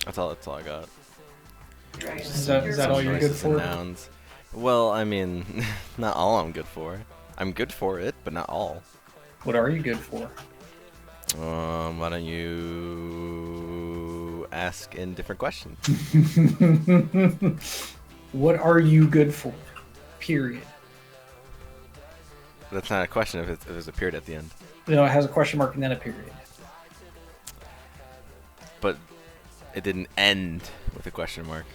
That's all I got. Is that all you're good Noises and for? nouns. Well, I mean, not all I'm good for. I'm good for it, but not all. What are you good for? Why don't you ask in different questions? What are you good for? Period. That's not a question if it's a period at the end. No, it has a question mark and then a period. But it didn't end with a question mark.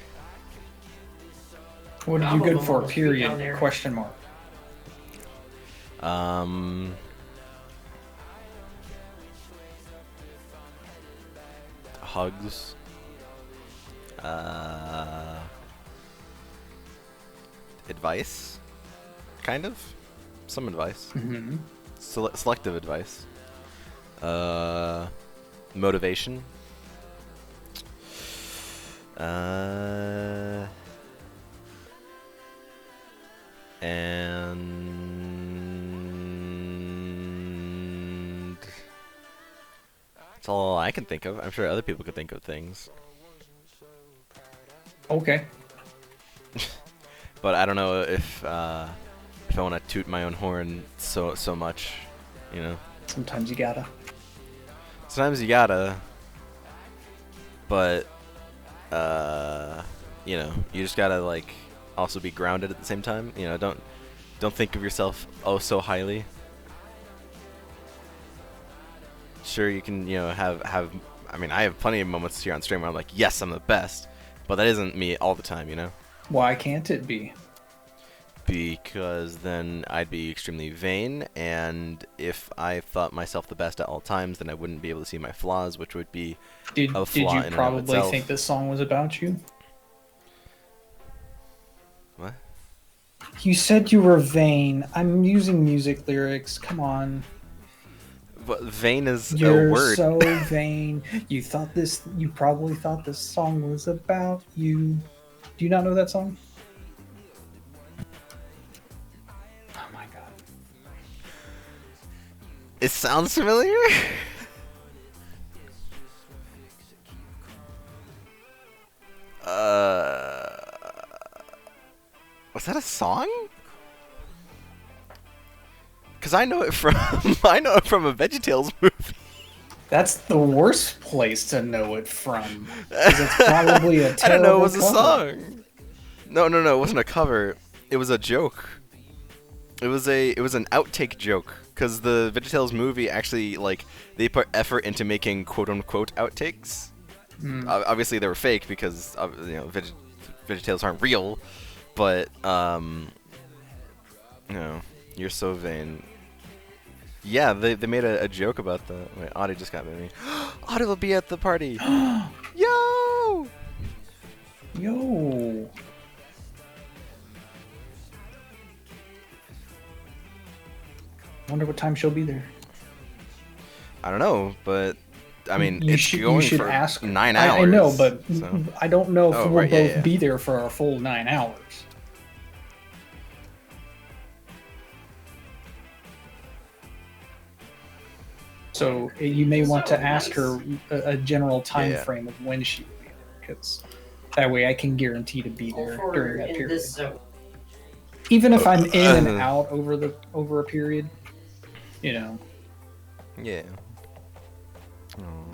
What are you good for? Period. Question mark. Hugs. Advice. Kind of. Some advice. Mm-hmm. Selective advice. Motivation. And that's all I can think of. I'm sure other people could think of things, Okay. but I don't know if I want to toot my own horn so much, you know. Sometimes you gotta. Sometimes you gotta, but you know, you just gotta like also be grounded at the same time. You know, don't think of yourself oh so highly. Sure, you can, you know, have. I mean, I have plenty of moments here on stream where I'm like, yes, I'm the best, but that isn't me all the time, you know. Why can't it be? Because then I'd be extremely vain, and if I thought myself the best at all times, then I wouldn't be able to see my flaws, which would be Did a you flaw in and of probably itself. think this song was about you? What? You said you were vain. I'm using music lyrics. Come on. But vain is You're a word. so vain. You probably thought this song was about you. Do you not know that song? Oh my god. It sounds familiar. Was that a song? Cause I know it from a VeggieTales movie. That's the worst place to know it from. Because it's probably a terrible I don't know. It was cover. a song. No, it wasn't a cover. It was a joke. It was an outtake joke. Cause the VeggieTales movie actually like they put effort into making quote unquote outtakes. Obviously they were fake because you know VeggieTales aren't real. But you know, you're so vain. Yeah, they made a joke about that. Wait, Audie just got me. Audie will be at the party. Yo! Yo. Wonder what time she'll be there. I don't know, but I mean, You it's should going ask for her. 9 hours. I know, but so. I don't know if Oh, we'll right, yeah, both yeah. be there for a full 9 hours. So you may want to ask her a general time frame of when she will be there, because that way I can guarantee to be there during that period. Even if I'm in and out over a period, you know. Yeah. Oh.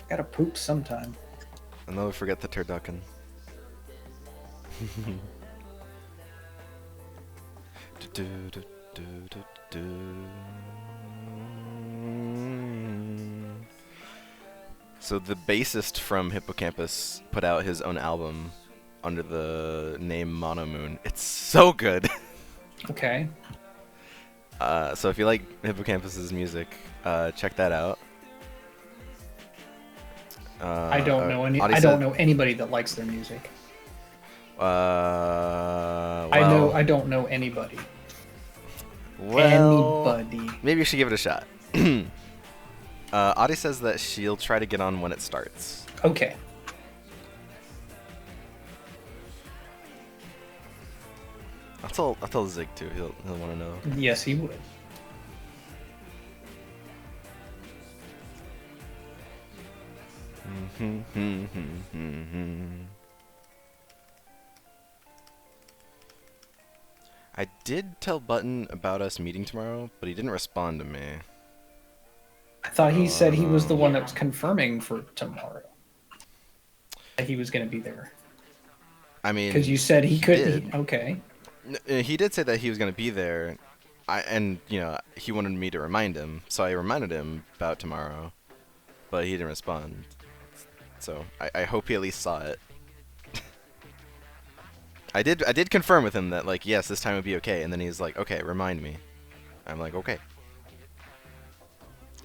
Gotta poop sometime. I'll never forget the turducken. So the bassist from Hippocampus put out his own album under the name Monomoon. It's so good. Okay. So if you like Hippocampus's music, check that out. I don't know any. I Odyssey- don't know anybody that likes their music. Well, I don't know anybody. Well, Anybody. maybe you should give it a shot. Audie says that she'll try to get on when it starts. Okay. I'll tell Zig too. He'll want to know. Yes, he would. I did tell Button about us meeting tomorrow, but he didn't respond to me. I thought he said he was the one that was confirming for tomorrow. That he was going to be there. I mean, because you said he couldn't. did. Okay. He did say that he was going to be there, and he wanted me to remind him, so I reminded him about tomorrow, but he didn't respond. So I hope he at least saw it. I did confirm with him that, like, yes, this time would be okay, and then he's like, okay, remind me. I'm like, okay.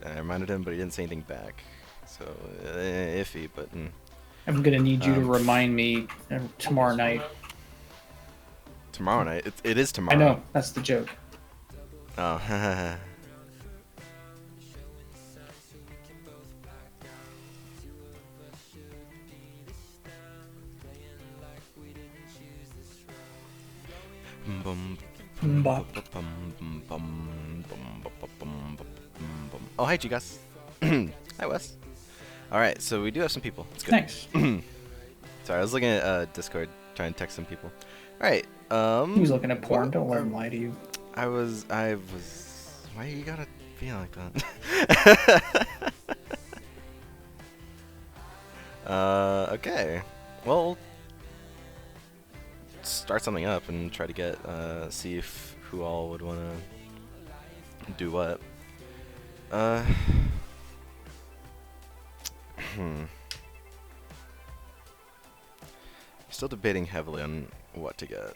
And I reminded him, but he didn't say anything back. So iffy, but. I'm gonna need you to remind me tomorrow night. Tomorrow night? It is tomorrow. I know, that's the joke. Oh. Oh, hi, Gigas. Hi, Wes. Alright, so we do have some people. It's good. Nice. Sorry, I was looking at Discord, trying to text some people. Alright, He was looking at porn, don't let him lie to you. I was... Why you gotta be like that? Okay. Well, start something up and try to get, see if who all would want to do what. Still debating heavily on what to get.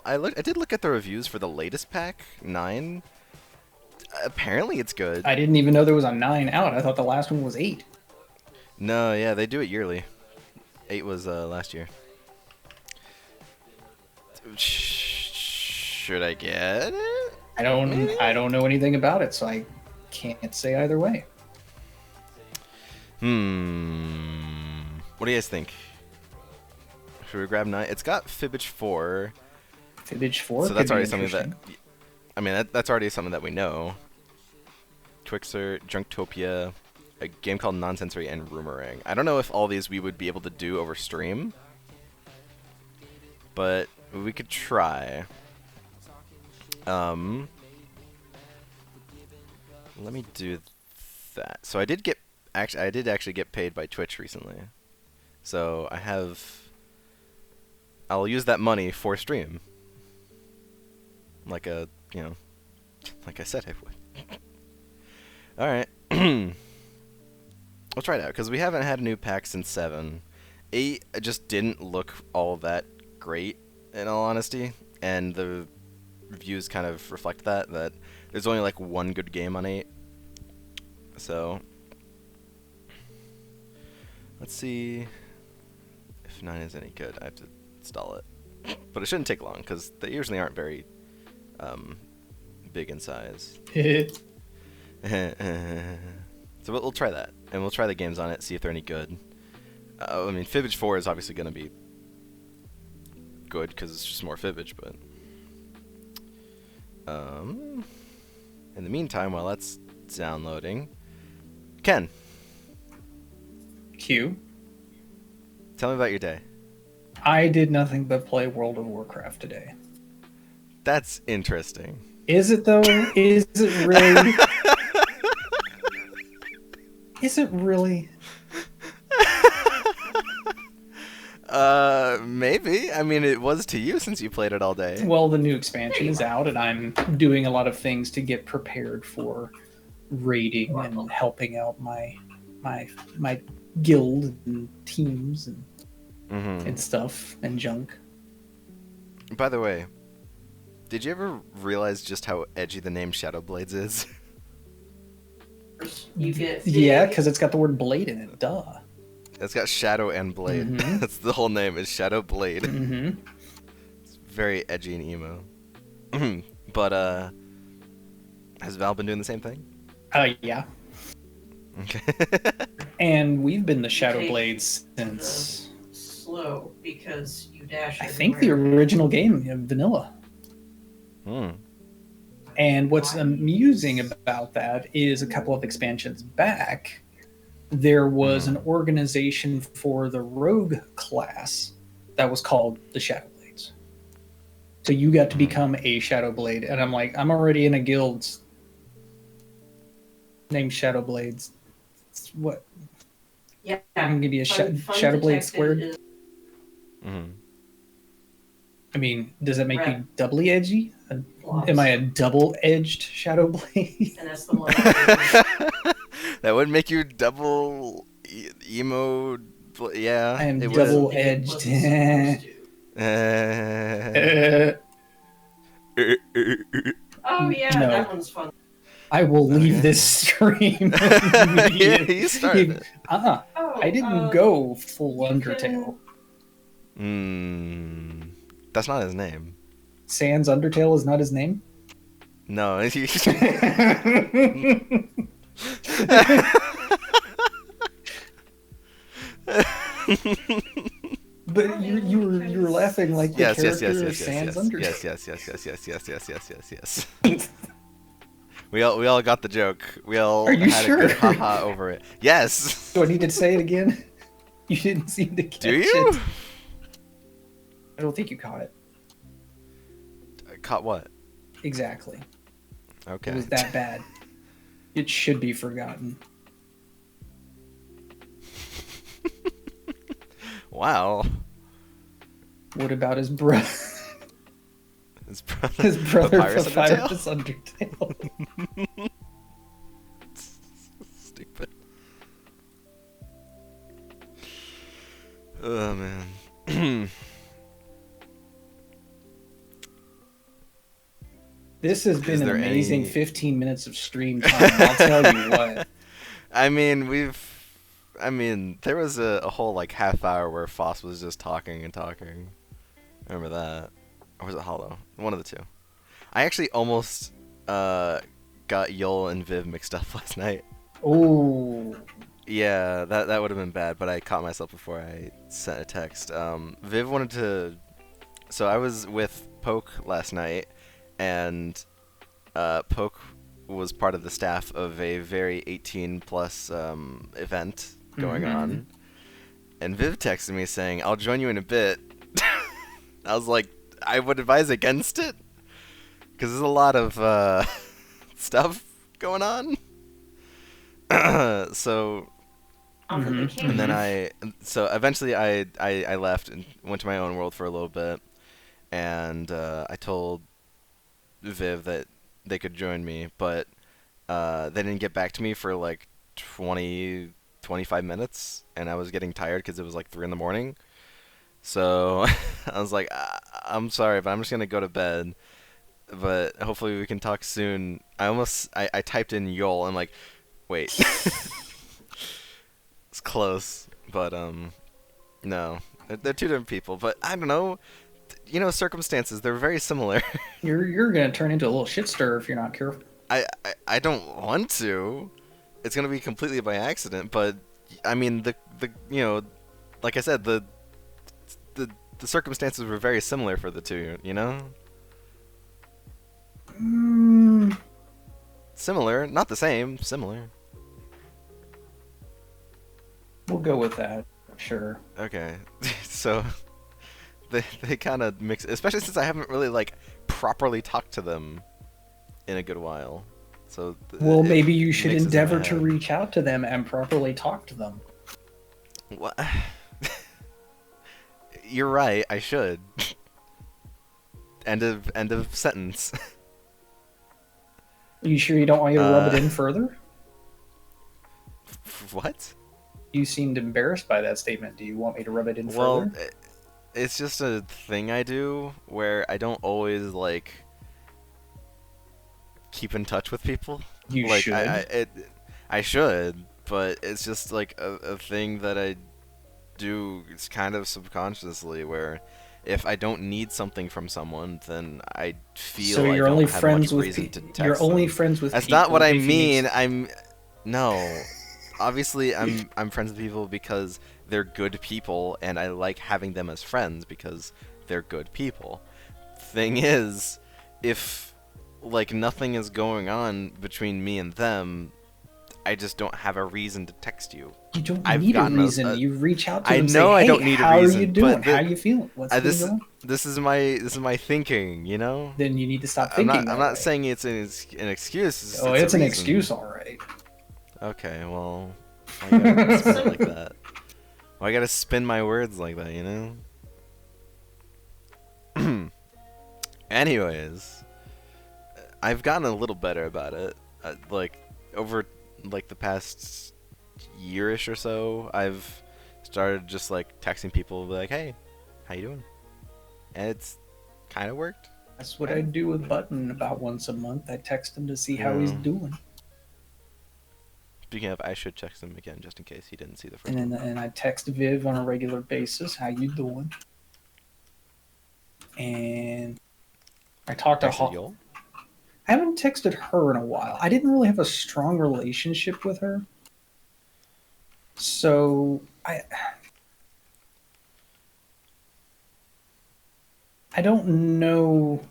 I did look at the reviews for the latest pack, 9. Apparently it's good. I didn't even know there was a 9 out. I thought the last one was 8. No, yeah, they do it yearly. 8 was last year. Should I get it? I don't know anything about it, so I can't say either way. What do you guys think? Should we grab 9? It's got Fibbage 4. Fibbage 4? So that's already something that... I mean, that's already something that we know. Twixer, Junktopia, a game called Nonsensory, and Rumerang. I don't know if all these we would be able to do over stream, but we could try. Let me do that. So I did actually get paid by Twitch recently. So I'll use that money for stream. Like I said I would. Alright. We'll try it out, because we haven't had a new pack since 7. 8 just didn't look all that great, in all honesty, and the reviews kind of reflect that there's only like one good game on 8. So, let's see if 9 is any good. I have to install it. But it shouldn't take long, because they usually aren't very big in size. So we'll try that, and we'll try the games on it, see if they're any good. I mean, Fibbage 4 is obviously going to be good, because it's just more Fibbage, but... in the meantime, while that's downloading... Ken! Q? Tell me about your day. I did nothing but play World of Warcraft today. That's interesting. Is it, though? Is it really? Is it really? Maybe. I mean, it was to you since you played it all day. Well, the new expansion is out, and I'm doing a lot of things to get prepared for raiding and helping out my guild and teams and Mm-hmm. stuff and junk. By the way, did you ever realize just how edgy the name Shadowblades is? Yeah, because it's got the word blade in it. Duh. It's got shadow and blade. Mm-hmm. That's the whole name, is Shadowblade. Mm-hmm. It's very edgy and emo. But has Val been doing the same thing? Yeah. Okay. And we've been the Shadowblades since slow because you dash. I think the original game, vanilla. And what's amusing about that is a couple of expansions back, there was an organization for the rogue class that was called the Shadowblades. So you got to become a Shadowblade, and I'm like, I'm already in a guild named Shadowblades. What? Yeah, I'm gonna give you a Shadowblade squared. I mean, does that make me doubly edgy? Am I a double-edged Shadowblade? And that's the one. That would make you double emo. Yeah. I am double-edged. Oh yeah, No. that one's fun. I will leave this stream. Yeah, you started. I didn't go full Undertale. That's not his name. Sans Undertale is not his name? No. But you were laughing like the character of Sans Undertale. Yes. We all got the joke. We all Are you had sure? a good haha over it. Yes. Do I need to say it again? You didn't seem to catch Do you? it. I don't think you caught it. Caught what? Exactly. Okay. It was that bad. It should be forgotten. Wow. What about his brother? His brother. His brother Papyrus Papyrus Undertale. Stupid. Oh man. This has been an there amazing any- 15 minutes of stream time. I'll tell you what. I mean, there was a whole like half hour where Foss was just talking and talking. Remember that? Or was it Hollow? One of the two. I actually almost got Yol and Viv mixed up last night. Oh. Yeah, that would have been bad, but I caught myself before I sent a text. Viv wanted to... So I was with Poke last night, and Poke was part of the staff of a very 18-plus event going on. And Viv texted me saying, I'll join you in a bit. I was like, I would advise against it, because there's a lot of stuff going on. So... And then so eventually I left and went to my own world for a little bit, and I told Viv that they could join me, but they didn't get back to me for like 25 minutes, and I was getting tired because it was like 3 in the morning. So I was like, I'm sorry, but I'm just gonna go to bed. But hopefully we can talk soon. I typed in Yol. I'm like, wait. It's close, but no, they're two different people. But I don't know, circumstances, they're very similar. You're gonna turn into a little shit stir if you're not careful. I don't want to. It's gonna be completely by accident. But I mean the like I said, the circumstances were very similar for the two. Similar, not the same. Similar. We'll go with that. Sure. Okay. So they kind of mix, especially since I haven't really like properly talked to them in a good while. So well, maybe you should mixes in my endeavor to head. reach out to them and properly talk to them. What? You're right. I should. End of sentence. You sure you don't want me to rub it in further? What? You seemed embarrassed by that statement. Do you want me to rub it in Well, further? it's just a thing I do where I don't always like keep in touch with people. You Like should. I should, but it's just like a thing that I do. It's kind of subconsciously where if I don't need something from someone, then I So feel I you're only don't have much friends with reason to you're text only them. friends with That's people not what I if you need mean. No. Obviously, I'm friends with people because they're good people, and I like having them as friends because they're good people. Thing is, if like nothing is going on between me and them, I just don't have a reason to text you. You don't I've need a gotten reason. You reach out to I them, say, know I "Hey, don't need a how are you reason, doing? but How you feeling? What's going on?" this is my thinking, you know? Then you need to stop I'm thinking I'm that not way. saying it's an excuse. Oh, It's it's a an reason. excuse, all right. Okay, well, why you gotta spin it like that? Why I gotta spin my words like that, you know? Anyways, I've gotten a little better about it. Like over like the past yearish or so, I've started just like texting people, like, "Hey, how you doing?" And it's kind of worked. That's what I do with Button about once a month. I text him to see how he's Yeah. doing, Speaking of, I should text him again just in case he didn't see the first and one. then I text Viv on a regular basis, "How you doing?" And I talked to Texted Yol? I haven't texted her in a while. I didn't really have a strong relationship with her, so I don't know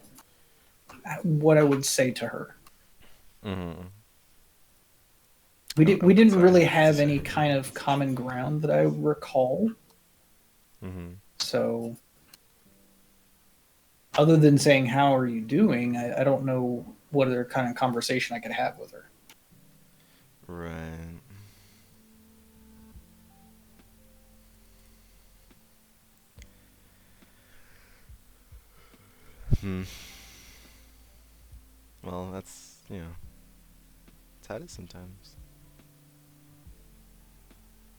what I would say to her. Mm-hmm. We I'm didn't sorry really to have say any that. kind of common ground that I recall. Mm-hmm. So other than saying how are you doing, I don't know what other kind of conversation I could have with her. Right. Hmm. Well, that's, you know, it's how it is sometimes.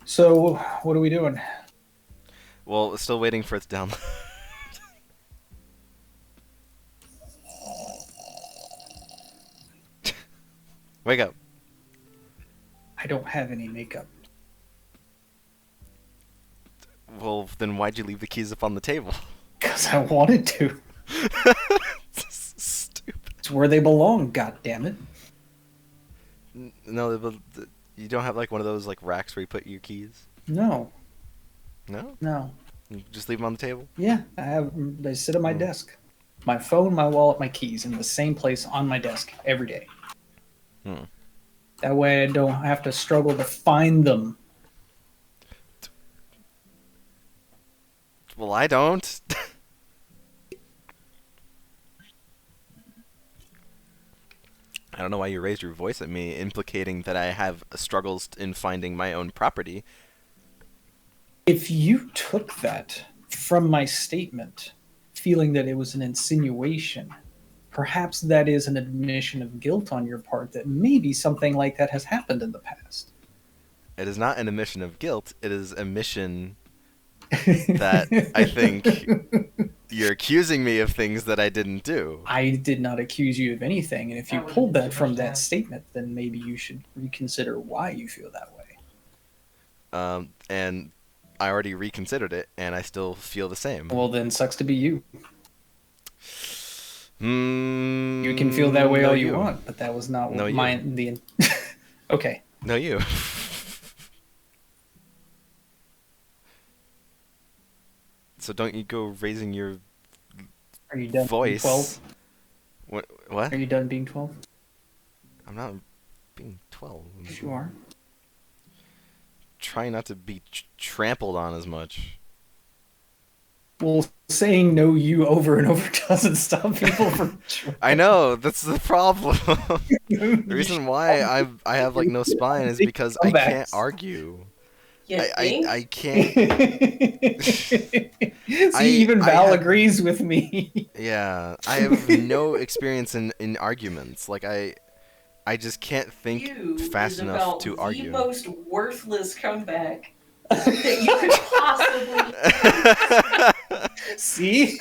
So what are we doing? Well, still waiting for it to download. Wake up. I don't have any makeup. Well, then why'd you leave the keys up on the table? Because I wanted to. Stupid. It's where they belong, god damn it. No, but you don't have like one of those like racks where you put your keys? No. No? No. You just leave them on the table? Yeah, they sit on my Hmm. desk. My phone, my wallet, my keys in the same place on my desk every day. Hmm. That way I don't have to struggle to find them. Well, I don't. I don't know why you raised your voice at me, implicating that I have struggles in finding my own property. If you took that from my statement, feeling that it was an insinuation, perhaps that is an admission of guilt on your part that maybe something like that has happened in the past. It is not an admission of guilt. It is a admission that I think you're accusing me of things that I didn't do. I did not accuse you of anything, and if you pulled that from that statement, then maybe you should reconsider why you feel that way. And I already reconsidered it, and I still feel the same. Well, then sucks to be you. You can feel You that way all you want, but that was not No, you. mine. Okay. No, you. So don't you go raising your Are you done voice. being 12? What? Are you done being 12? I'm not being 12. Yes, you are. Trying not to be trampled on as much. Well, saying no you over and over doesn't stop people from. I know, that's the problem. The reason why I have like no spine is because I can't argue. I can't. See, even Val agrees with me. Yeah, I have no experience in arguments. Like I just can't think You fast is enough about to the argue. most worthless comeback that you could possibly. See?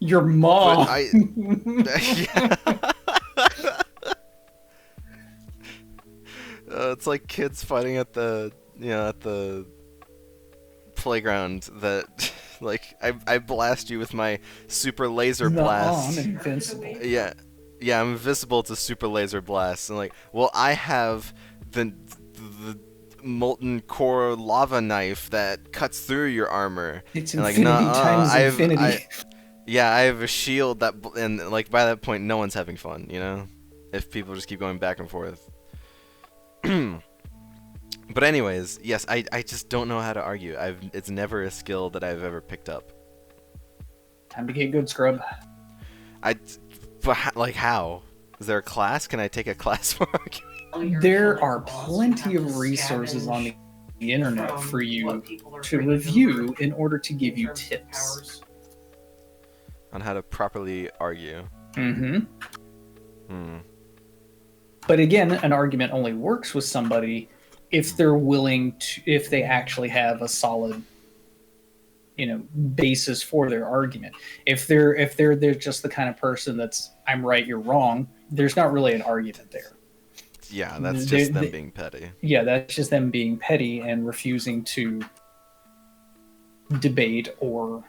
Your mom. But it's like kids fighting at the at the playground that like I blast you with my super laser blast. I'm invincible. Yeah, I'm invisible to super laser blast, and like, well, I have the molten core lava knife that cuts through your armor. It's and like, infinity times infinity. I have a shield that, and like by that point, no one's having fun, if people just keep going back and forth. But anyways, yes, I just don't know how to argue. It's never a skill that I've ever picked up. Time to get good, scrub. But like, how? Is there a class? Can I take a class for arguing? There are plenty of resources on the internet for you to review in order to give you tips on how to properly argue. But again, an argument only works with somebody if they're willing to, if they actually have a solid, basis for their argument. If they're just the kind of person that's I'm right, you're wrong, there's not really an argument there. Yeah, that's just them being petty. Yeah, that's just them being petty and refusing to debate or,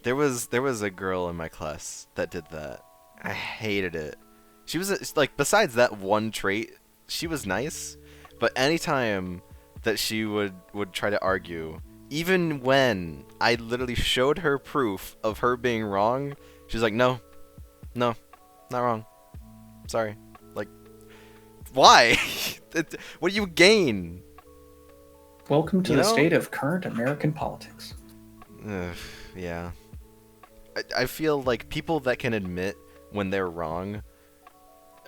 There was a girl in my class that did that. I hated it. She was like, besides that one trait, she was nice, but anytime that she would try to argue, even when I literally showed her proof of her being wrong, she's like, no, not wrong. Sorry. Like, why? What do you gain? Welcome to the state of current American politics. Yeah. I feel like people that can admit when they're wrong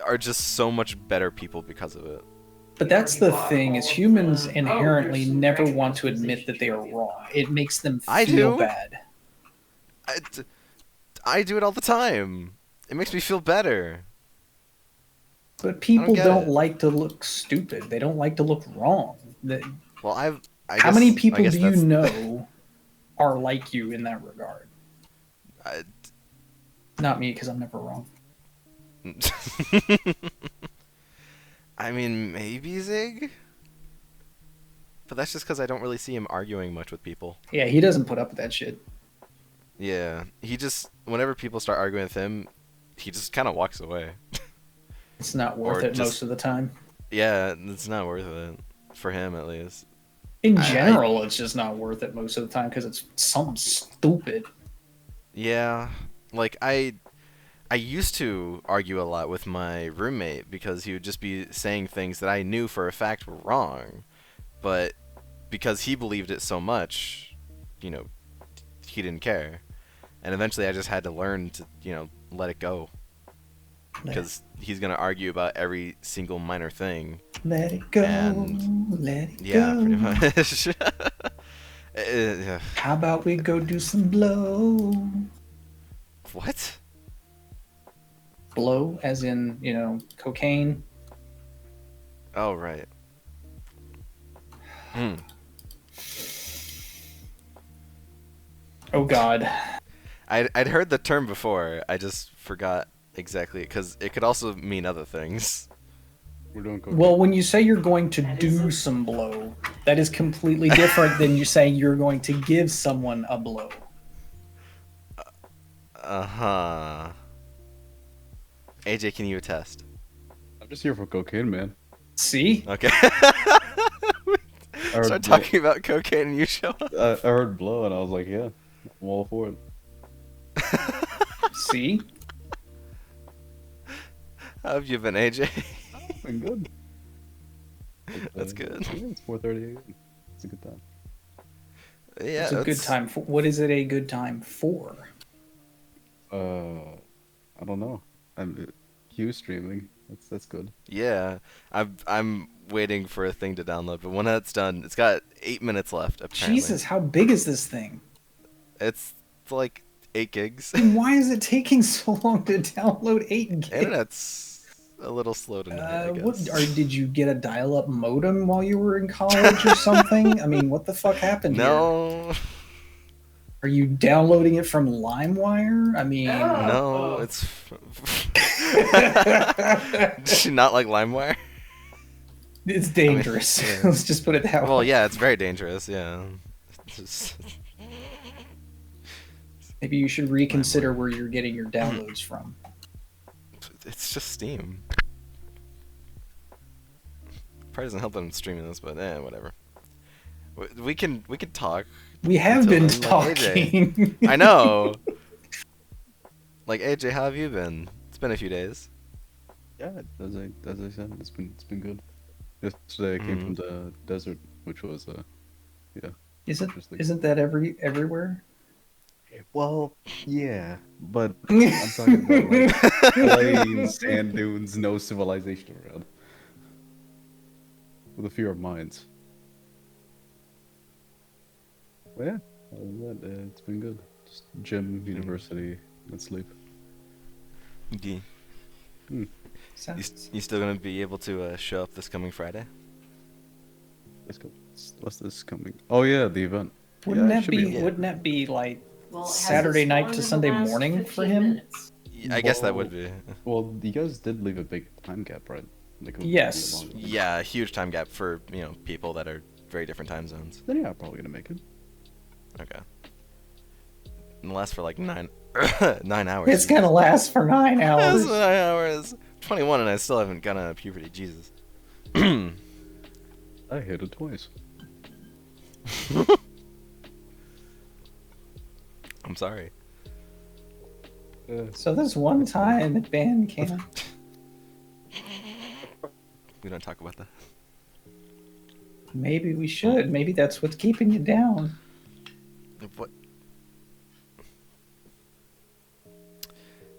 are just so much better people because of it. But that's the thing, is humans inherently never want to admit that they are wrong. It makes them feel bad. I do it all the time. It makes me feel better. But people don't like to look stupid. They don't like to look wrong. Well, how many people do you know are like you in that regard? Not me, because I'm never wrong. I mean, maybe Zig? But that's just because I don't really see him arguing much with people. Yeah, he doesn't put up with that shit. Yeah, he just, whenever people start arguing with him, he just kind of walks away. It's not worth it most of the time. Yeah, it's not worth it. For him, at least. In general, it's just not worth it most of the time because it's something stupid. Yeah, like I used to argue a lot with my roommate because he would just be saying things that I knew for a fact were wrong, but because he believed it so much, he didn't care. And eventually I just had to learn to, let it go. Because he's going to argue about every single minor thing. Let it go, let it go. Pretty much. How about we go do some blow? What? Blow, as in, cocaine. Oh, right. Oh, God. I'd heard the term before. I just forgot exactly, because it could also mean other things. We're doing cocaine. Well, when you say you're going to do some blow, that is completely different than you saying you're going to give someone a blow. Uh-huh. AJ, can you attest? I'm just here for cocaine, man. See? Okay. Start talking about cocaine and you show up. I heard blow and I was like, yeah, I'm all for it. See? How have you been, AJ? I've been good. That's good. Yeah, it's 4:30 a.m. It's a good time. Yeah, it's a good time for. What is it a good time for? I don't know. I'm Q streaming. That's good. Yeah, I'm waiting for a thing to download, but when that's done, it's got 8 minutes left. Apparently. Jesus, how big is this thing? It's like 8 gigs. Why is it taking so long to download 8 gigs? Internet's a little slow tonight, I guess. Did you get a dial-up modem while you were in college or something? I mean, what the fuck happened here? No. Are you downloading it from LimeWire? I mean, No, it's not like LimeWire. It's dangerous. Yeah. Let's just put it that way. Well, yeah, it's very dangerous. Yeah. Maybe you should reconsider where you're getting your downloads from. It's just Steam. Probably doesn't help that I'm streaming this, but whatever. We can talk. We have been then, like, talking. I know. Like AJ, how have you been? It's been a few days. Yeah, as I said, it's been good. Yesterday I came from the desert, which was yeah. Isn't that everywhere? Well, yeah, but I'm talking about like plains, sand dunes, no civilization around, with a few of mines. But yeah, other than that, it's been good. Just gym, university, and sleep. You, Sounds- you still gonna be able to show up this coming Friday? Let's go. What's this coming? Oh yeah, the event. Wouldn't Yeah, I that should be? able- Wouldn't that be like Well, it Saturday hasn't night spawned to in the Sunday last morning for 15 him? minutes. I guess that would be. Well, you guys did leave a big time gap, right? Like, it would be Yes. a long- Yeah, huge time gap for people that are very different time zones. Then yeah, I'm probably gonna make it. Okay. And lasts for like 9 hours. it's gonna last for 9 That's hours? 9 hours. 21 and I still haven't gone out of puberty. Jesus. I hit it twice. I'm sorry. So this one time at band camp, We don't talk about that. maybe we should. Maybe that's what's keeping you down. What?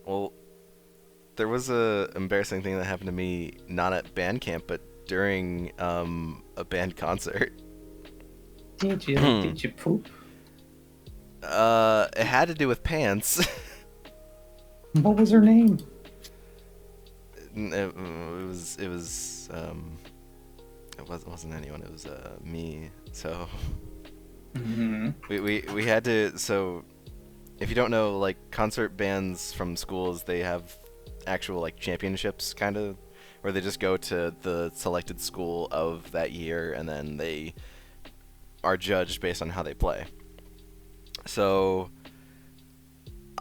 Well, there was a embarrassing thing that happened to me, not at band camp, but during a band concert. Did you poop? It had to do with pants. What was her name? It wasn't anyone. It was me. So Mm-hmm. we had to. So if you don't know, like concert bands from schools, they have actual like championships, kind of, where they just go to the selected school of that year, and then they are judged based on how they play. So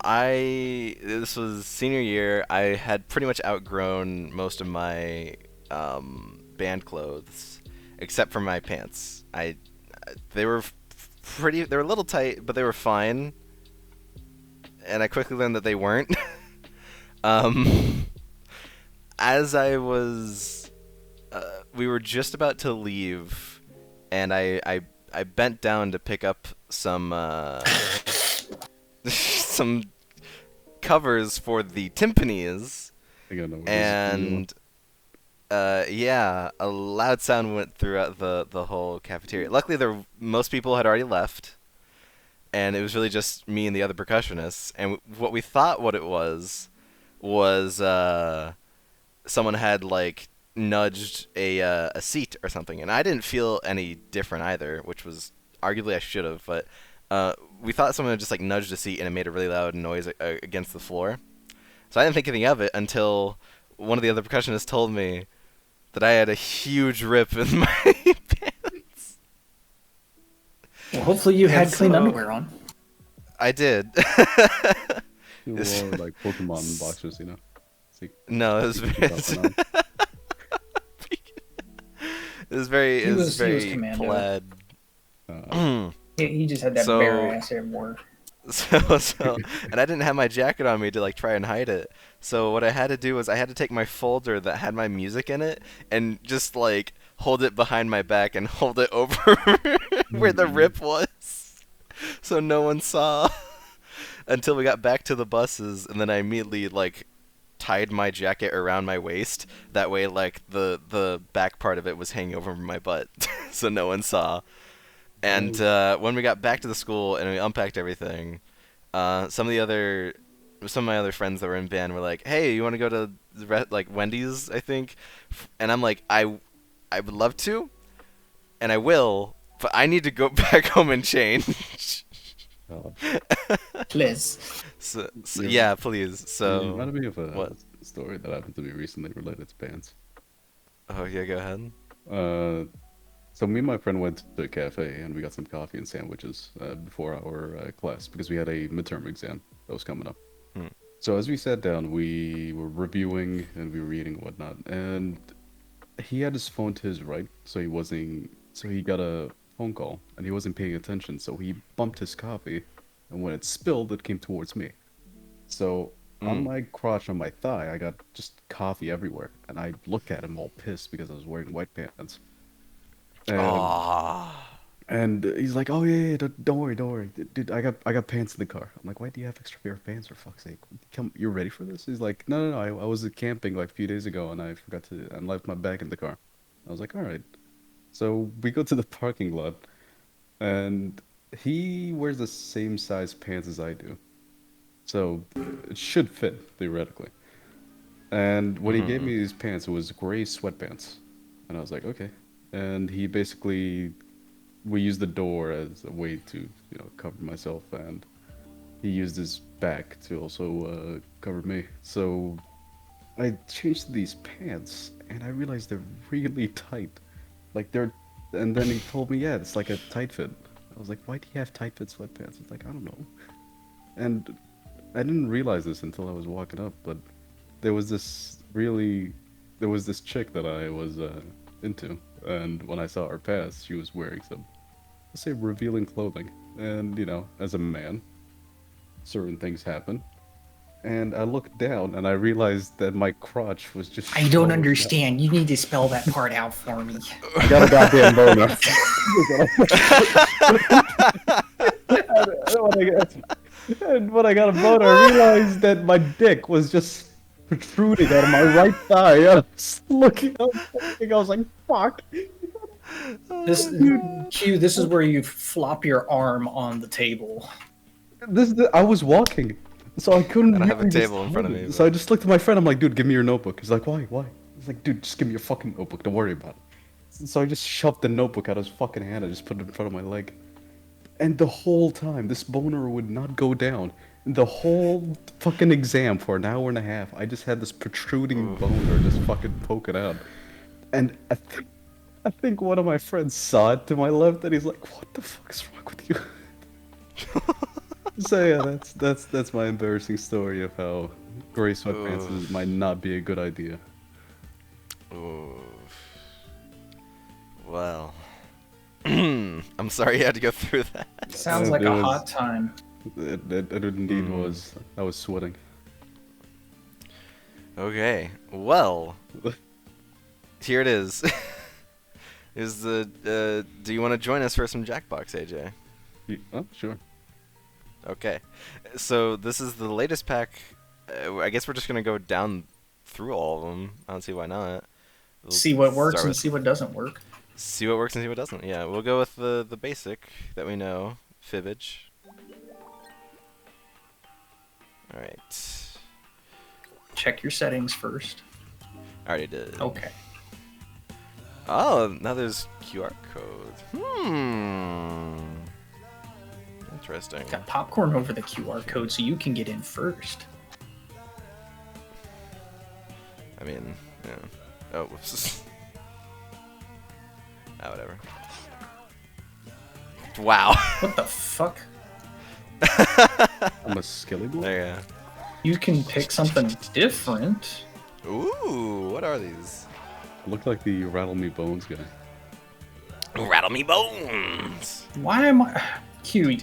this was senior year. I had pretty much outgrown most of my band clothes, except for my pants. They were they were a little tight, but they were fine. And I quickly learned that they weren't. As I was, we were just about to leave, and I bent down to pick up some some covers for the timpanis, I think I know what and yeah, a loud sound went throughout the whole cafeteria. Luckily, most people had already left, and it was really just me and the other percussionists. And what we thought what it was someone had like nudged a seat or something, and I didn't feel any different either, which was arguably I should have, but we thought someone had just like nudged a seat and it made a really loud noise against the floor. So I didn't think anything of it until one of the other percussionists told me that I had a huge rip in my pants. Well, hopefully you had clean so- underwear on. I did. You wore like Pokemon boxers, you know. It's like, No, it was keep very. up and on. It was very. He It was was very commando. plaid. He just had that So- bare ass everywhere. So, and I didn't have my jacket on me to like try and hide it. So what I had to do was I had to take my folder that had my music in it and just like hold it behind my back and hold it over where the rip was, so no one saw until we got back to the buses, and then I immediately like tied my jacket around my waist. That way, like the back part of it was hanging over my butt, so no one saw. And when we got back to the school and we unpacked everything, some of my other friends that were in band were like, "Hey, you want to go to like Wendy's?" I think, and I'm like, I would love to, and I will, but I need to go back home and change. Oh. Please. So yeah, please. You So reminded me of a what? story that happened to me recently related to pants. Oh yeah, go ahead. So me and my friend went to a cafe and we got some coffee and sandwiches before our class because we had a midterm exam that was coming up. So as we sat down, we were reviewing and we were eating and whatnot, and he had his phone to his right, so he got a phone call and he wasn't paying attention, so he bumped his coffee, and when it spilled, it came towards me. So on my crotch, on my thigh, I got just coffee everywhere, and I looked at him all pissed because I was wearing white pants. And he's like, "Oh yeah, don't worry, dude. I got pants in the car." I'm like, "Why do you have extra pair of pants for fuck's sake? You're ready for this?" He's like, "No. I was camping like a few days ago and I forgot to and left my bag in the car." I was like, "All right." So we go to the parking lot, and he wears the same size pants as I do, so it should fit theoretically. And when he gave me these pants, it was gray sweatpants, and I was like, "Okay." And he basically we used the door as a way to, cover myself, and he used his back to also cover me. So I changed these pants, and I realized they're really tight. And then he told me, yeah, it's like a tight fit. I was like, why do you have tight fit sweatpants? It's like, I don't know. And I didn't realize this until I was walking up, but there was this chick that I was into, and when I saw her pass, she was wearing some, let's say, revealing clothing. And, as a man, certain things happen. And I looked down and I realized that my crotch was just... I don't understand. You need to spell that part out for me. I got a goddamn boner. And when I got a boner, I realized that my dick was just protruding out of my right thigh. I was looking up, I was like, fuck. This is where you flop your arm on the table. I was walking, so I couldn't. I don't have a table in front of me. So I just looked at my friend. I'm like, dude, give me your notebook. He's like, why? He's like, dude, just give me your fucking notebook. Don't worry about it. So I just shoved the notebook out of his fucking hand. I just put it in front of my leg. And the whole time, this boner would not go down. The whole fucking exam for an hour and a half, I just had this protruding boner just fucking poking out. And I think one of my friends saw it to my left, and he's like, "What the fuck's wrong with you?" So yeah, that's my embarrassing story of how gray sweatpants might not be a good idea. Ooh. Well, I'm sorry you had to go through that. Sounds like a hot time. It indeed was. I was sweating. Okay, well, here it is. Do you want to join us for some Jackbox, AJ? Oh, sure. Okay, so this is the latest pack. I guess we're just gonna go down through all of them. I don't see why not. We'll see what works and see what doesn't work. See what works and see what doesn't. Yeah, we'll go with the basic that we know, Fibbage. All right. Check your settings first. I already did. Okay. Oh, now there's QR codes. Interesting. Got popcorn over the QR code so you can get in first. I mean, yeah. Oh, whoops. Ah, whatever. Wow. What the fuck? I'm a skilly boy. There you go. You can pick something different. Ooh, what are these? Look like the Rattle Me Bones guy. Rattle me bones. Why am I... Q,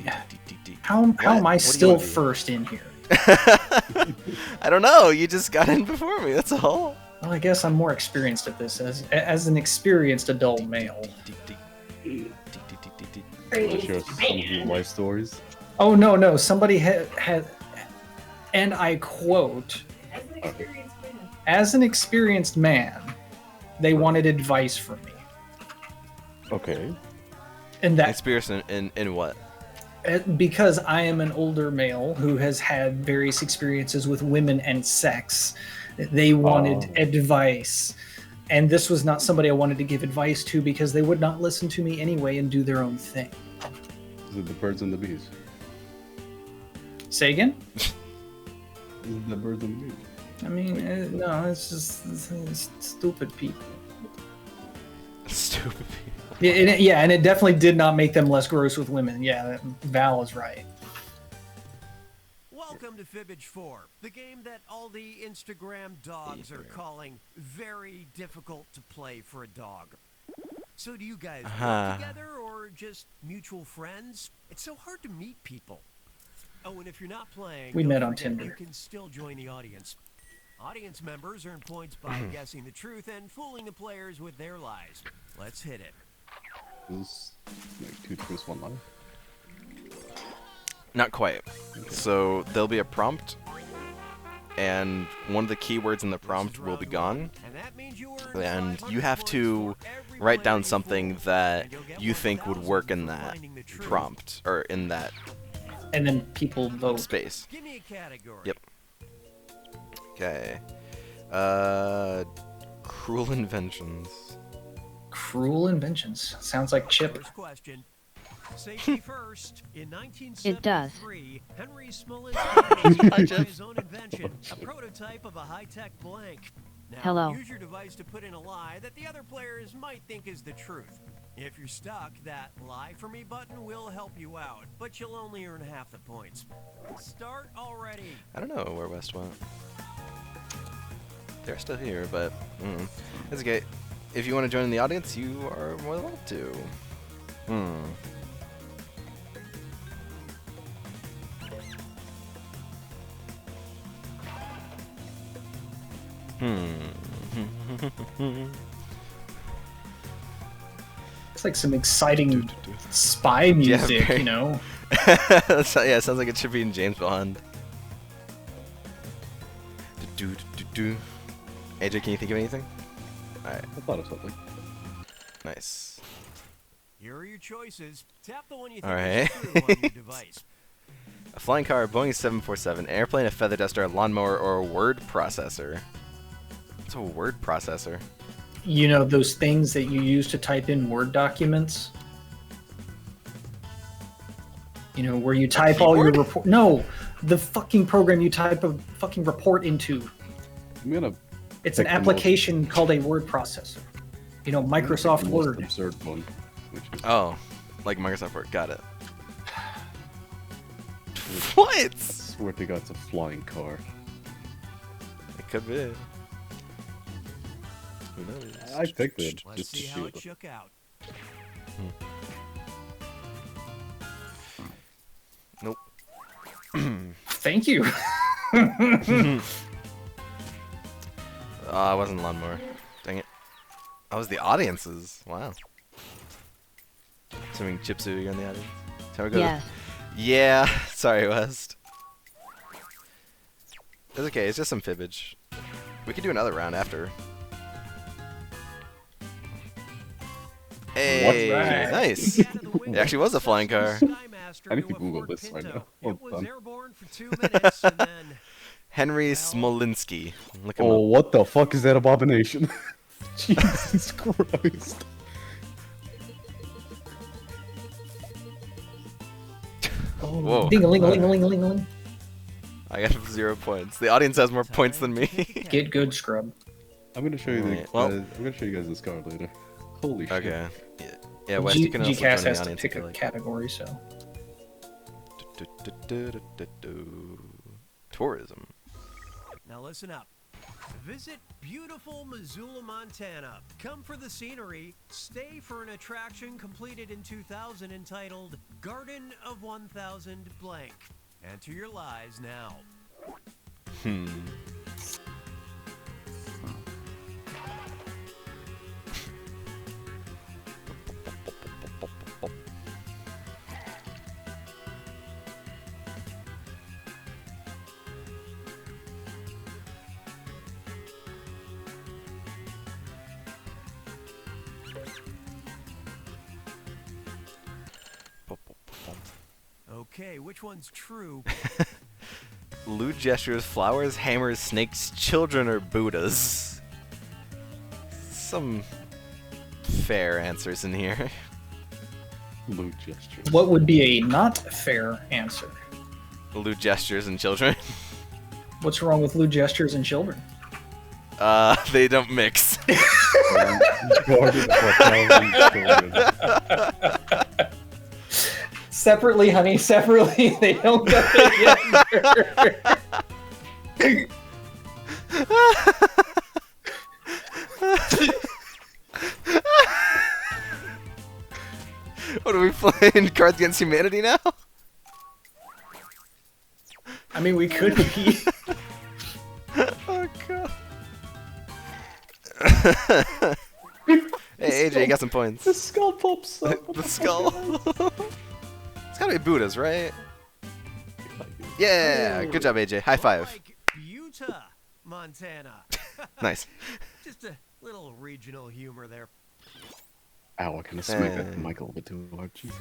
how am I still first in here? I don't know. You just got in before me. That's all. Well, I guess I'm more experienced at this as an experienced adult male. Want to share some of your life stories? Oh no! Somebody had, and I quote, "As an experienced man, they wanted advice from me." Okay. And that Experience in what? Because I am an older male who has had various experiences with women and sex, they wanted advice. And this was not somebody I wanted to give advice to because they would not listen to me anyway and do their own thing. Is it the birds and the bees? Say again? Is it the birds and the bees? I mean, no, it's just it's stupid people. Stupid people. Yeah, and it definitely did not make them less gross with women. Yeah, Val is right. Welcome to Fibbage 4, the game that all the Instagram dogs are calling very difficult to play for a dog. So do you guys work together or just mutual friends? It's so hard to meet people. Oh, and if you're not playing, we met on forget, Tinder. You can still join the audience. Audience members earn points by guessing the truth and fooling the players with their lies. Let's hit it. Is like 2 truths, 1 lie? Not quite. So there'll be a prompt, and one of the keywords in the prompt will be gone, and you have to write down something that you think would work in that prompt, or in that and then people vote. Space. Give me a category. Yep. Okay. Cruel inventions. Cruel inventions. Sounds like Chip. First question. Safety first. In 1973, It does. Henry Smolinski made his own invention, a prototype of a high-tech blank. Now, Hello. use your device to put in a lie that the other players might think is the truth. If you're stuck, that Lie For Me button will help you out, but you'll only earn half the points. Start already. I don't know where West went. They're still here, but it's okay. If you want to join in the audience, you are more than welcome to. It's like some exciting spy music, very- you know? So, yeah, it sounds like it should be in James Bond. AJ, can you think of anything? Alright, I thought of something. nice. Here are your choices. Tap the one you think Alright. is true on your device. A flying car, a Boeing 747, an airplane, a feather duster, a lawnmower, or a word processor. What's a word processor? You know, those things that you use to type in Word documents? You know, where you type all your keyboard? report. No, the fucking program you type a fucking report into. I'm gonna. It's an pick the application called a word processor. You know, Microsoft the most Word. absurd one, which is Oh, like Microsoft Word. Got it. What? swear to God, it's a flying car. It could be. Who knows? I picked it Let's just to see see how what it the shook out. Nope. Thank you. I wasn't lawnmower. Dang it. I was the audience's. Wow. Assuming Chipsu, you're in the audience. Shall we go? Yes. Yeah. Sorry, West. It's okay. It's just some fibbage. We could do another round after. Hey, Right. nice. It actually was a flying car. I need to Google this right now. It Hold was on. airborne for 2 minutes and then Henry Smolinski. Look him Oh, up. what the fuck is that abomination? Jesus Christ. Whoa. Ding-a-ling-a-ling-a-ling-a-ling. I got 0 points. The audience has more points than me. Get good, scrub. I'm gonna show you the. Alright, well- I'm gonna show you guys this card later. Holy shit. Okay. Yeah, Wes, you can also join GCast the has to audience pick if you a like. category, so. Tourism. Now listen up. Visit beautiful Missoula, Montana. Come for the scenery. Stay for an attraction completed in 2000 entitled Garden of 1000 blank. Enter your lies now. Okay, which one's true? Lewd gestures, flowers, hammers, snakes, children, or Buddhas. Some fair answers in here. Lewd gesture. What would be a not fair answer? Lewd gestures and children. What's wrong with lewd gestures and children? They don't mix. Jordan or children. Separately, honey, separately. They don't go together. What are we playing? Cards Against Humanity now? I mean, we could be. Oh god. Hey AJ, you got some points. The skull pops up. The skull. It's gotta be Buddhas, right? Yeah, good job AJ. High five. Like Utah, Montana. Nice. Just a little regional humor there. Ow, I kind of smacked that mic a little bit too hard. Jesus.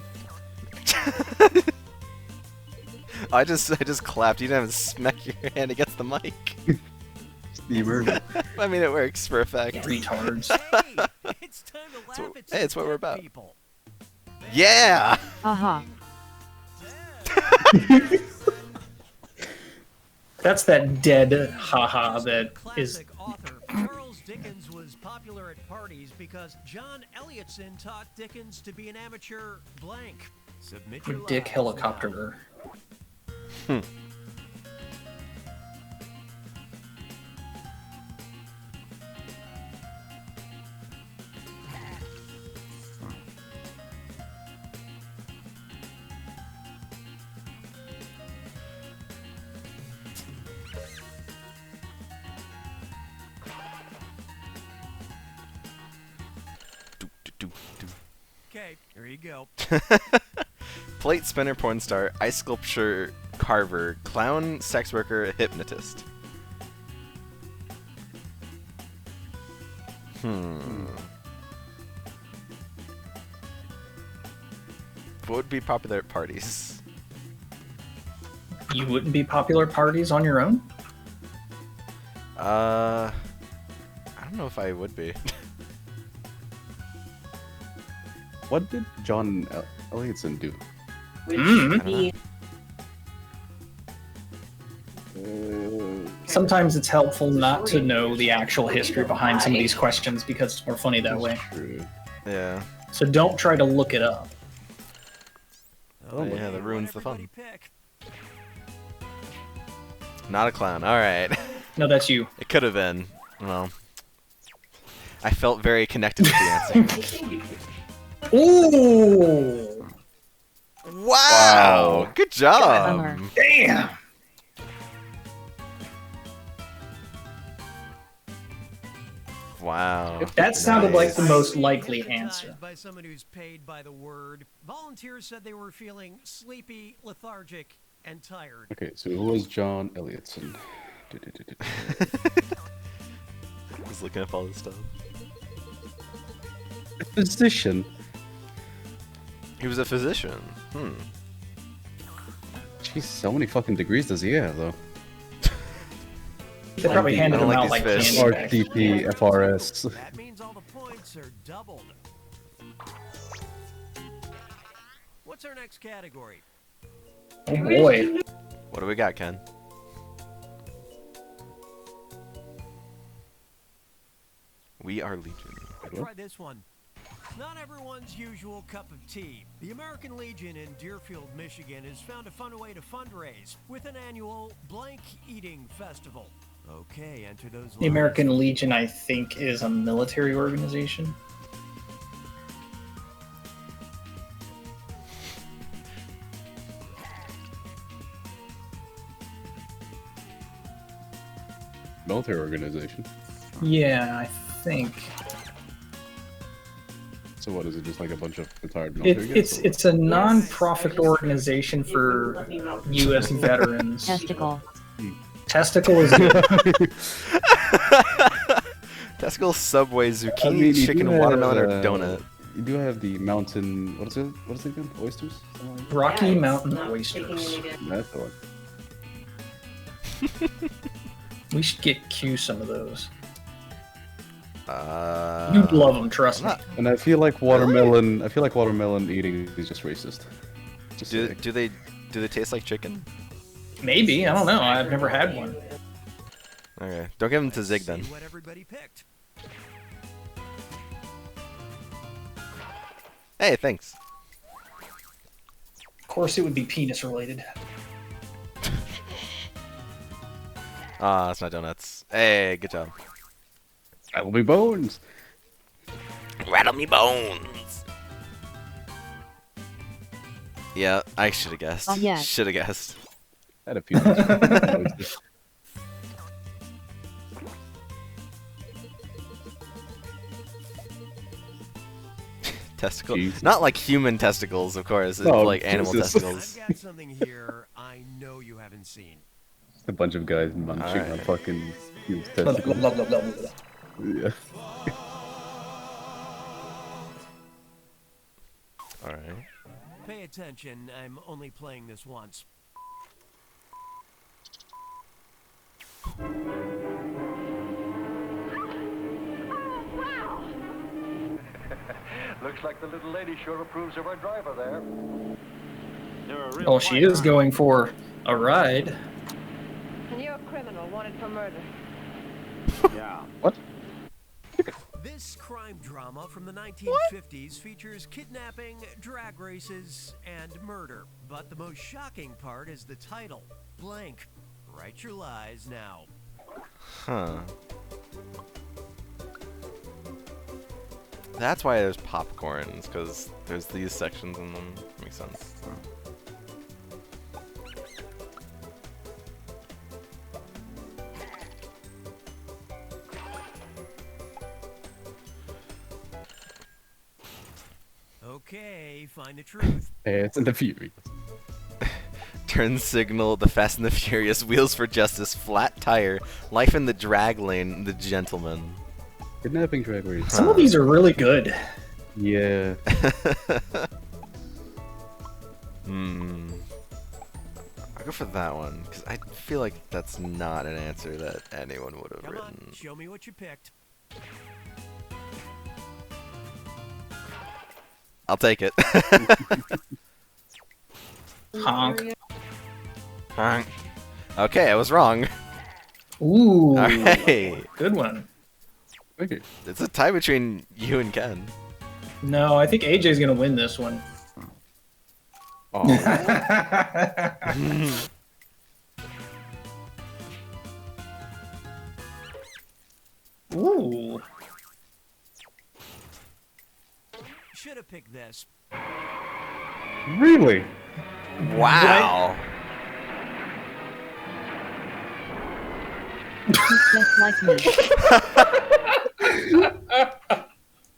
I just clapped. You didn't even smack your hand against the mic. The immersion. I mean, it works for effect. Retards. Hey, it's time to laugh what- at hey, it's what we're some about. people. Yeah. Haha. That's that dead haha that is. Classic author Charles Dickens was popular at parties because John Elliotson taught Dickens to be an amateur blank. Submit your Dick lies helicopterer. Okay, here you go. Plate spinner, porn star, ice sculpture, carver, clown, sex worker, hypnotist. What would be popular at parties? You wouldn't be popular at parties on your own? I don't know if I would be. What did John Elliotson do? Which Mm. the Sometimes it's helpful not to know the actual history behind some of these questions because it's more funny that way. True. Yeah. So don't try to look it up. Oh, yeah, that ruins the fun. Everybody pick. Not a clown. All right. No, that's you. It could have been. Well, I felt very connected with the answer. Ooh! Wow. Good job. Bummer. Damn! Wow. That sounded like the Nice. most likely Hypnotized answer. By someone who's paid by the word. Volunteers said they were feeling sleepy, lethargic, and tired. Okay, so who was John Elliotson? I was looking up all this stuff. Physician. He was a physician. Jeez, so many fucking degrees does he have, though? They probably handed I don't them like out like these fish. candy bags. RDP, FRS. That means all the points are doubled. What's our next category? Oh boy. What do we got, Ken? We are Legion. Try this one. Not everyone's usual cup of tea. The American Legion in Deerfield, Michigan has found a fun way to fundraise with an annual blank eating festival. Okay, enter those The American Legion, I think, is a military organization. Military organization. Yeah, I think. So what is it? Just like a bunch of retired military guys? It's a non-profit organization for U.S. veterans. Testicle. Testicle is good. Testicle, Subway, zucchini, I mean, you chicken, do watermelon, or have, donut. you do have the mountain. What is it? What is it again? Oysters? Something like that? Rocky it's Mountain not oysters. taking it in. That's the one. We should get Q some of those. Uh, You'd love them, trust me. not- And I feel like watermelon. I feel like watermelon eating is just racist. Just do saying. do they taste like chicken? Maybe, I don't know. I've never had one. Okay, don't give them to Zig See then. what everybody picked. Hey, thanks. Of course, it would be penis related. Ah, it's not donuts. Hey, good job. That'll be bones. Rattle me bones. Yeah, I should have guessed. Oh, yeah. Should have guessed. I had a few. Oysters. Testicle. Jesus. Not like human testicles, of course. It's No, like animal Jesus. testicles. I've got something here I know you haven't seen. A bunch of guys munching on Alright. fucking huge Blah, blah, testicles. blah, blah, blah, blah. Yeah. Alright. Pay attention, I'm only playing this once. Looks like the little lady sure approves of our driver there. You're a real Oh, she is going for a ride. And you're a criminal wanted for murder. Yeah. What? This crime drama from the 1950s features kidnapping, drag races, and murder. But the most shocking part is the title, Blank. Write your lies now. Huh. That's why there's popcorns, because there's these sections in them. Makes sense. Okay, find the truth. Fast and the Furious. Turn signal, the Fast and the Furious, Wheels for Justice, Flat Tire, Life in the Drag Lane, The Gentleman. Kidnapping drag race. Some of these are really good. Yeah. Hmm. I'll go for that one, because I feel like that's not an answer that anyone would have Come on, written. show me what you picked. I'll take it. Honk. Honk. Okay, I was wrong. Ooh. Alright. Good one. Okay. It's a tie between you and Ken. No, I think AJ's gonna win this one. Oh. Ooh. Should have picked this. Really? Wow. Just like me.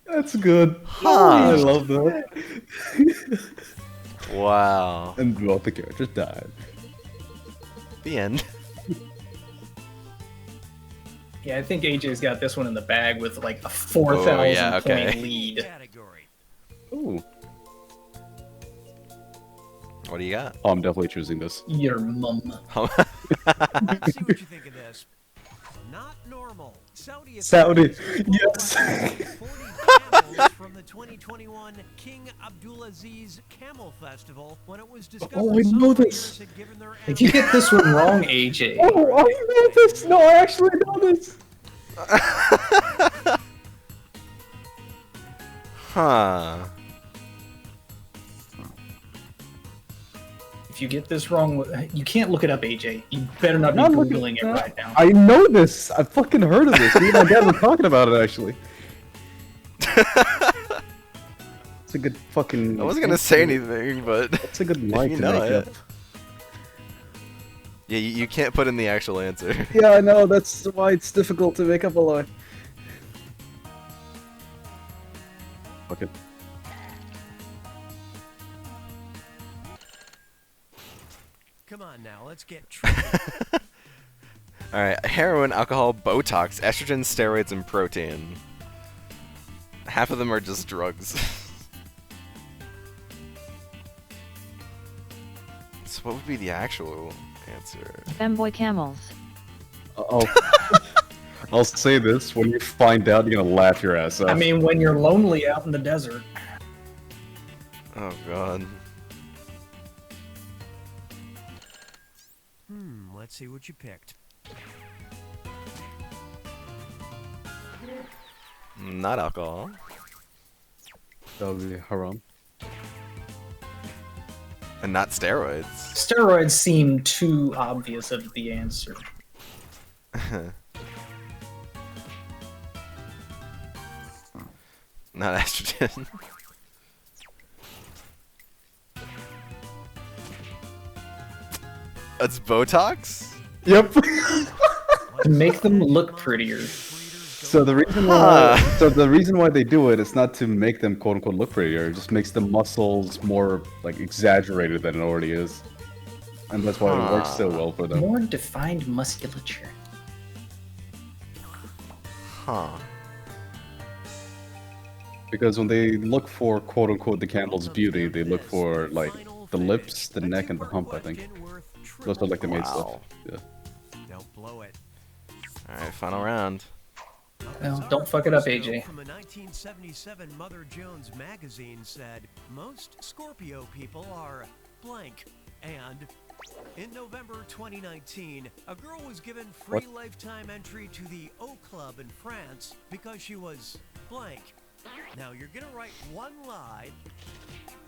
That's good. Huh. I love that. Wow. And both the characters died. The end. Yeah, I think AJ's got this one in the bag with like a 4,000 yeah, okay. point lead. Category. Ooh. What do you got? Oh, I'm definitely choosing this. Your mum. Let's see what you think of this. Not normal. Saudi. Saudi, authorities yes. reported 40 camels from the 2021 King Abdulaziz Camel Festival when it was discovered Oh, I some know breeders this. had given their If you get this one wrong, AJ, Oh, I know this. No, I actually know this. Huh. if you get this wrong, you can't look it up, AJ. You better not be I'm not looking googling it it up. right now. I know this. I fucking heard of this. Me and my dad were talking about it actually. It's a good fucking. I wasn't gonna say anything, but It's a good line you to know make it. up. Yeah, you can't put in the actual answer. Yeah, I know. That's why it's difficult to make up a line. Okay. Come on now, let's get tricky. Alright, heroin, alcohol, Botox, estrogen, steroids, and protein. Half of them are just drugs. what would be the actual answer? Femboy camels. I'll, I'll say this: when you find out, you're gonna laugh your ass off. I mean, when you're lonely out in the desert. Oh god. Let's see what you picked. Not alcohol. That would be haram. And not steroids. Steroids seem too obvious of the answer. Not estrogen. It's Botox? Yep. To make them look prettier. So the reason why they do it is not to make them quote unquote look prettier. It just makes the muscles more like exaggerated than it already is, and that's why it works so well for them. More defined musculature. Huh. Because when they look for quote unquote the candle's beauty, they look for like the lips, the neck, and the hump. I think those are like the main stuff. Yeah. Don't blow it. All right, final round. Well, don't fuck it up, AJ. From a 1977 Mother Jones magazine said, most Scorpio people are blank. And in November 2019, a girl was given free lifetime entry to the O Club in France because she was blank. Now you're gonna write one lie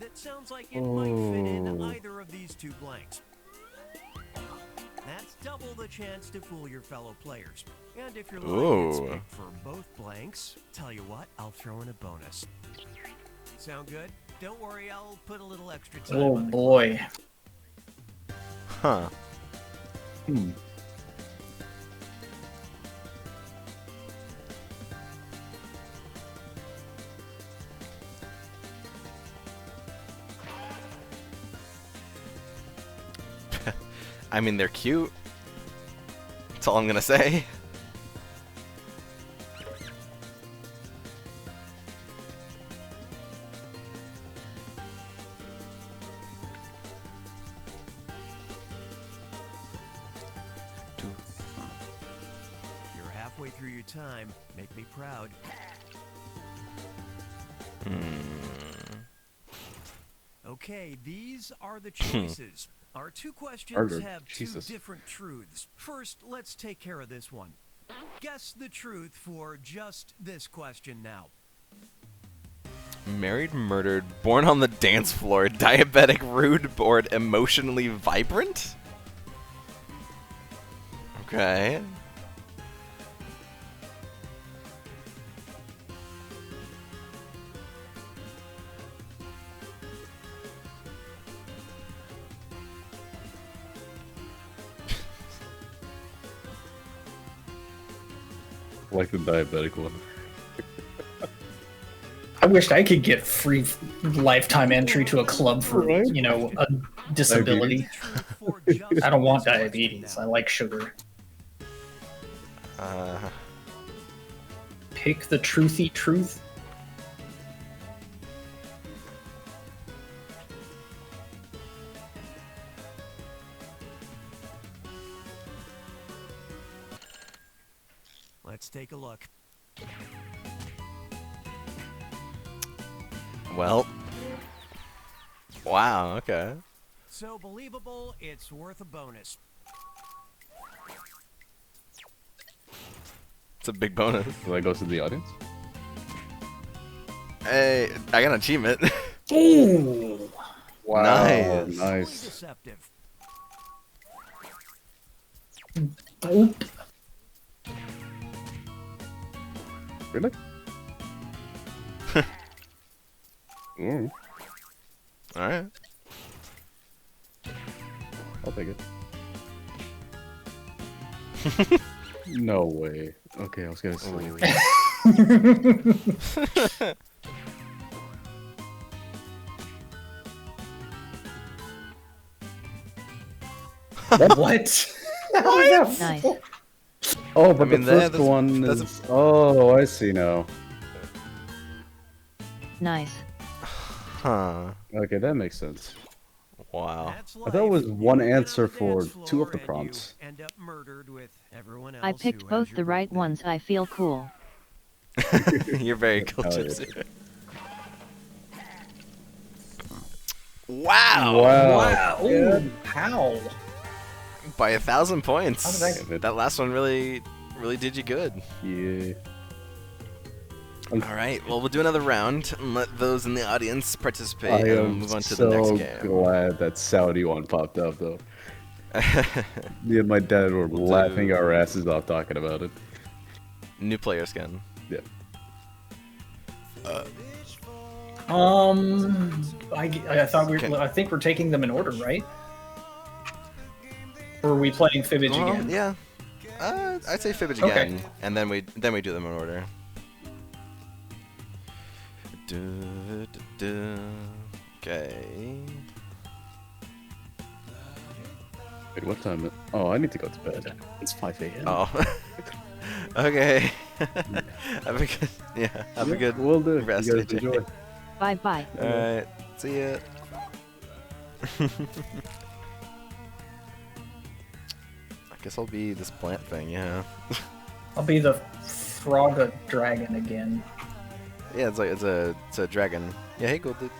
that sounds like it might fit in either of these two blanks. That's double the chance to fool your fellow players. And if you're lying speak for both blanks, tell you what, I'll throw in a bonus. Sound good? Don't worry, I'll put a little extra time Oh on the boy. Huh. I mean, they're cute. That's all I'm gonna say. You're halfway through your time. Make me proud. Okay, these are the choices. Our two questions have two different truths. First, let's take care of this one. Guess the truth for just this question now. Married, murdered, born on the dance floor, diabetic, rude, bored, emotionally vibrant? Okay. Like the diabetic one. I wished I could get free lifetime entry to a club for, you know, a disability. I don't want diabetes. I like sugar. Pick the truthy truth. Let's take a look. Well. Wow, okay. So believable, it's worth a bonus. It's a big bonus. So that goes to the audience? Hey, I got an achievement. Ooh! Wow, nice. Nice. Deceptive. Oop. Really? Mm. Alright. I'll take it. No way. Okay, I was gonna say. What? Nice. Oh, but I mean, the first one is... Oh, I see now. Nice. Huh. Okay, that makes sense. Wow. That's I thought it was life. one You get on answer the for dance 2 of floor the and prompts. you end up murdered with everyone I else picked who has both your the right birthday. ones. I feel cool. You're very cool, Oh, yeah. Gypsy. Wow. Wow. Yeah. Ooh, how? By 1,000 points. How did that- That last one really did you good. Yeah. All right. Well, we'll do another round and let those in the audience participate, I and we'll am move on to so the next game. glad that Saudi one popped up, though. Me and my dad were We'll laughing do- our asses off talking about it. New player skin. Yeah. I thought I think we're taking them in order, right? Or are we playing Fibbage Well, again? yeah. I'd say Fibbage Okay. again, and then we do them in order. Okay. Wait, what time? Oh, I need to go to bed. It's 5 a.m. Oh. Okay. Have a good. Yeah. Have a good. Will do. rest, You guys AJ. enjoy. Bye bye. All right. See ya. I guess I'll be this plant thing. Yeah. I'll be the frog dragon again. Yeah. It's a dragon. Yeah. Hey, Gold Dude.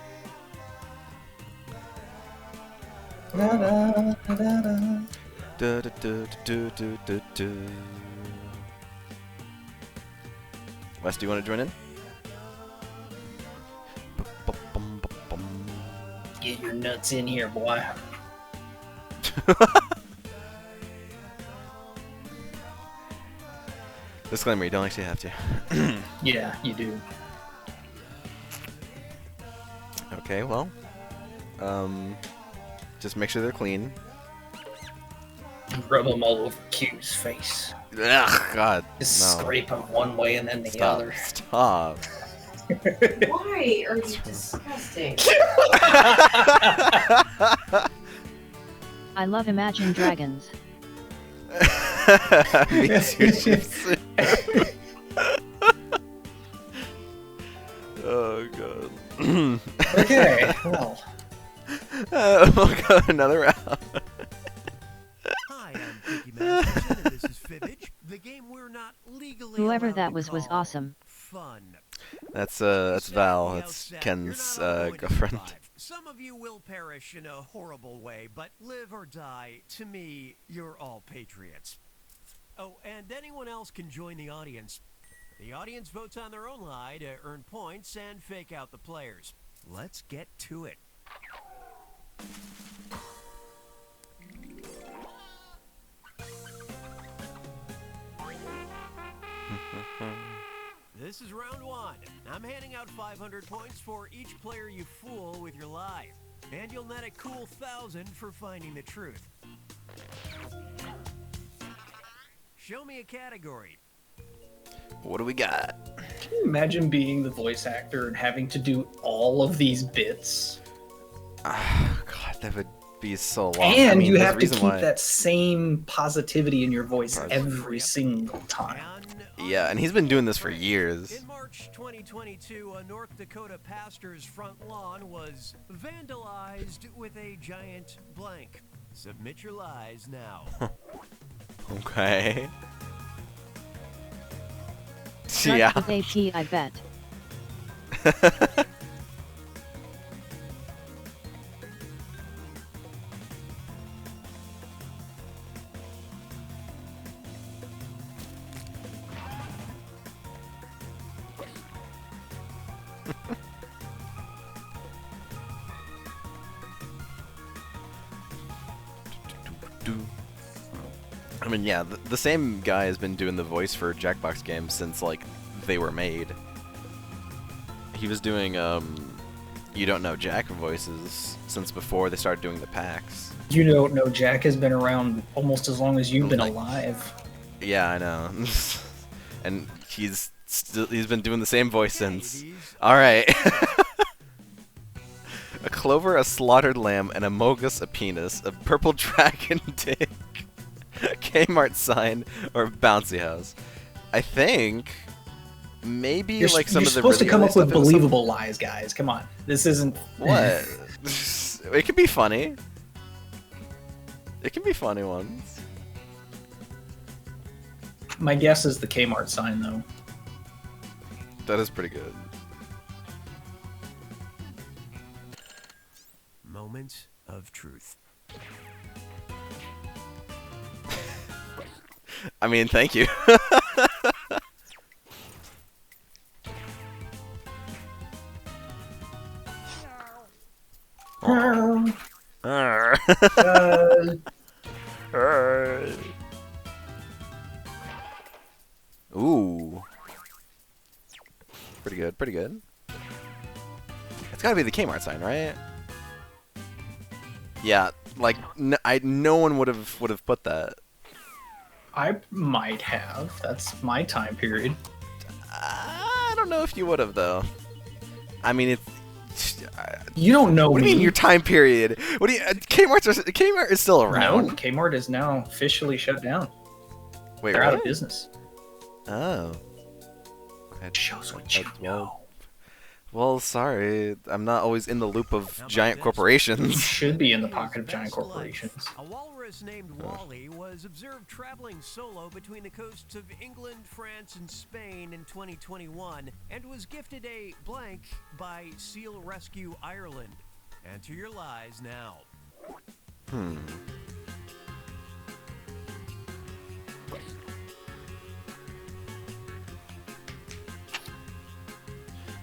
Du- du- du- du- du- du- du. Wes, do you want to join in? Get your nuts in here, boy. Disclaimer: you don't actually have to. Yeah, you do. Okay. Well. Just make sure they're clean. Rub them all over Q's face. Ugh, God. Just No. scrape them one way and then the Stop. other. Stop. Why are you disgusting? I love Imagine Dragons. Me too, Gypsy. Oh God. Okay, well. We'll go another round. Hi, I'm Cookie Masterson, and this is Fibbage, the game we're not legally Whoever allowed that to was call awesome. Fun. That's You said Val. at the That's outset, Ken's you're not all going to girlfriend. survive. Some of you will perish in a horrible way, but live or die, to me, you're all patriots. Oh, and anyone else can join the audience. The audience votes on their own lie to earn points and fake out the players. Let's get to it. This is round one. I'm handing out 500 points for each player you fool with your lie. And you'll net a cool 1,000 for finding the truth. Show me a category. What do we got? Can you imagine being the voice actor and having to do all of these bits? God, that would be so long. And I mean, you there's a have to reason keep why- that same positivity in your voice every single time. Yeah, and he's been doing this for years. In March 2022, a North Dakota pastor's front lawn was vandalized with a giant blank. Submit your lies now. Okay. Starts Yeah. with AP, I bet. I mean, yeah, the same guy has been doing the voice for Jackbox games since, like, they were made. He was doing, You Don't Know Jack voices since before they started doing the packs. You don't know Jack has been around almost as long as you've been Like- alive. Yeah, I know. And he's been doing the same voice since. Alright. A clover, a slaughtered lamb, and a mogus, a penis, a purple dragon dick, a Kmart sign, or a bouncy house. I think maybe You're, like some you're of the supposed to really come early up with stuff, it was some- believable lies, guys. Come on. This isn't... What? It can be funny. It can be funny ones. My guess is the Kmart sign, though. That is pretty good. Moments of truth. I mean, thank you. Ooh. Pretty good, pretty good. It's gotta be the Kmart sign, right? Yeah, like no one would have put that. I might have. That's my time period. I don't know if you would have though. I mean, it's. You don't know. What do you mean your time period? What do you? Kmart is still around. No, Kmart is now officially shut down. Wait, they're really? out of business. Oh. That shows what you know. Well, sorry, I'm not always in the loop of giant corporations. You should be in the pocket of giant corporations. A walrus named Wally was observed traveling solo between the coasts of England, France, and Spain in 2021, and was gifted a blank by Seal Rescue Ireland. Answer your lies now.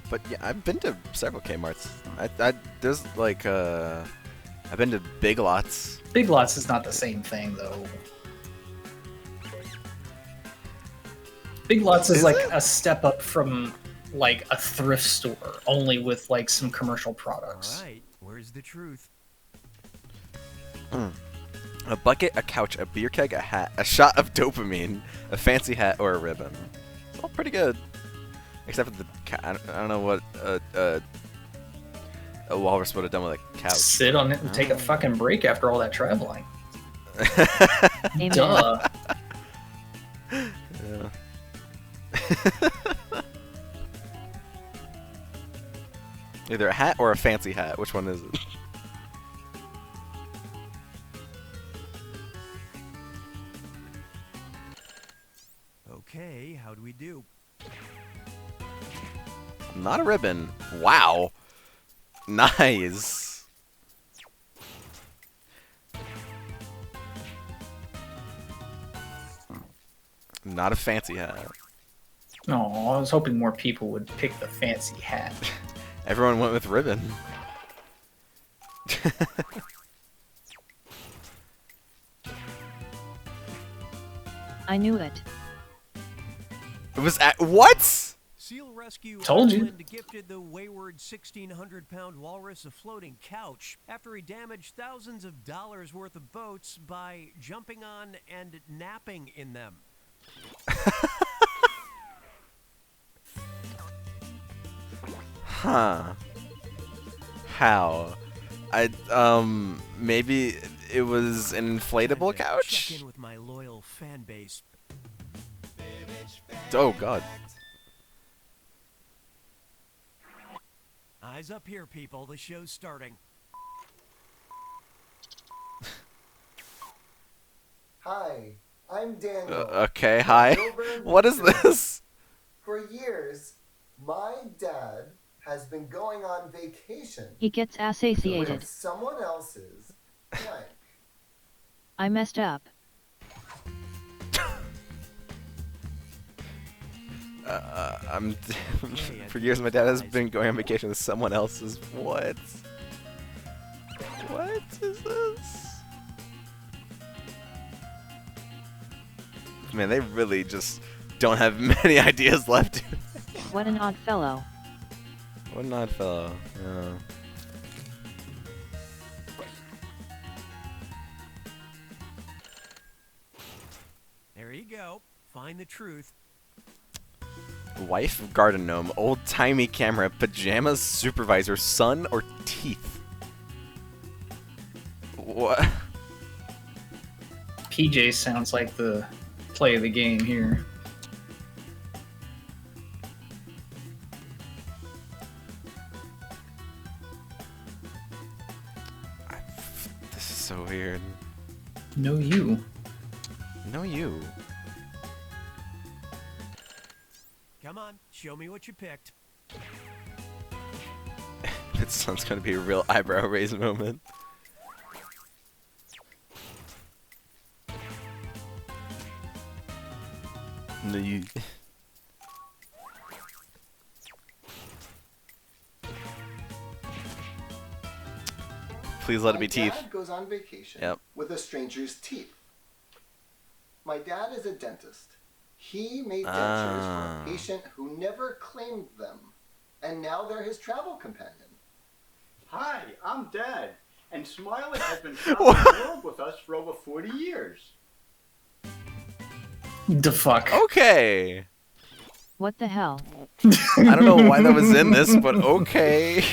But yeah, I've been to several Kmart's. There's like I've been to Big Lots. Big Lots is not the same thing though. Big Lots is like a step up from like a thrift store, only with like some commercial products. All right, where's the truth? A bucket, a couch, a beer keg, a hat, a shot of dopamine, a fancy hat, or a ribbon. It's all pretty good. Except for the I don't know what a walrus would have done with a couch. Sit on it and take a fucking break after all that traveling. Amen. Duh. Yeah. Either a hat or a fancy hat. Which one is it? Okay, how do we do? Not a ribbon. Wow. Nice. Not a fancy hat. No, I was hoping more people would pick the fancy hat. Everyone went with ribbon. I knew it. It was at what? Seal Rescue Told you. Ireland gifted the wayward 1,600-pound walrus a floating couch after he damaged thousands of dollars worth of boats by jumping on and napping in them. Huh. How? Maybe it was an inflatable Check couch? in with my loyal fan base. Oh god. Eyes up here, people. The show's starting. Hi, I'm Daniel. Okay, hi. What is this? For years, my dad has been going on vacation He gets associated. with someone else's blank. I messed up. For years my dad has been going on vacation with someone else's. What? What is this? Man, they really just don't have many ideas left. What an odd fellow. What an odd fellow. Yeah. There you go. Find the truth. Wife of garden gnome, old-timey camera, pajamas, supervisor, son, or teeth? What? PJ sounds like the play of the game here. so weird. No, you. No, you. Come on, show me what you picked. This one's gonna be a real eyebrow raise moment. No, you. Please let it be teeth. My dad goes on vacation Yep. with a stranger's teeth. My dad is a dentist. He made dentures for a patient who never claimed them, and now they're his travel companion. Hi, I'm Dad, and Smiley has been traveling the world with us for over 40 years. The fuck? Okay. What the hell? I don't know why that was in this, but okay.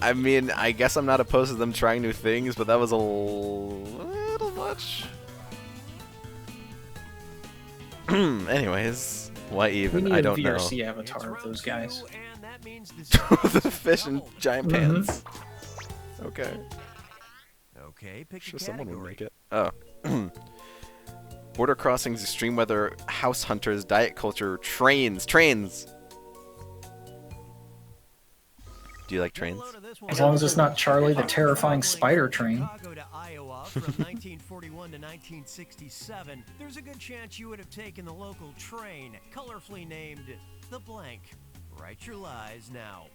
I mean, I guess I'm not opposed to them trying new things, but that was a little much. Anyways, why We even? need I a don't know. VRC avatar of those guys. The fish in giant pants. Okay. Okay, pick Sure, a someone will category. make it. Oh. Border crossings, extreme weather, house hunters, diet culture, trains. Trains. Do you like trains? As long as it's not Charlie the Terrifying Spider Train. Chicago to Iowa from 1941 to 1967. There's a good chance you would have taken the local train, colorfully named the Blank. Write your lies now.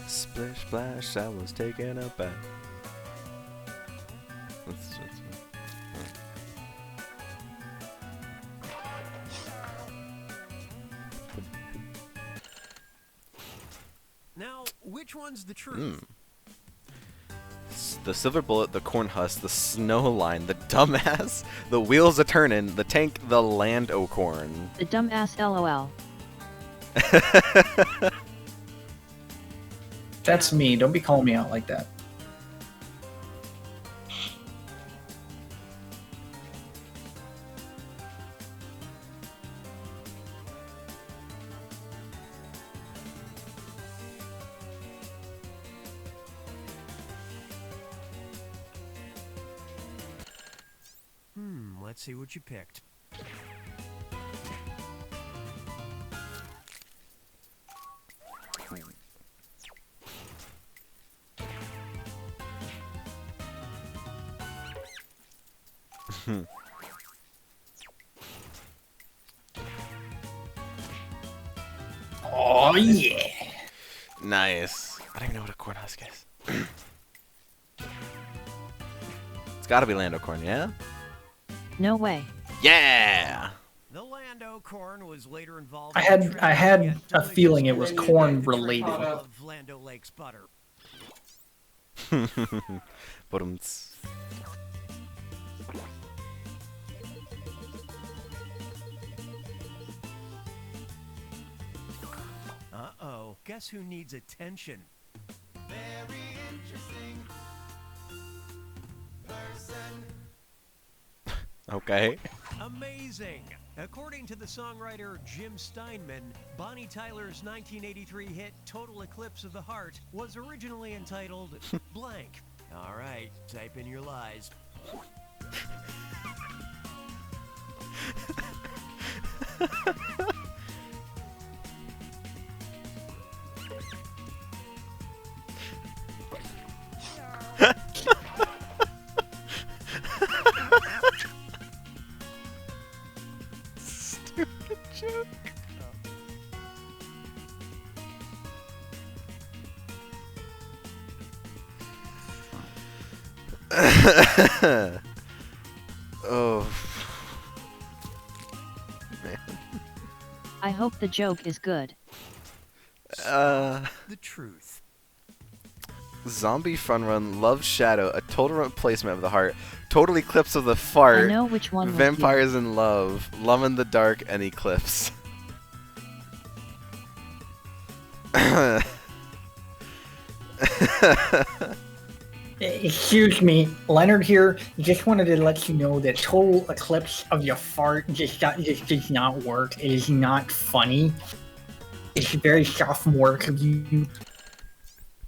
Splish splash, I was taking a bath. That's Now, which one's the truth? The silver bullet, the corn husk, the snow line, the dumbass, the wheels a turnin', the tank, the land o' corn. The dumbass LOL. That's me. Don't be calling me out like that. Let's see what you picked. Oh yeah. Nice. I don't even know what a corn husk is. It's gotta be land o' corn, yeah? No way. Yeah! The Lando corn was later involved. I had a feeling it was corn related. Of Lando Lake's butter. But Uh-oh. Guess who needs attention? Very interesting person. okay. Amazing! According to the songwriter Jim Steinman, Bonnie Tyler's 1983 hit Total Eclipse of the Heart was originally entitled Blank. All right, type in your lies. Stupid joke. Oh. Man. I hope the joke is good. The truth. Zombie Fun Run, Love Shadow, A Total Replacement of the Heart, Total Eclipse of the Fart, I know which one was Vampires in Love, Love in the Dark, and Eclipse. Excuse me, Leonard here. Just wanted to let you know that total eclipse of your fart just does not work. It is not funny. It's very sophomoric of you.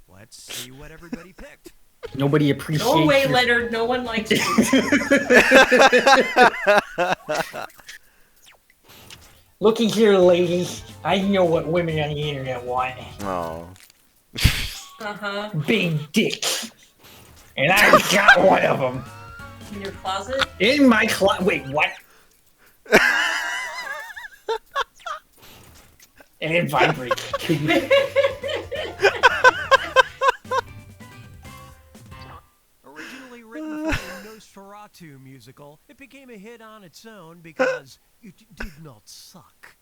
Let's see what everybody picked. Nobody appreciates. Go away, your... Leonard. No one likes you. Looky here, ladies. I know what women on the internet want. Oh. Big dicks. And I got one of them. In your closet? In my closet. Wait, what? And it vibrates. Originally written for the Nosferatu musical, it became a hit on its own because it did not suck.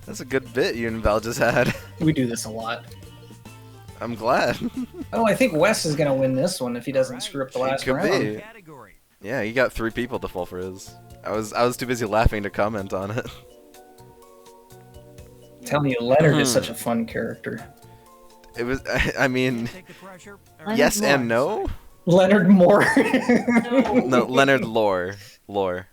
That's a good bit you and Val just had. We do this a lot. I'm glad. Oh, I think Wes is gonna win this one if he doesn't screw up the last Could round. be. Yeah, he got 3 people to fall for his. I was too busy laughing to comment on it. I'm telling you, Leonard is such a fun character. It was. I mean, Leonard yes Moore. and no. Leonard Moore. No, Leonard Lore. Lore.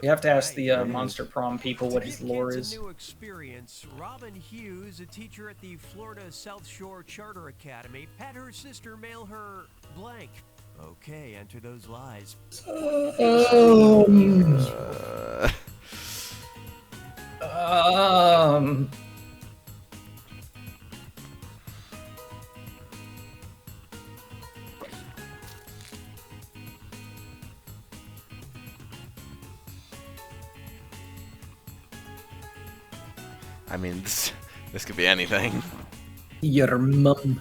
You have to ask the Monster Prom people what his lore It's is. a new experience. Robin Hughes, a teacher at the Florida South Shore Charter Academy, had her sister mail her blank. Okay, enter those lies. I mean, this could be anything. Your mum.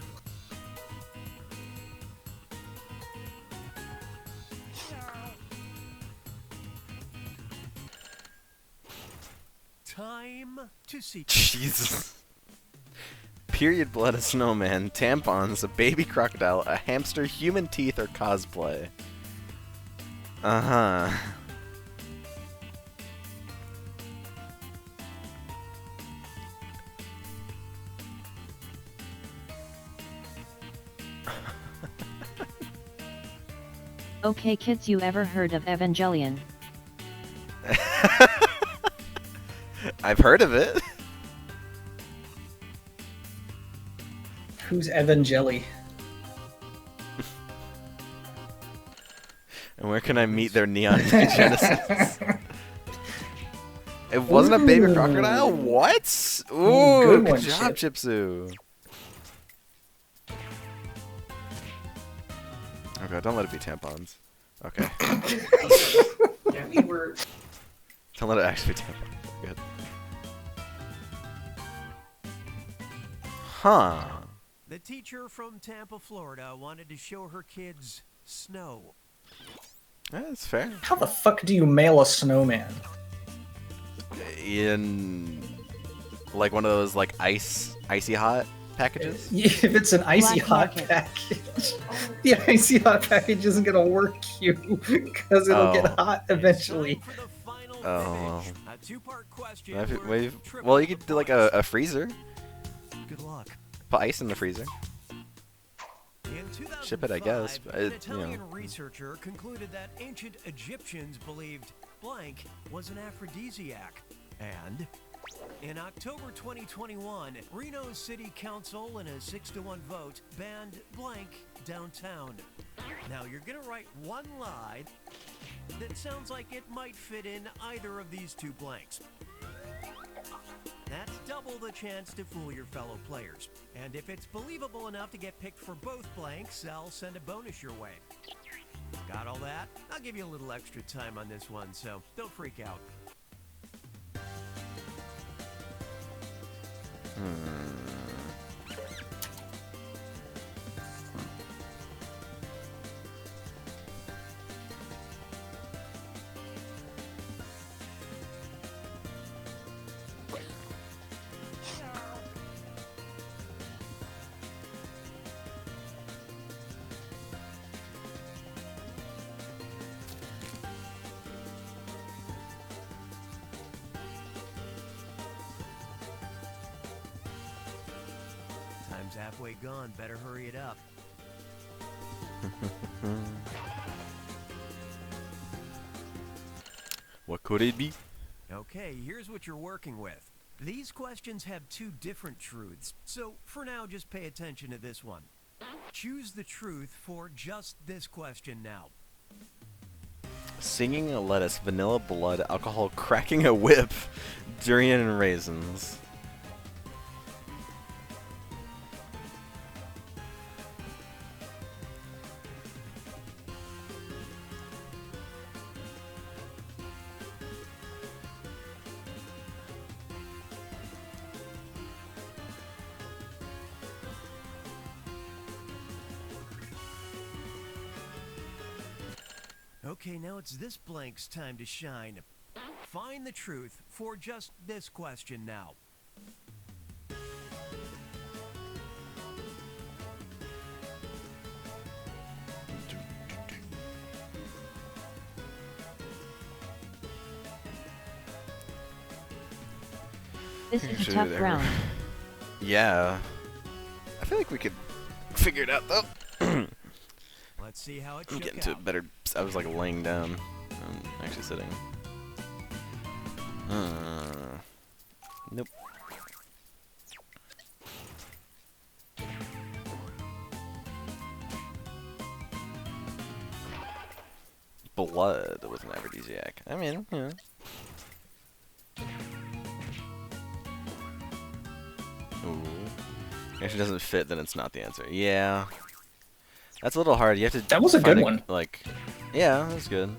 Time to see. Jesus. Period blood, a snowman, tampons, a baby crocodile, a hamster, human teeth, or cosplay. Uh-huh. Okay kids, you ever heard of Evangelion? I've heard of it. Who's Evangeli? And where can I meet their neon genesis? It wasn't a baby crocodile? What? Ooh, Good good one, job, Chipsu. Okay, don't let it be tampons. Okay. Yeah, we were. Don't let it actually be tampons. Good. Huh. The teacher from Tampa, Florida wanted to show her kids snow. Yeah, that's fair. How the fuck do you mail a snowman? In like one of those like icy hot packages. If it's an icy Black hot market. package, the icy hot package isn't gonna work you because it'll get hot eventually. Oh. A two-part question. Well, you could do like a freezer. Good luck. Put ice in the freezer. In 2005, Ship it, I guess. But an you Italian know. researcher concluded that ancient Egyptians believed blank was an aphrodisiac. And in October 2021, Reno City Council, in a 6-to-1 vote, banned blank downtown. Now you're gonna write one lie that sounds like it might fit in either of these two blanks. That's double the chance to fool your fellow players. And if it's believable enough to get picked for both blanks, I'll send a bonus your way. Got all that? I'll give you a little extra time on this one, so don't freak out. time's halfway gone. Better hurry it up. What could it be? Okay, here's what you're working with. These questions have two different truths, so for now just pay attention to this one. Choose the truth for just this question now. Singing a lettuce, vanilla blood, alcohol, cracking a whip, durian and raisins. Okay, now it's this blank's time to shine. Find the truth for just this question now. This is a tough round. Yeah. I feel like we could figure it out though. Let's see how it I'm shook getting to out. it better. I was like laying down. I'm actually sitting. Nope. Blood with an aphrodisiac. I mean, yeah. Ooh. If it doesn't fit, then it's not the answer. Yeah. That's a little hard. You have to. That was a find good one. Like, yeah, that was good.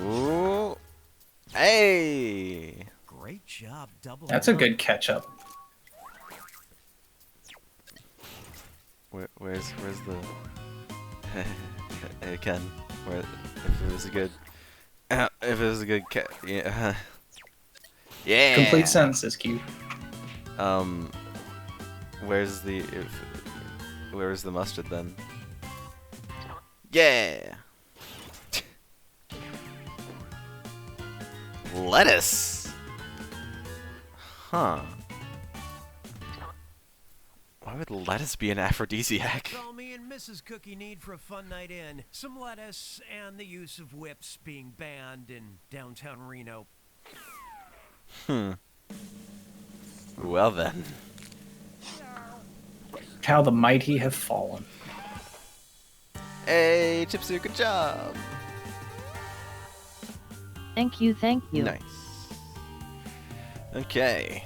Ooh. Hey. Great job, double. That's a good catch up. Where's the? Hey Ken, if it was a good, yeah, yeah. Complete sentences, Q. Where's the mustard then? Yeah. Lettuce. Huh. Why would lettuce be an aphrodisiac? That's all me and Mrs. Cookie need for a fun night in. Some lettuce and the use of whips being banned in downtown Reno. Well then. How the mighty have fallen. Hey, Chipsy, good job. Thank you, thank you. Nice. Okay.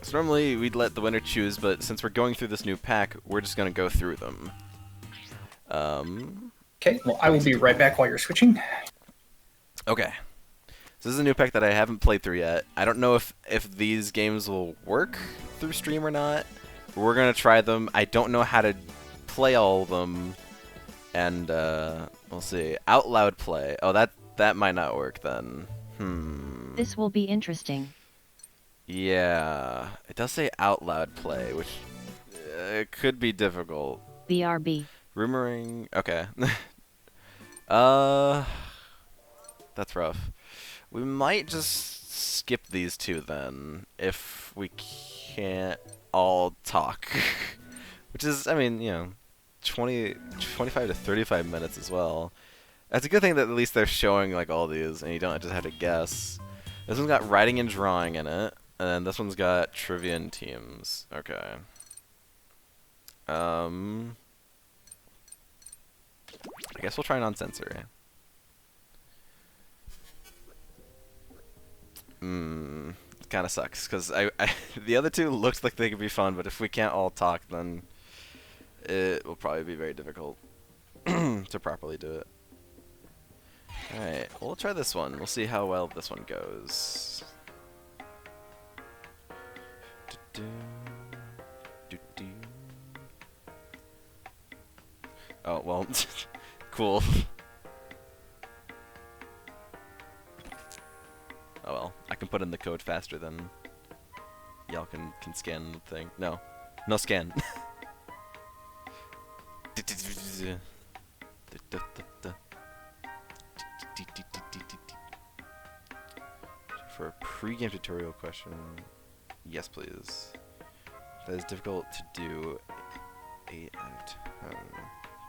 So normally we'd let the winner choose, but since we're going through this new pack, we're just gonna go through them. Okay, well, I will be right back while you're switching. Okay. So this is a new pack that I haven't played through yet. I don't know if these games will work through stream or not. We're gonna try them. I don't know how to play all of them, and we'll see. Out loud play. Oh, that might not work then. This will be interesting. Yeah, it does say out loud play, which it could be difficult. BRB. Rumoring. Okay. That's rough. We might just skip these two then, if we can't all talk. Which is, I mean, you know, 25 to 35 minutes as well. That's a good thing that at least they're showing like all these, and you don't just have to guess. This one's got writing and drawing in it, and then this one's got trivia and teams. Okay. I guess we'll try non-sensory. It kind of sucks, because the other two looked like they could be fun, but if we can't all talk, then it will probably be very difficult to properly do it. Alright, well, we'll try this one. We'll see how well this one goes. Oh, well, cool. Oh well, I can put in the code faster than y'all can scan the thing. No scan. For a pre-game tutorial question, yes please. that is difficult to do. 8 out of 10.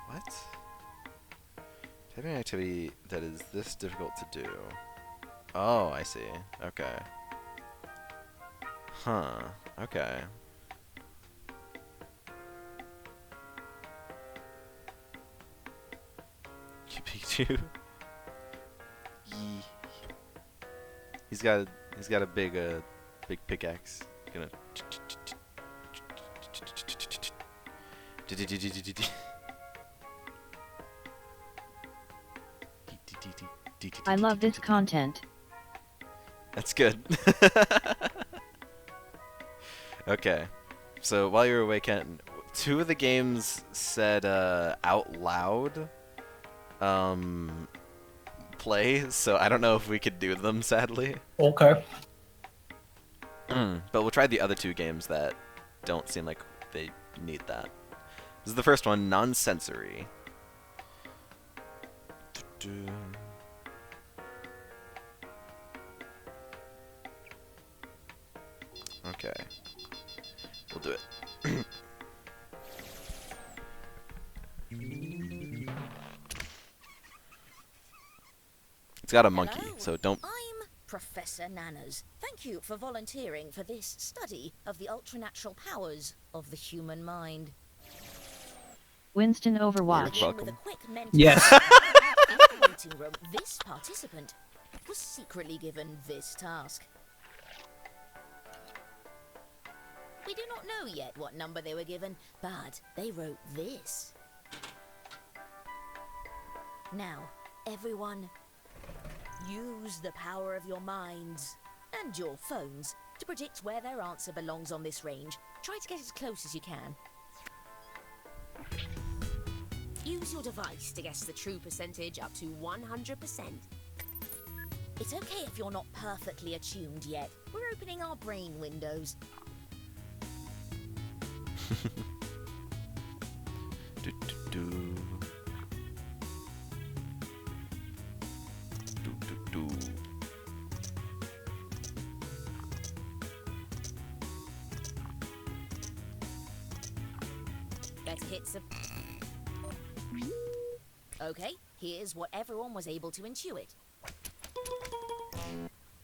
What? Typing an activity that is this difficult to do. Oh, I see. Okay. Huh. Okay. Pikachu. He's got a big pickaxe. Gonna. I love this content. That's good. Okay. So while you were away, Ken, 2 of the games said out loud play, so I don't know if we could do them, sadly. Okay. But we'll try the other 2 games that don't seem like they need that. This is the first one, non-sensory. Okay. We'll do it. It's got a monkey, so don't... I'm Professor Nanners. Thank you for volunteering for this study of the ultranatural powers of the human mind. Winston Overwatch. Yes. In the waiting room, this participant was secretly given this task. We do not know yet what number they were given, but they wrote this. Now, everyone, use the power of your minds and your phones to predict where their answer belongs on this range. Try to get as close as you can. Use your device to guess the true percentage up to 100%. It's okay if you're not perfectly attuned yet. We're opening our brain windows. Do, do, do. Do, do, do. Let's hit some... Okay, here's what everyone was able to intuit.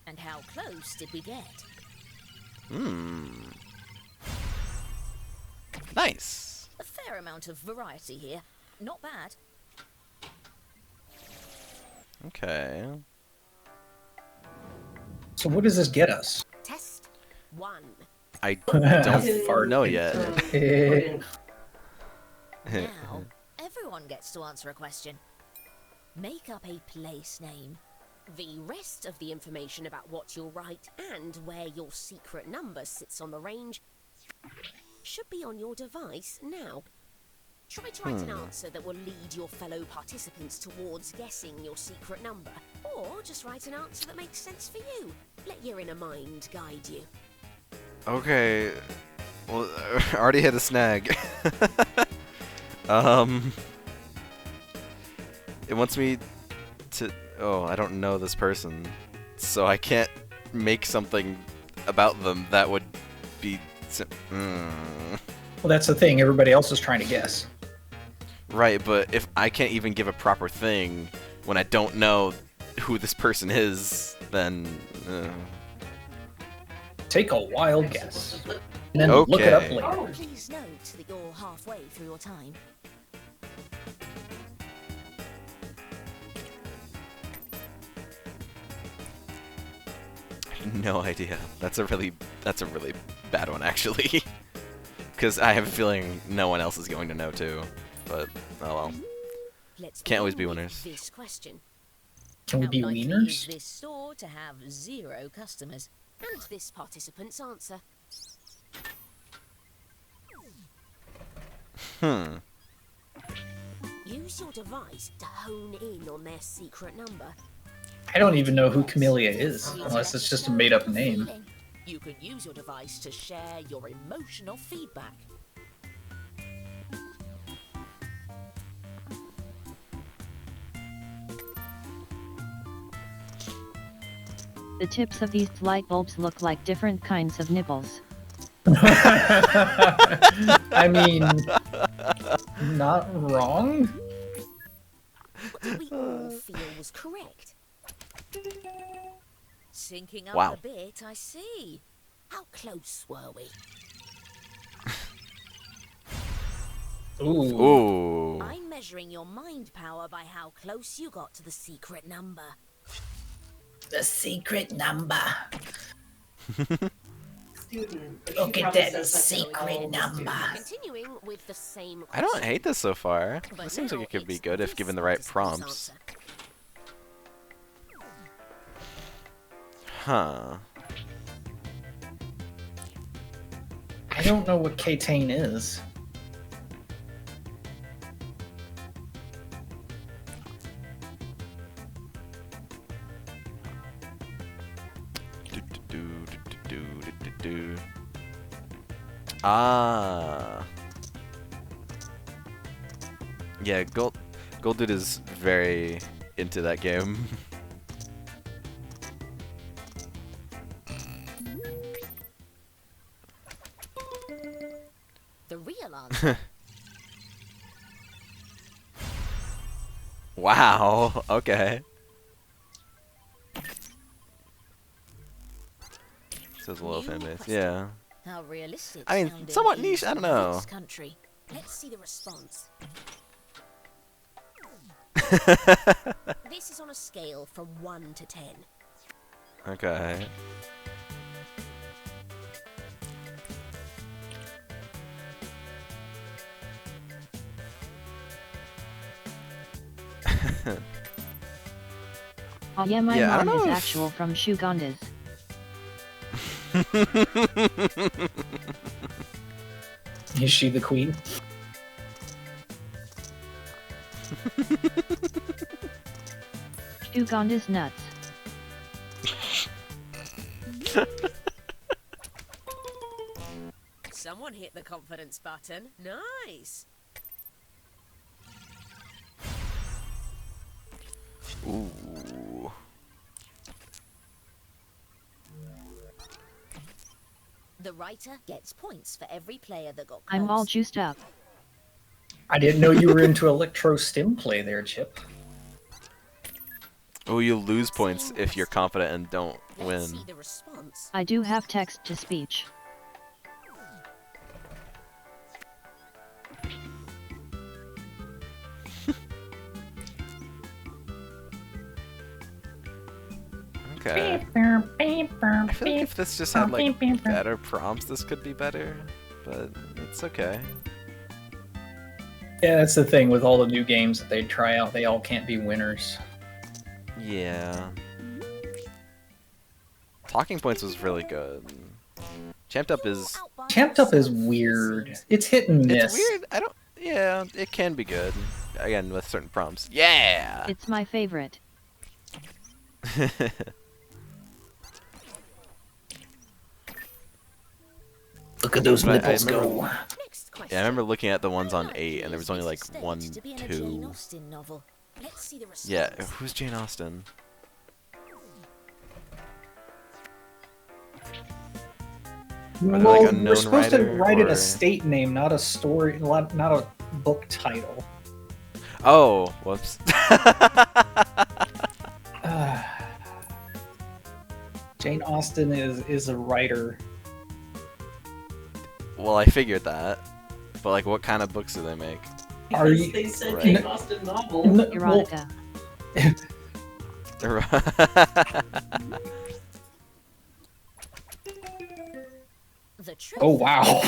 And how close did we get? Nice. A fair amount of variety here. Not bad. Okay. So what does this get us? Test 1. I don't know yet. Now, everyone gets to answer a question. Make up a place name. The rest of the information about what you'll write and where your secret number sits on the range should be on your device now. Try to write an answer that will lead your fellow participants towards guessing your secret number. Or just write an answer that makes sense for you. Let your inner mind guide you. Okay. Well, I already hit a snag. It wants me to... Oh, I don't know this person. So I can't make something about them that would be... Well, that's the thing. Everybody else is trying to guess. Right, but if I can't even give a proper thing when I don't know who this person is, then... Take a wild guess. And then look it up later. Please note that you're halfway through your time. No idea. That's a really bad one, actually. Because I have a feeling no one else is going to know too. But oh well. Can't always be winners. This question. Can we be wieners? Is this store to have 0 customers? And this participant's answer. Use your device to hone in on their secret number. I don't even know who Camellia is, unless it's just a made-up name. You can use your device to share your emotional feedback. The tips of these light bulbs look like different kinds of nipples. I mean, not wrong. What did we all feel was correct? Syncing up Wow. a bit, I see. How close were we? Ooh. Ooh. I'm measuring your mind power by how close you got to the secret number. The secret number. Student. Look at that secret number. Continuing with the same I question. don't hate this so far. But This seems like now it could be it's good if this given the right participant's prompts. answer. Huh. I don't know what Katane is. Do. Ah. Yeah, Gold Dude is very into that game. The real answer. Wow. Okay. So it's a little fan base. Yeah. How realistic. I mean, sounding somewhat is niche, I don't in know. this country. Let's see the response. This is on a scale from 1 to 10. Okay. Oh yeah, my Yeah, I don't mom is know if- actual from Shugondas. Is she the queen? Shugondas nuts. Someone hit the confidence button. Nice. Ooh. The writer gets points for every player that got close. I'm all juiced up. I didn't know you were into electro stim play there, Chip. Oh, you lose points if you're confident and don't Let's win. see the response. I do have text to speech. Okay. I feel like if this just had like better prompts, this could be better. But it's okay. Yeah, that's the thing with all the new games that they try out. They all can't be winners. Yeah. Talking Points was really good. Champed Up is... Champed Up is weird. It's hit and miss. It's weird. I don't... Yeah, it can be good. Again, with certain prompts. Yeah! It's my favorite. Look at those But I nipples remember- go. Next question. Yeah, I remember looking at the ones on How 8, and there was only like likely is 1, this to be in a Jane 2... Austen novel? Let's see the response. Yeah, who's Jane Austen? Are they, Well, like, a known we're supposed to writer, write it or- a state name, not a story, not a book title. Oh, whoops. Jane Austen is a writer. Well, I figured that. But like, what kind of books do they make? Are Because you- they said Right. Jane Austen novel. Well, Erotica. The truth. oh wow.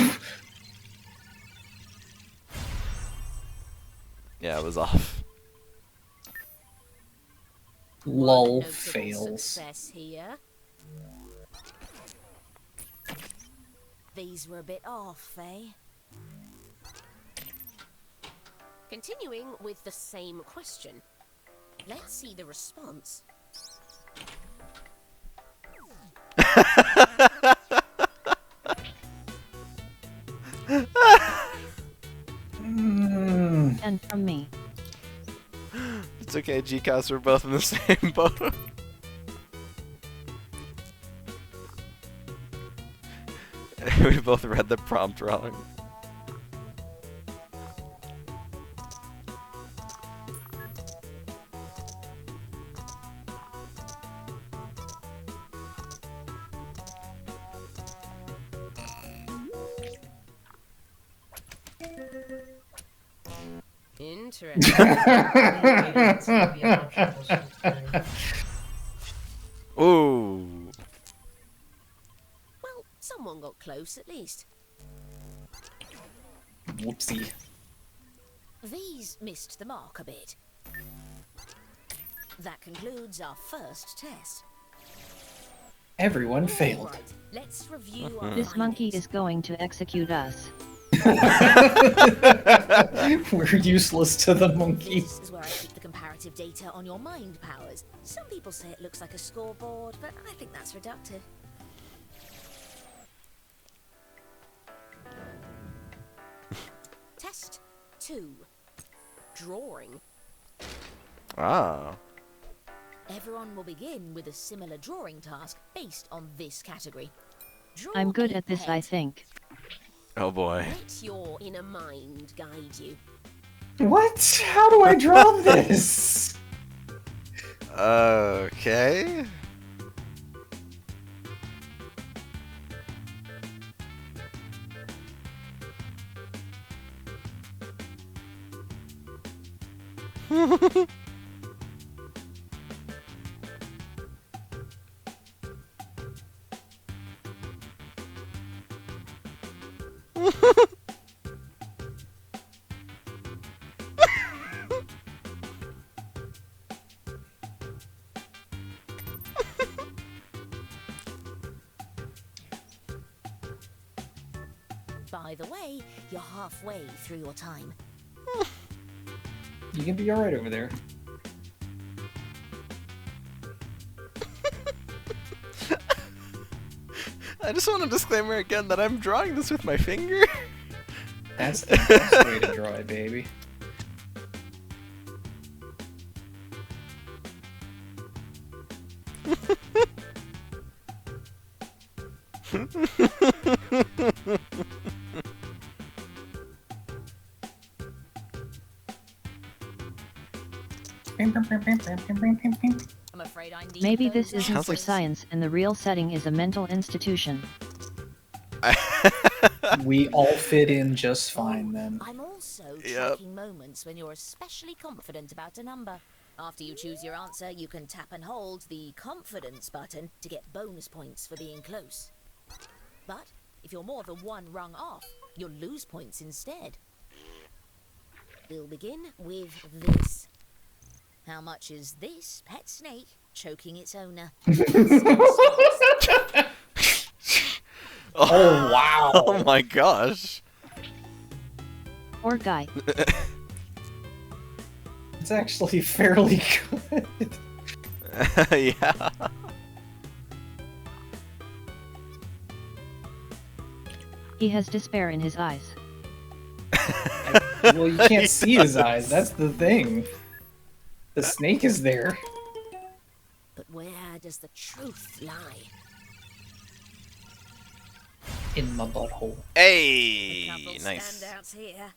Yeah, it was off. Lull Notable fails. Success here. These were a bit off, eh? Continuing with the same question. Let's see the response. And from me. It's okay, GCAS, we're both in the same boat. We both read the prompt wrong. Interesting. Ooh. Well, someone got close at least. Whoopsie. These missed the mark a bit. That concludes our first test. Everyone failed. Right, let's review our This monkey findings. is going to execute us. We're useless to the monkey. This is where I keep the comparative data on your mind powers. Some people say it looks like a scoreboard, but I think that's reductive. Test 2. Drawing. Ah. Everyone will begin with a similar drawing task based on this category. Draw I'm good a at this, I pet. think. Oh boy. Let your inner mind guide you. What? How do I draw this? Okay. By the way, you're halfway through your time. You can be alright over there. I just want a disclaimer again that I'm drawing this with my finger. That's the best way to draw it, baby. I'm afraid I need Maybe those this isn't Sounds for like- science and the real setting is a mental institution. We all fit in just fine then. I'm also Yep. tracking moments when you're especially confident about a number. After you choose your answer, you can tap and hold the confidence button to get bonus points for being close. But if you're more than one rung off, you'll lose points instead. We'll begin with this. How much is this pet snake choking its owner? Oh, wow. Oh my gosh. Poor guy. It's actually fairly good. Yeah. He has despair in his eyes. Well, you can't see his eyes. That's the thing. The snake is there. But where does the truth lie? In my butthole. Hey, Couple nice. standouts here.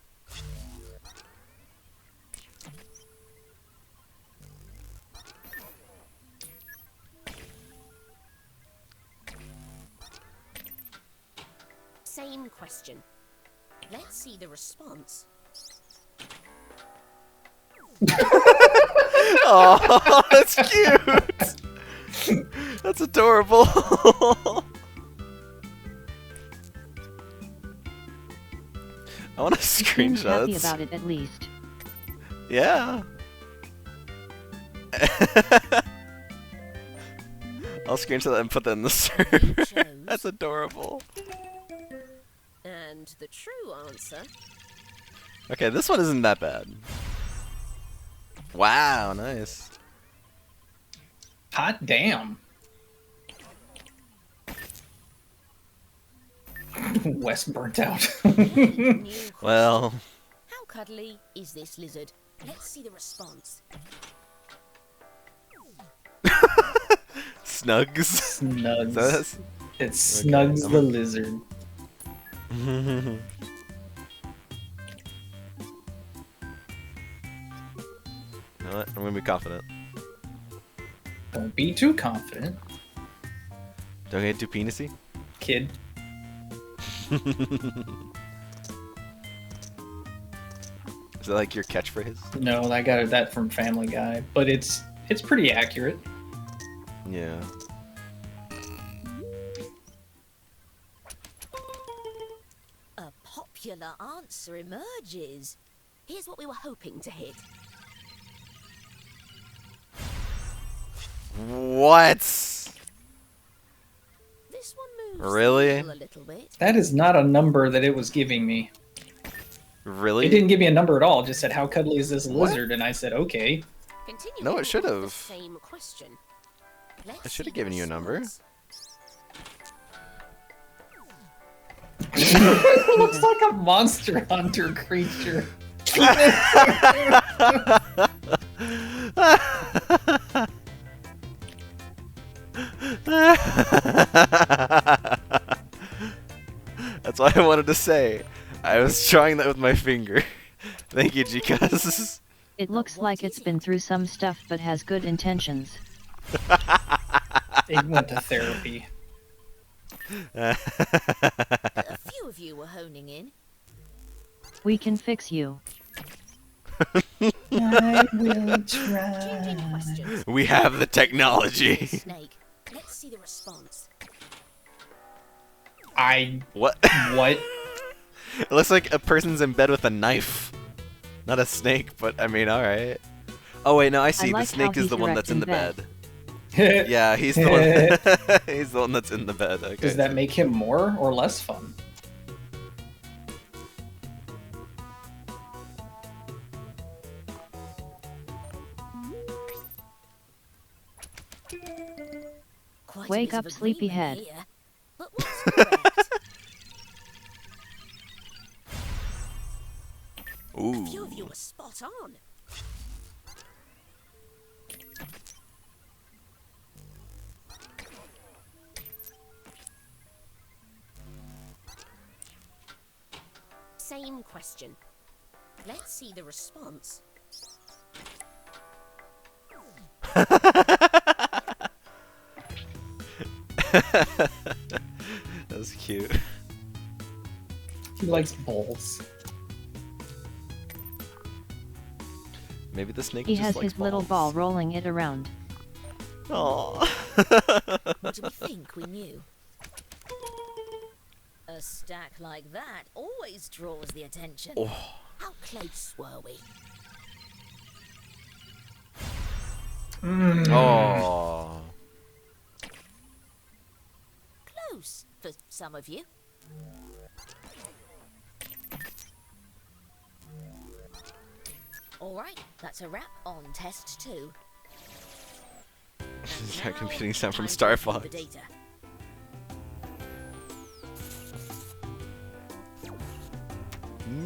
Same question. Let's see the response. Oh, that's cute. That's adorable. I want to He seems happy screenshots. about it at least. Yeah. I'll screenshot that and put that in the server. That's adorable. And the true answer. Okay, this one isn't that bad. Wow, nice. Hot damn. Wes burnt out. Well, How cuddly is this lizard? Let's see the response. Snugs. Snugs. That's- It's Snugs I'm the a- lizard. You know what? I'm gonna be confident. Don't be too confident, Don't get too penisy. kid. Is that like your catchphrase? No, I got that from Family Guy, but it's pretty accurate. Yeah. A popular answer emerges. Here's what we were hoping to hit. What? This one moves Really? the needle a little bit. That is not a number that it was giving me. Really? It didn't give me a number at all. It just said, "How cuddly is this What? lizard?" And I said, "Okay." Continuing No, it with should the have. Same question. Let's I should see have given the you a number. response. It looks like a Monster Hunter creature. That's what I wanted to say. I was trying that with my finger. Thank you, G-Cuz. It looks like it's been through some stuff but has good intentions. It went to therapy. A few of you were honing in. We can fix you. I will Changing try. questions. We have the technology. Snake. Let's see the response. What? What? It looks like a person's in bed with a knife. Not a snake, but I mean, alright. Oh wait, no, I see. like The snake how is he's the one that's in the erect bed. Yeah, he's the one. He's the one that's in the bed. Okay. Does that make him more or less fun? Quite a Wake bit of up, sleepyhead. agreement here. But what's correct? Ooh. A few of you were spot on. Same question. Let's see the response. That's cute. He likes balls. Maybe the snake He just has likes his little balls. ball rolling it around. Aww. What do we think we knew? A stack like that always draws the attention. Oh. How close were we? Oh. Close for some of you. Alright, that's a wrap on test 2. Is that computing sound from time to Star review Fox? the data.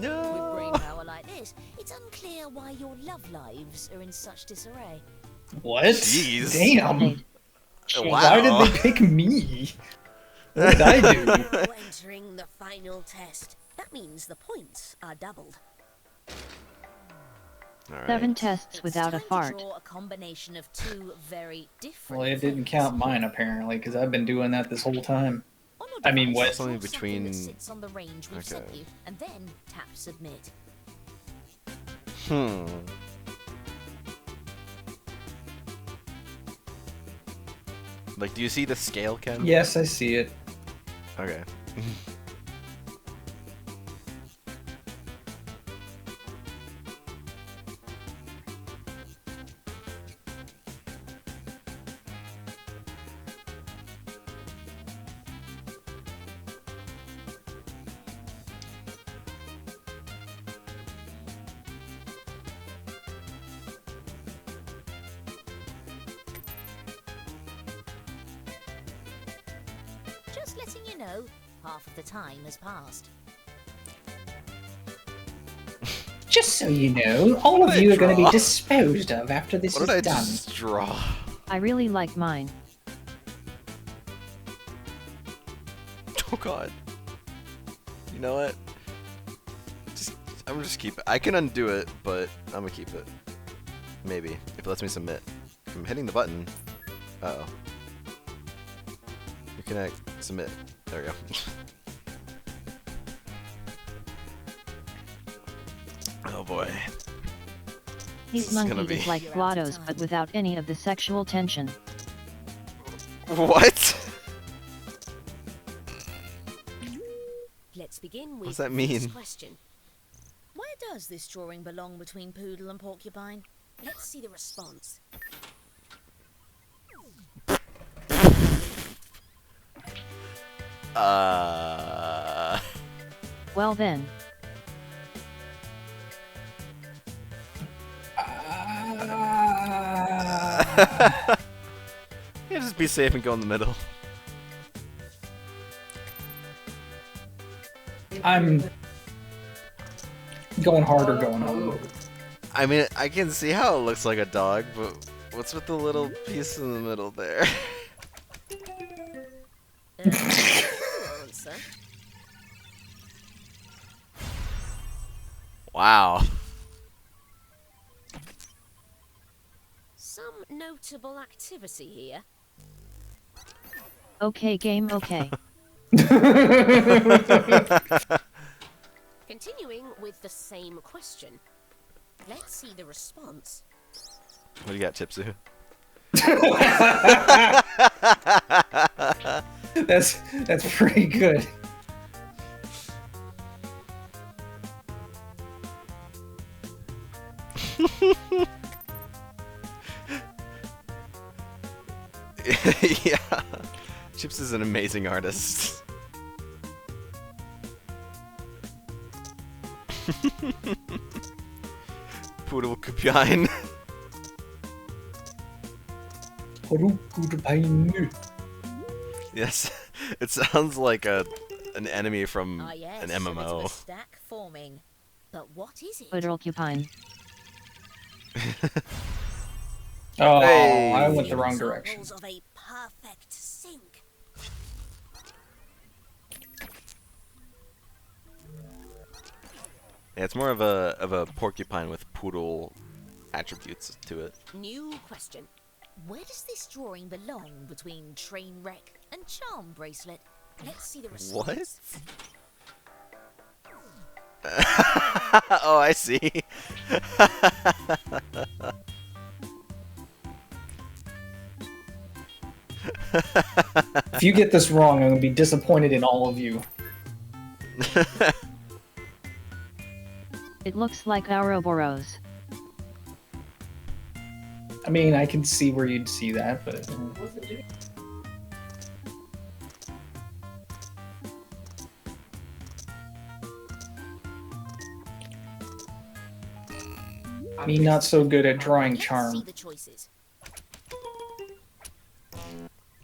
No. With brain power like this, it's unclear why your love lives are in such disarray. What? Jeez. Damn. Wow. Why did they pick me? What did I do? Now entering the final test. That means the points are doubled. All 7 right. tests It's without a time to fart. draw a combination of two very different Well, it didn't things. count mine apparently, because I've been doing that this whole time. On your I mean, device, what? It's only draw something between- that sits on the range we've sent Okay. you, and then tap submit. Like, do you see the scale, Ken? Yes, I see it. Okay. Just letting you know, half of the time has passed. Just so you know, all What of did you I are going to be draw? disposed of after this What is did I done. just draw? I really like mine. Oh god. You know what? I'm gonna just keep it. I can undo it, but I'm gonna keep it. Maybe if it lets me submit. I'm hitting the button. Uh oh. Reconnect. Submit. There we go. Oh boy. He's monkeyed is like GLaDOS but without any of the sexual tension. What? Let's begin with What does that the mean? first question. Where does this drawing belong between Poodle and Porcupine? Let's see the response. Well then. Yeah, just be safe and go in the middle. I'm going hard or going home. I mean, I can see how it looks like a dog, but what's with the little piece in the middle there? Answer. Wow. Some notable activity here. Okay, game, okay. Continuing with the same question. Let's see the response. What do you got, Chipsu? That's pretty good. Yeah. Chips is an amazing artist. Poodle Porcupine. Yes, it sounds like an enemy from Yes, an a bit of a MMO. stack forming. But what is it? Porcupine. Oh, Hey. I went the wrong direction. Examples of a perfect sync. Yeah, it's more of a porcupine with poodle attributes to it. New question. Where does this drawing belong between Trainwreck and Charm Bracelet? Let's see the response. Oh, I see. If you get this wrong, I'm gonna be disappointed in all of you. It looks like Ouroboros. I mean, I can see where you'd see that, but me not so good at drawing Let's see charm. the choices.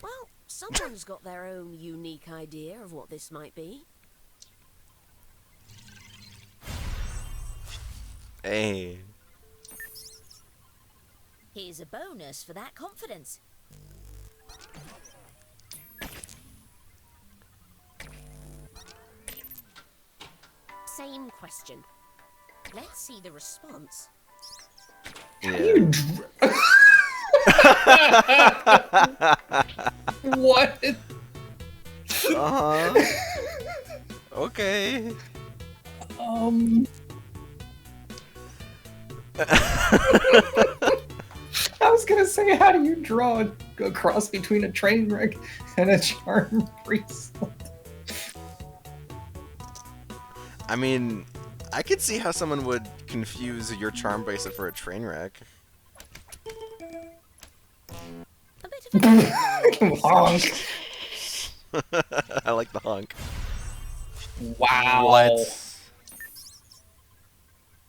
Well, someone's got their own unique idea of what this might be. Hey. Here's a bonus for that confidence. Same question. Let's see the response. Yeah. What? Uh-huh. Okay. I was gonna say, how do you draw a cross between a train wreck and a charm bracelet? I mean, I could see how someone would confuse your charm bracelet for a train wreck. A bit of a Honk. I like the honk. Wow. What?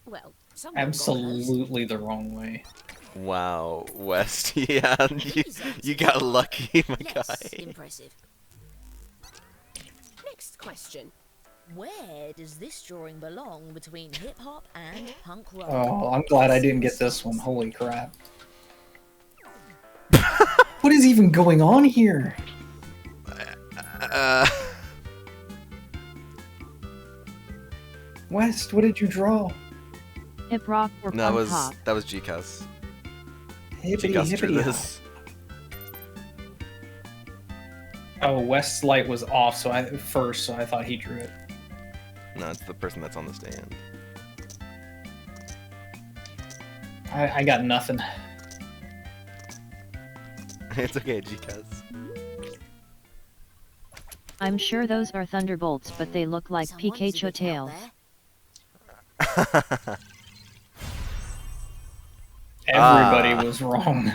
well, someone got close. Absolutely the wrong way. Wow, West. Yeah, you got lucky, my Less guy. impressive. Next question. Where does this drawing belong between hip hop and punk rock? Oh, I'm glad I didn't get this one. Holy crap. What is even going on here? West, what did you draw? Hip rock or No, punk pop? that was GCAS. Hippity GCAS drew hippity. this. Oh, West's light was off, so I thought he drew it. No, it's the person that's on the stand. I got nothing. It's okay, GCAS. I'm sure those are thunderbolts, but they look like Pikachu tails. Everybody was wrong.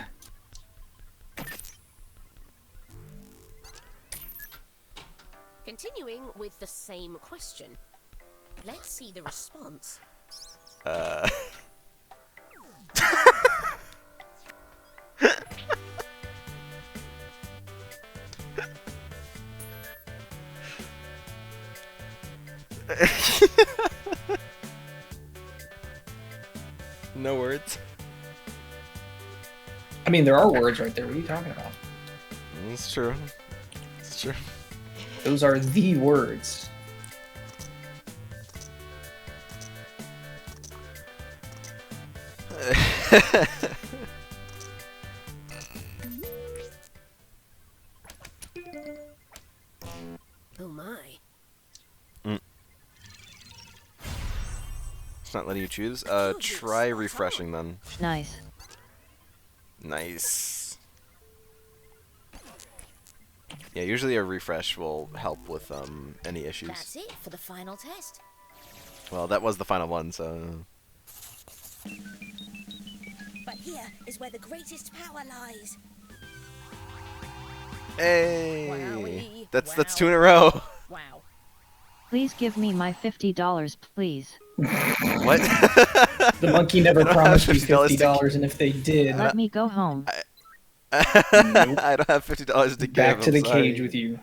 Continuing with the same question. Let's see the response. No words. I mean, there are words right there. What are you talking about? It's true. It's true. Those are the words. Oh my. It's not letting you choose. Try refreshing then. Nice. Nice. Yeah, usually a refresh will help with any issues. That's it for the final test. Well, that was the final one, so. But here is where the greatest power lies. Hey! Wowie, That's two in a row. Wow. Please give me my $50, please. What? The monkey never I don't promised have you $50 $50, and if they did, Let me go home. I don't have $50 to give. back to I'm the sorry. cage with you.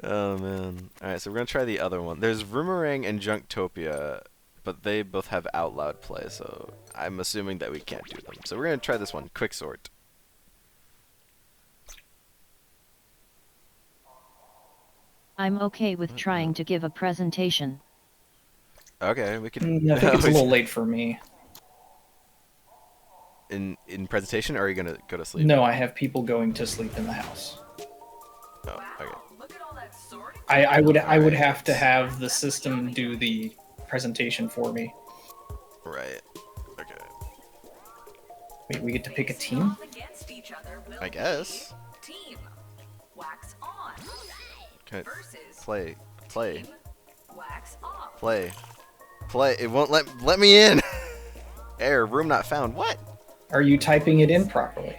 Oh man. Alright, so we're gonna try the other one. There's Roomerang and Junktopia, but they both have out loud play, so I'm assuming that we can't do them. So we're gonna try this one, Quick Sort. I'm okay with trying to give a presentation. Okay, we can. I think it's a little late for me. In presentation, or are you gonna go to sleep? No, I have people going to sleep in the house. Oh, okay. I would have to have the system do the presentation for me. Right. Okay. Wait, we get to pick a team? I guess. Team. Wax on. Okay. Versus Play. Play. wax off. Play. Play. It won't let me in. Error. Room not found. What? Are you typing it in properly?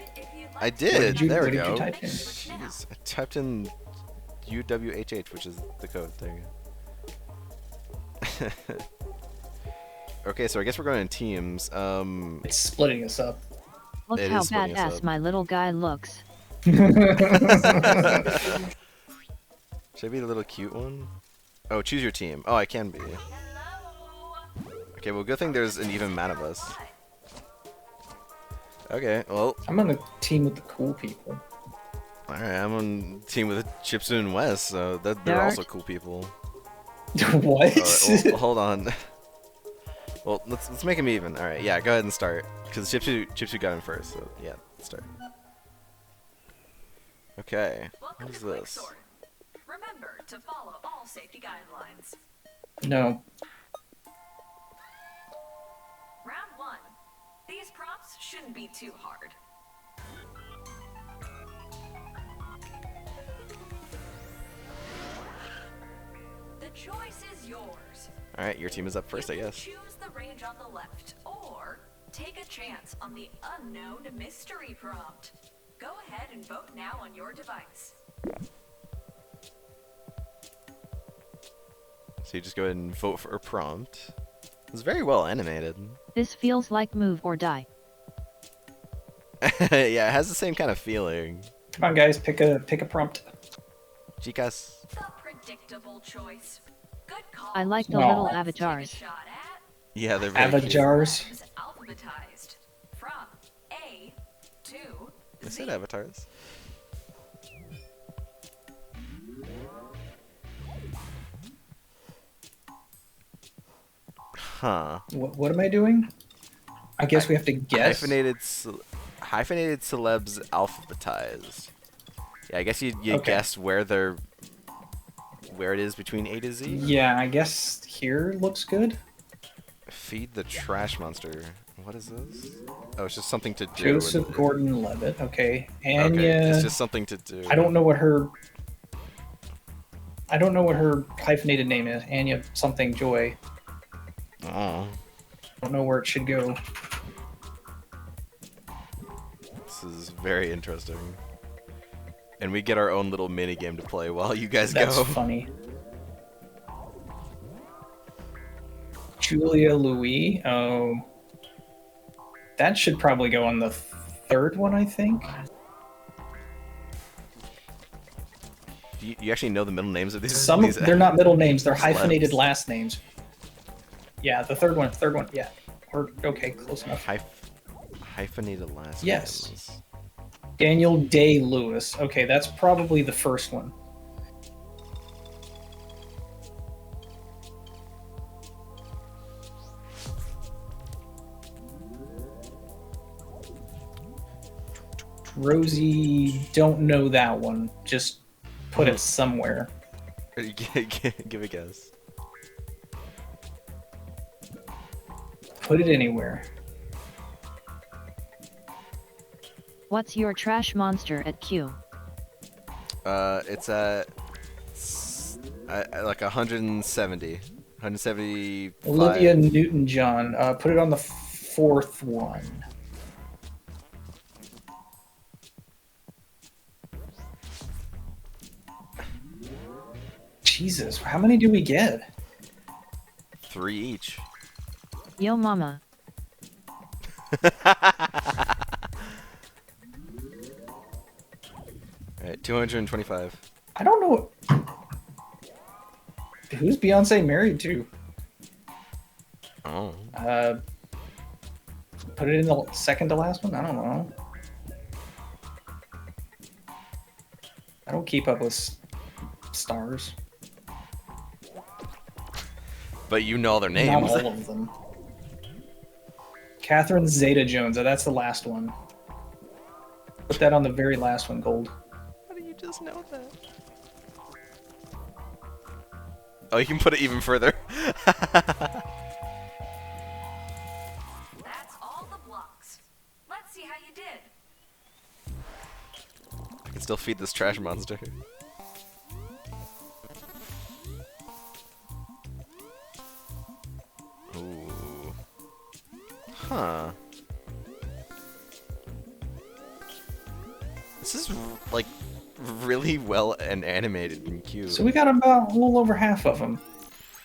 I did. There we what go. did you type in? Jeez. I typed in UWHH, which is the code. There you go. Okay, so I guess we're going in teams. It's splitting us up. Look It how is splitting us badass up. my little guy looks. Should I be the little cute one? Oh, choose your team. Oh, I can be. Okay, well, good thing there's an even amount of us. Okay, well. I'm on the team with the cool people. Alright, I'm on team with Chipsu and Wes, so they're also cool people. What? Well, hold on. Well, let's make them even. Alright, yeah, go ahead and start. Because Chipsu got in first, so yeah, let's start. Okay, what is this? Remember to follow all safety guidelines. No. Round 1. These prompts shouldn't be too hard. The choice is yours. Alright, your team is up first, I guess. Choose the range on the left, or take a chance on the unknown mystery prompt. Go ahead and vote now on your device. So you just go ahead and vote for a prompt. It's very well animated. This feels like move or die. Yeah, it has the same kind of feeling. Come on, guys, pick a prompt. Chicas. The predictable choice. Good call. I like the Aw. little avatars. Yeah, they're very cute. Avatars. Alphabetized from A to I said avatars. Huh. What am I doing? I guess we have to guess. Hyphenated celebs alphabetized. Yeah, I guess you Okay. guess where it is between A to Z. Yeah, I guess here looks good. Feed the trash monster. What is this? Oh, it's just something to do. Joseph Gordon-Levitt. Okay. Anya. Okay, it's just something to do. I don't know what her hyphenated name is. Anya something Joy. Oh. Don't know where it should go. This is very interesting. And we get our own little mini game to play while you guys That's go. funny. Julia Louis. Oh. That should probably go on the third one, I think. Do you actually know the middle names of these? They're not middle names, they're celebs. hyphenated last names. Yeah, the third one, yeah. Okay, close enough. Hyphenated last Yes. names. Daniel Day-Lewis. Okay, that's probably the first one. Rosie, don't know that one. Just put it somewhere. Give a guess. Put it anywhere. What's your trash monster at Q? It's at like 170. 175. Olivia Newton-John. Put it on the fourth one. Jesus, how many do we get? 3 each. Yo mama. Alright, 225. I don't know. Who's Beyonce married to? Oh. Put it in the second to last one? I don't know. I don't keep up with stars. But you know their names. Not all of them. Catherine Zeta-Jones. Oh, that's the last one. Put that on the very last one, Gold. How do you just know that? Oh, you can put it even further. That's all the blocks. Let's see how you did. I can still feed this trash monster. Ooh. Huh. This is like really well and animated and cute. So we got about a little over half of them.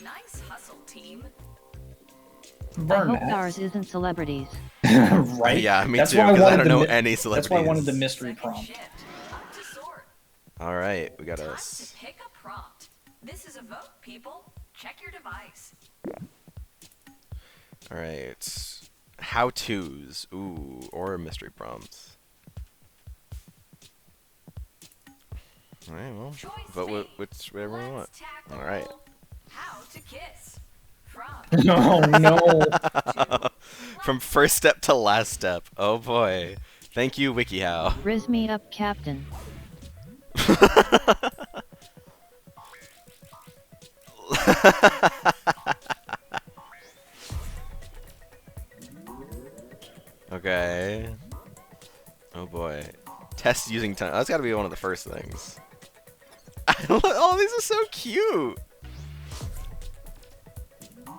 Nice hustle, team. I hope ours isn't celebrities. Right? Yeah, me That's too, why I because I wanted don't the know mi- any celebrities. That's why I wanted the mystery prompt. Alright, we got Time us. to pick a prompt. This is a vote, people. Check your device. Alright. How-tos. Ooh, or mystery prompts. Alright, well, vote whatever we want. Alright. How to kiss. From No, no. From first step to last step. Oh boy. Thank you, WikiHow. Riz me up, Captain. Okay. Oh boy. Test using time. That's gotta be one of the first things. Oh, these are so cute!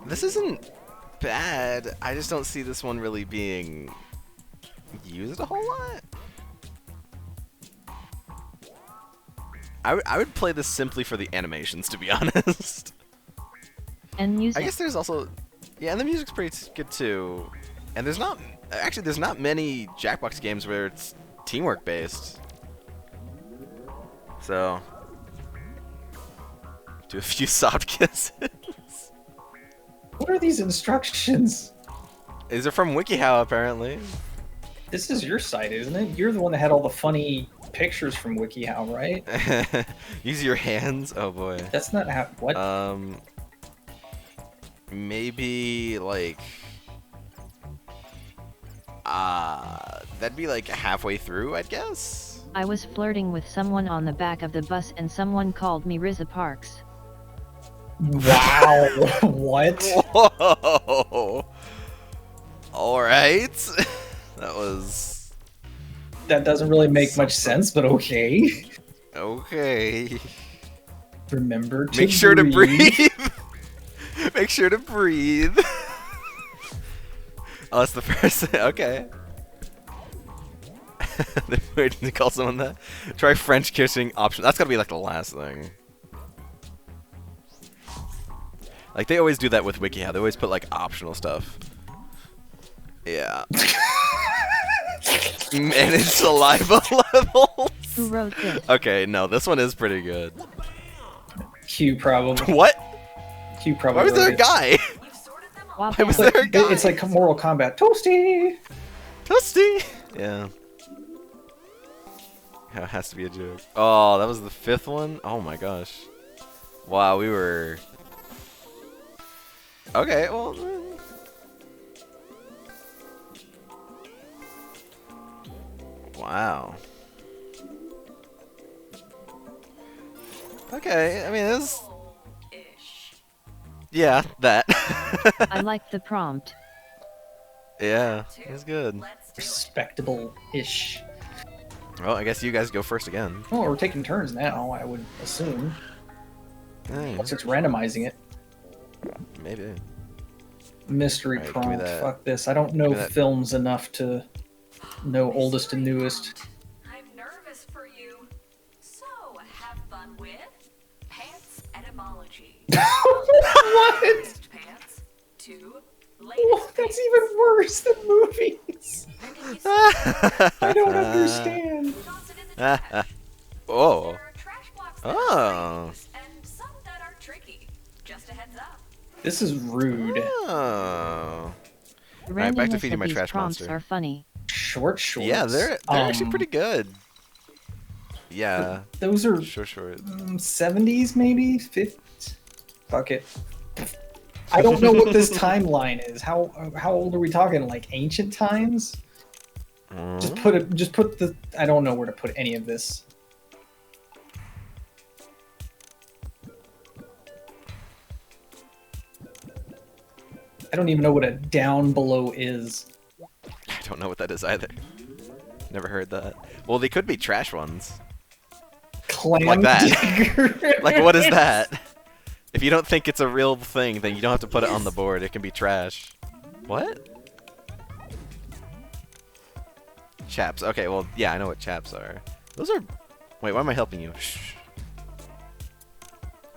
This isn't bad. I just don't see this one really being used a whole lot. I would play this simply for the animations, to be honest. And music. I guess there's also... Yeah, and the music's pretty good too. And there's not... Actually, there's not many Jackbox games where it's teamwork based. So... Do a few soft kisses. What are these instructions? These are from WikiHow, apparently. This is your site, isn't it? You're the one that had all the funny pictures from WikiHow, right? Use your hands. Oh boy. That's not how. What? maybe like that'd be like halfway through, I'd guess. I was flirting with someone on the back of the bus and someone called me Riza Parks. Wow. What? Whoa. All right. That doesn't really make much sense, but okay. Okay. Remember to Make sure to breathe. Make sure to breathe. Oh, that's the first. Okay. They're waiting to call someone that. Try French kissing option. That's gotta be like the last thing. Like they always do that with WikiHow. They always put like optional stuff. Yeah. Manage saliva levels. Who wrote this? Okay, no, this one is pretty good. Q probably. What? Q probably. Why was there a guy? Why was there a guy? It's like Mortal Kombat. Toasty! Toasty! Yeah. Yeah, it has to be a joke. Oh, that was the 5th one? Oh my gosh. Wow, we were... Okay, well... Wow. Okay, I mean, this... Yeah, that. I like the prompt. Yeah, it was good. Respectable-ish. Well, I guess you guys go first again. Oh, we're taking turns now, I would assume. Hey. Unless it's randomizing it. Maybe. Mystery Alright, prompt. Fuck this. I don't know films enough to know oldest and newest. I'm nervous for you. So, have fun with pants etymology. What? Pants to Oh, that's even worse than movies. I don't understand. Oh. Oh. This is rude. Oh. The Alright, back to randomness feeding of my these trash prompts monster. are funny. Short shorts. Yeah, they're actually pretty good. Yeah. Those are short. 70s maybe? 50s? Fuck it. I don't know what this timeline is. How old are we talking? Like ancient times? Just put the I don't know where to put any of this. I don't even know what a down below is. I don't know what that is either. Never heard that. Well, they could be trash ones. Clam like that. digger. Like, what is that? If you don't think it's a real thing, then you don't have to put it on the board. It can be trash. What? Chaps. Okay, well, yeah, I know what chaps are. Those are... Wait, why am I helping you? Shh.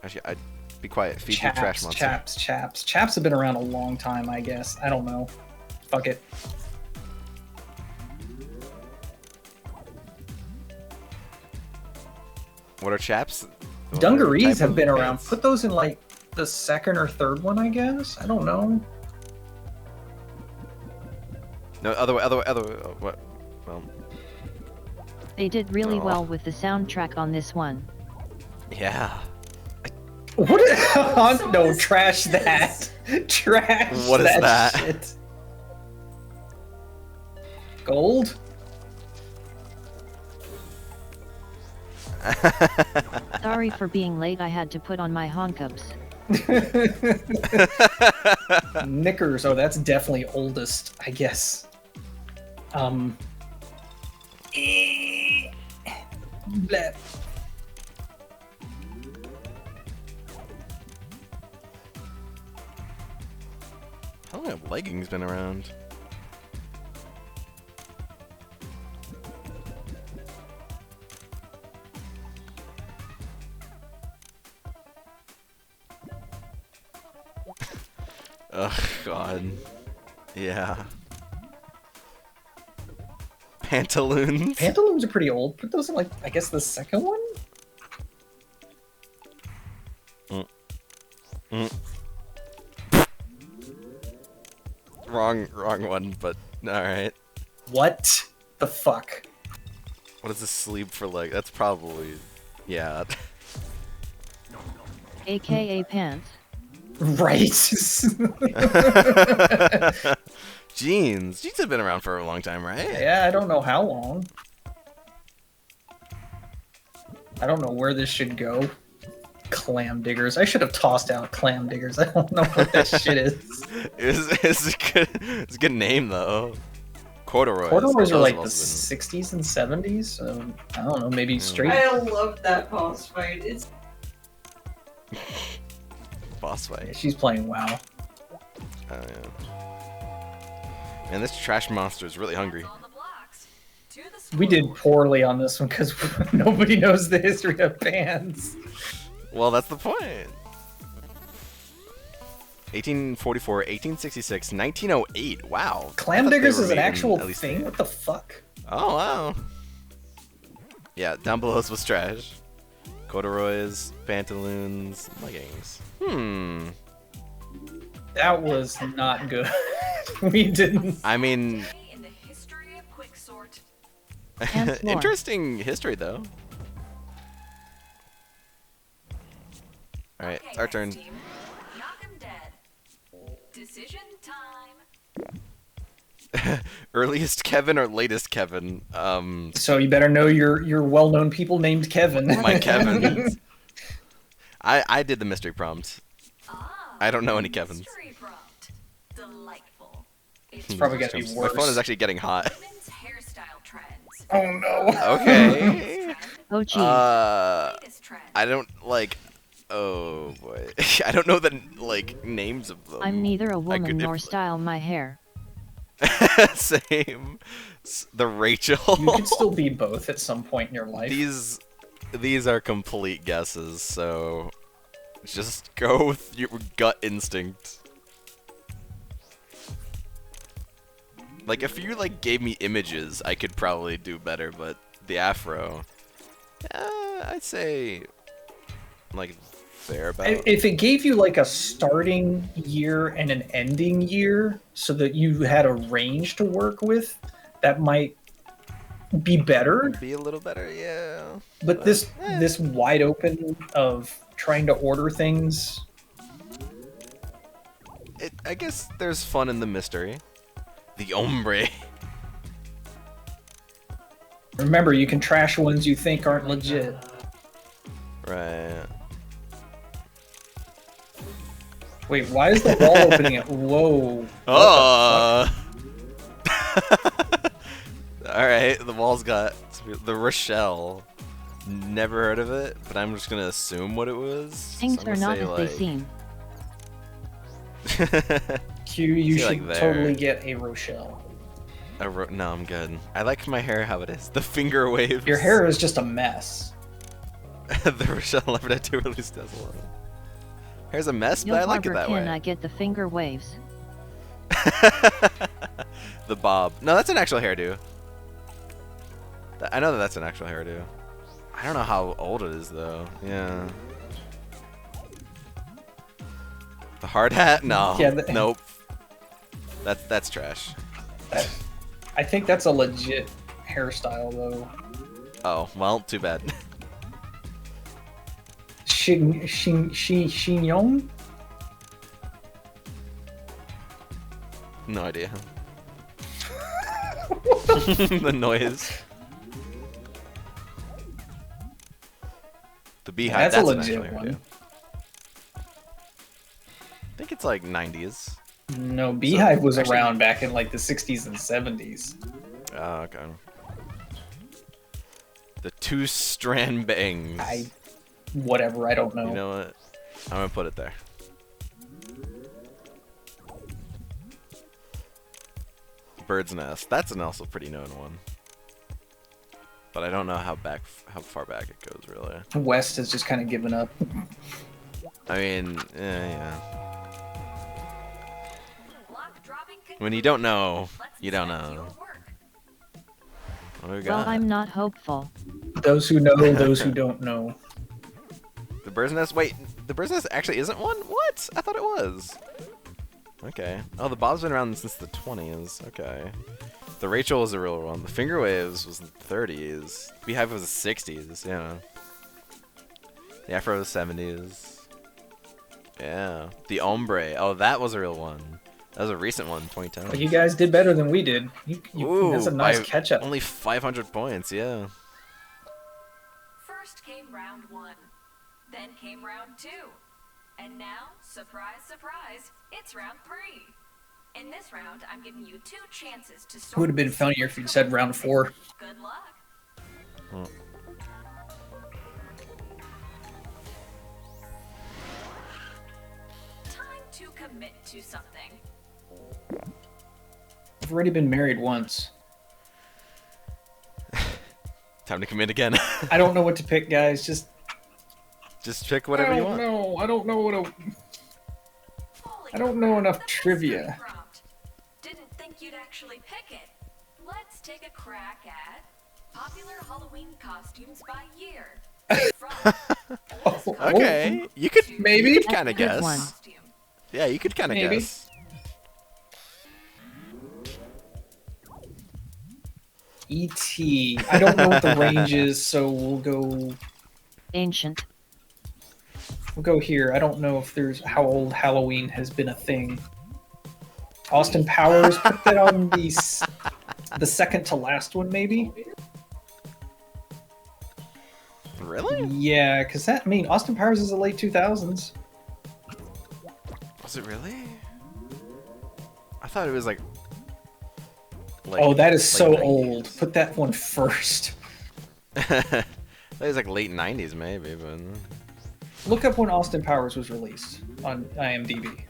Actually, I'd be quiet. Feed your trash monster. Chaps. Chaps have been around a long time, I guess. I don't know. Fuck it. What are chaps? Dungarees have been around. Put those in like the second or third one, I guess. I don't know. No, other way. What? Well. They did really well with the soundtrack on this one. Yeah. What? No, trash that. Trash. What is that? Shit. Gold. Sorry for being late. I had to put on my honkups. Knickers. Oh, that's definitely oldest, I guess. Bleh. How long have leggings been around? Oh god. Yeah. Pantaloons. Pantaloons are pretty old. Put those in like, I guess the second one? Wrong one, but alright. What the fuck? What is this sleeve for leg? That's probably... Yeah. AKA pants. Right. Jeans. Jeans have been around for a long time, right? Yeah, I don't know how long. I don't know where this should go. Clam diggers. I should have tossed out clam diggers. I don't know what that shit is. It's a good name though. Corduroys. Corduroys are like the 60s and 70s. So I don't know. Maybe straight. I love that boss fight. It's boss fight. Yeah, she's playing WoW. Oh yeah. Man, this trash monster is really hungry. We did poorly on this one because nobody knows the history of bands. Well, that's the point. 1844, 1866, 1908. Wow. Clam diggers is an actual thing? What the fuck? Oh, wow. Yeah, down below was trash. Corduroys, pantaloons, leggings. That was not good. We didn't. I mean, interesting history though. All right, it's our turn. Knock 'em dead. Decision time. Earliest Kevin or latest Kevin? So you better know your well-known people named Kevin. My Kevin. I did the mystery prompt. I don't know any Kevins. Mystery prompt. Delightful. It's probably gonna be worse. My phone is actually getting hot. Women's hairstyle trends. Oh no. Okay. Oh gee. I don't like. Oh boy. I don't know the like names of them. I'm neither a woman nor style my hair. Same. The Rachel. You can still be both at some point in your life. These are complete guesses, so just go with your gut instinct. Like if you like gave me images, I could probably do better, but the afro, I'd say like fair about. If it gave you like a starting year and an ending year so that you had a range to work with, that might be better. Be a little better, yeah. But this wide open of trying to order things. I guess there's fun in the mystery. The ombre. Remember, you can trash ones you think aren't legit. Right. Wait, why is the wall opening it? Whoa. Alright, the wall's got the Rochelle. Never heard of it, but I'm just gonna assume what it was. Things are not as they seem. Q, you should like totally get a Rochelle. No, I'm good. I like my hair how it is. The finger waves. Your hair is just a mess. The Rochelle Leopard 2 release does a lot. Hair's a mess, but I like it that way. I get the finger waves. The bob. No, that's an actual hairdo. I know that's an actual hairdo. I don't know how old it is though. Yeah. The hard hat? No. Yeah, nope. That's trash. I think that's a legit hairstyle though. Oh, well, too bad. Chignon? No idea. The noise. The beehive. That's a legit one. I think it's like 90s. No, Beehive was around back in like the 60s and 70s. Oh, okay. The two strand bangs. Whatever, I don't know. You know what? I'm gonna put it there. Bird's Nest. That's an also pretty known one. But I don't know how far back it goes, really. West has just kind of given up. I mean, yeah. When you don't know, you don't know. What do we got? Well, I'm not hopeful. Those who know, those who don't know. The Bird's Nest? Wait, the Bird's Nest actually isn't one? What? I thought it was. Okay. Oh, the Bob's been around since the 20s. Okay. The Rachel was a real one. The Finger Waves was in the 30s. Beehive was the 60s, yeah. The Afro was 70s. Yeah, the Ombre. Oh, that was a real one. That was a recent one, 2010. Well, you guys did better than we did. Ooh, that's a nice catch-up. Only 500 points, yeah. First came round 1, then came round 2, and now, surprise, surprise, it's round 3. In this round, I'm giving you 2 chances to sort. It would have been funnier if you'd said round 4. Good luck. Time to commit to something. I've already been married once. Time to commit again. I don't know what to pick, guys. Just pick whatever you want. I don't know what I don't know enough trivia. Didn't think you'd actually pick it. Let's take a crack at popular Halloween costumes by year. Okay, you could maybe kind of guess. Yeah, you could kind of guess. E.T. I don't know what the range is, so we'll go ancient. We'll go here. I don't know if there's how old Halloween has been a thing. Austin Powers, put that on the second to last one, maybe. Really? Yeah, because Austin Powers is the late 2000s. Was it really? I thought it was like oh, that is so 90s. old. Put that one first. That was like late 90s, maybe, but Look up when Austin Powers was released on IMDb.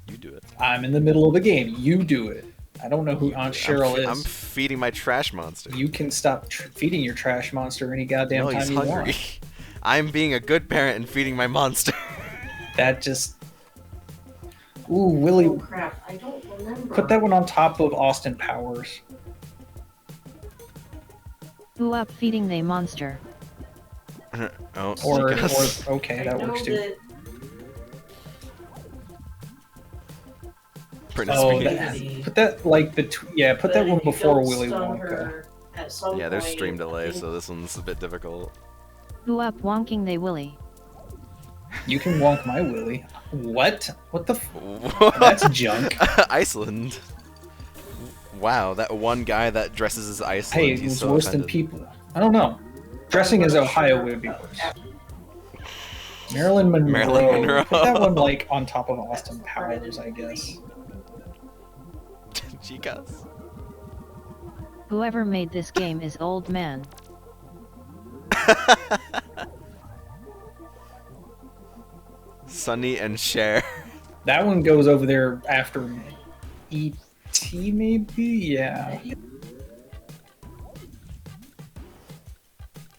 You do it. I'm in the middle of a game. You do it. I don't know who Aunt Cheryl is. I'm feeding my trash monster. You can stop feeding your trash monster any goddamn No, time he's you hungry. want. I'm being a good parent and feeding my monster. That just... Ooh, Willie... Oh crap, I don't remember. Put that one on top of Austin Powers. Who up feeding they monster? Oh, Or okay, that works too. Put that like put that one before Willy Wonka. Yeah, there's stream delay, so this one's a bit difficult. Who up wonking they Willy? You can wonk my Willy. What? What the? That's junk. Iceland. Wow, that one guy that dresses as Iceland. Hey, it was worse than people. I don't know. Dressing as Ohio would be worse. Marilyn Monroe. Put that one like on top of Austin Powers, I guess. Chicas. Whoever made this game is old man. Sonny and Cher. That one goes over there after E.T. maybe? Yeah.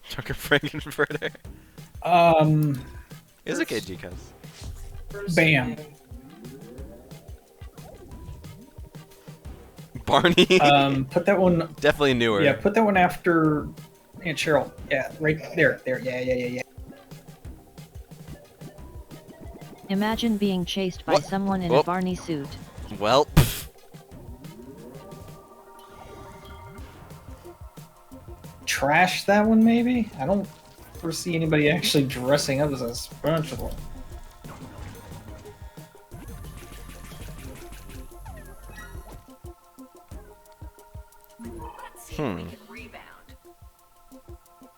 Tucker Frankenfurter. It's okay, Chicas. Bam. Barney. Put that one. Definitely newer. Yeah, put that one after Aunt Cheryl. Yeah, right there. There. Yeah. Imagine being chased by someone in a Barney suit. Well. Trash that one, maybe? I don't foresee anybody actually dressing up as a SpongeBob.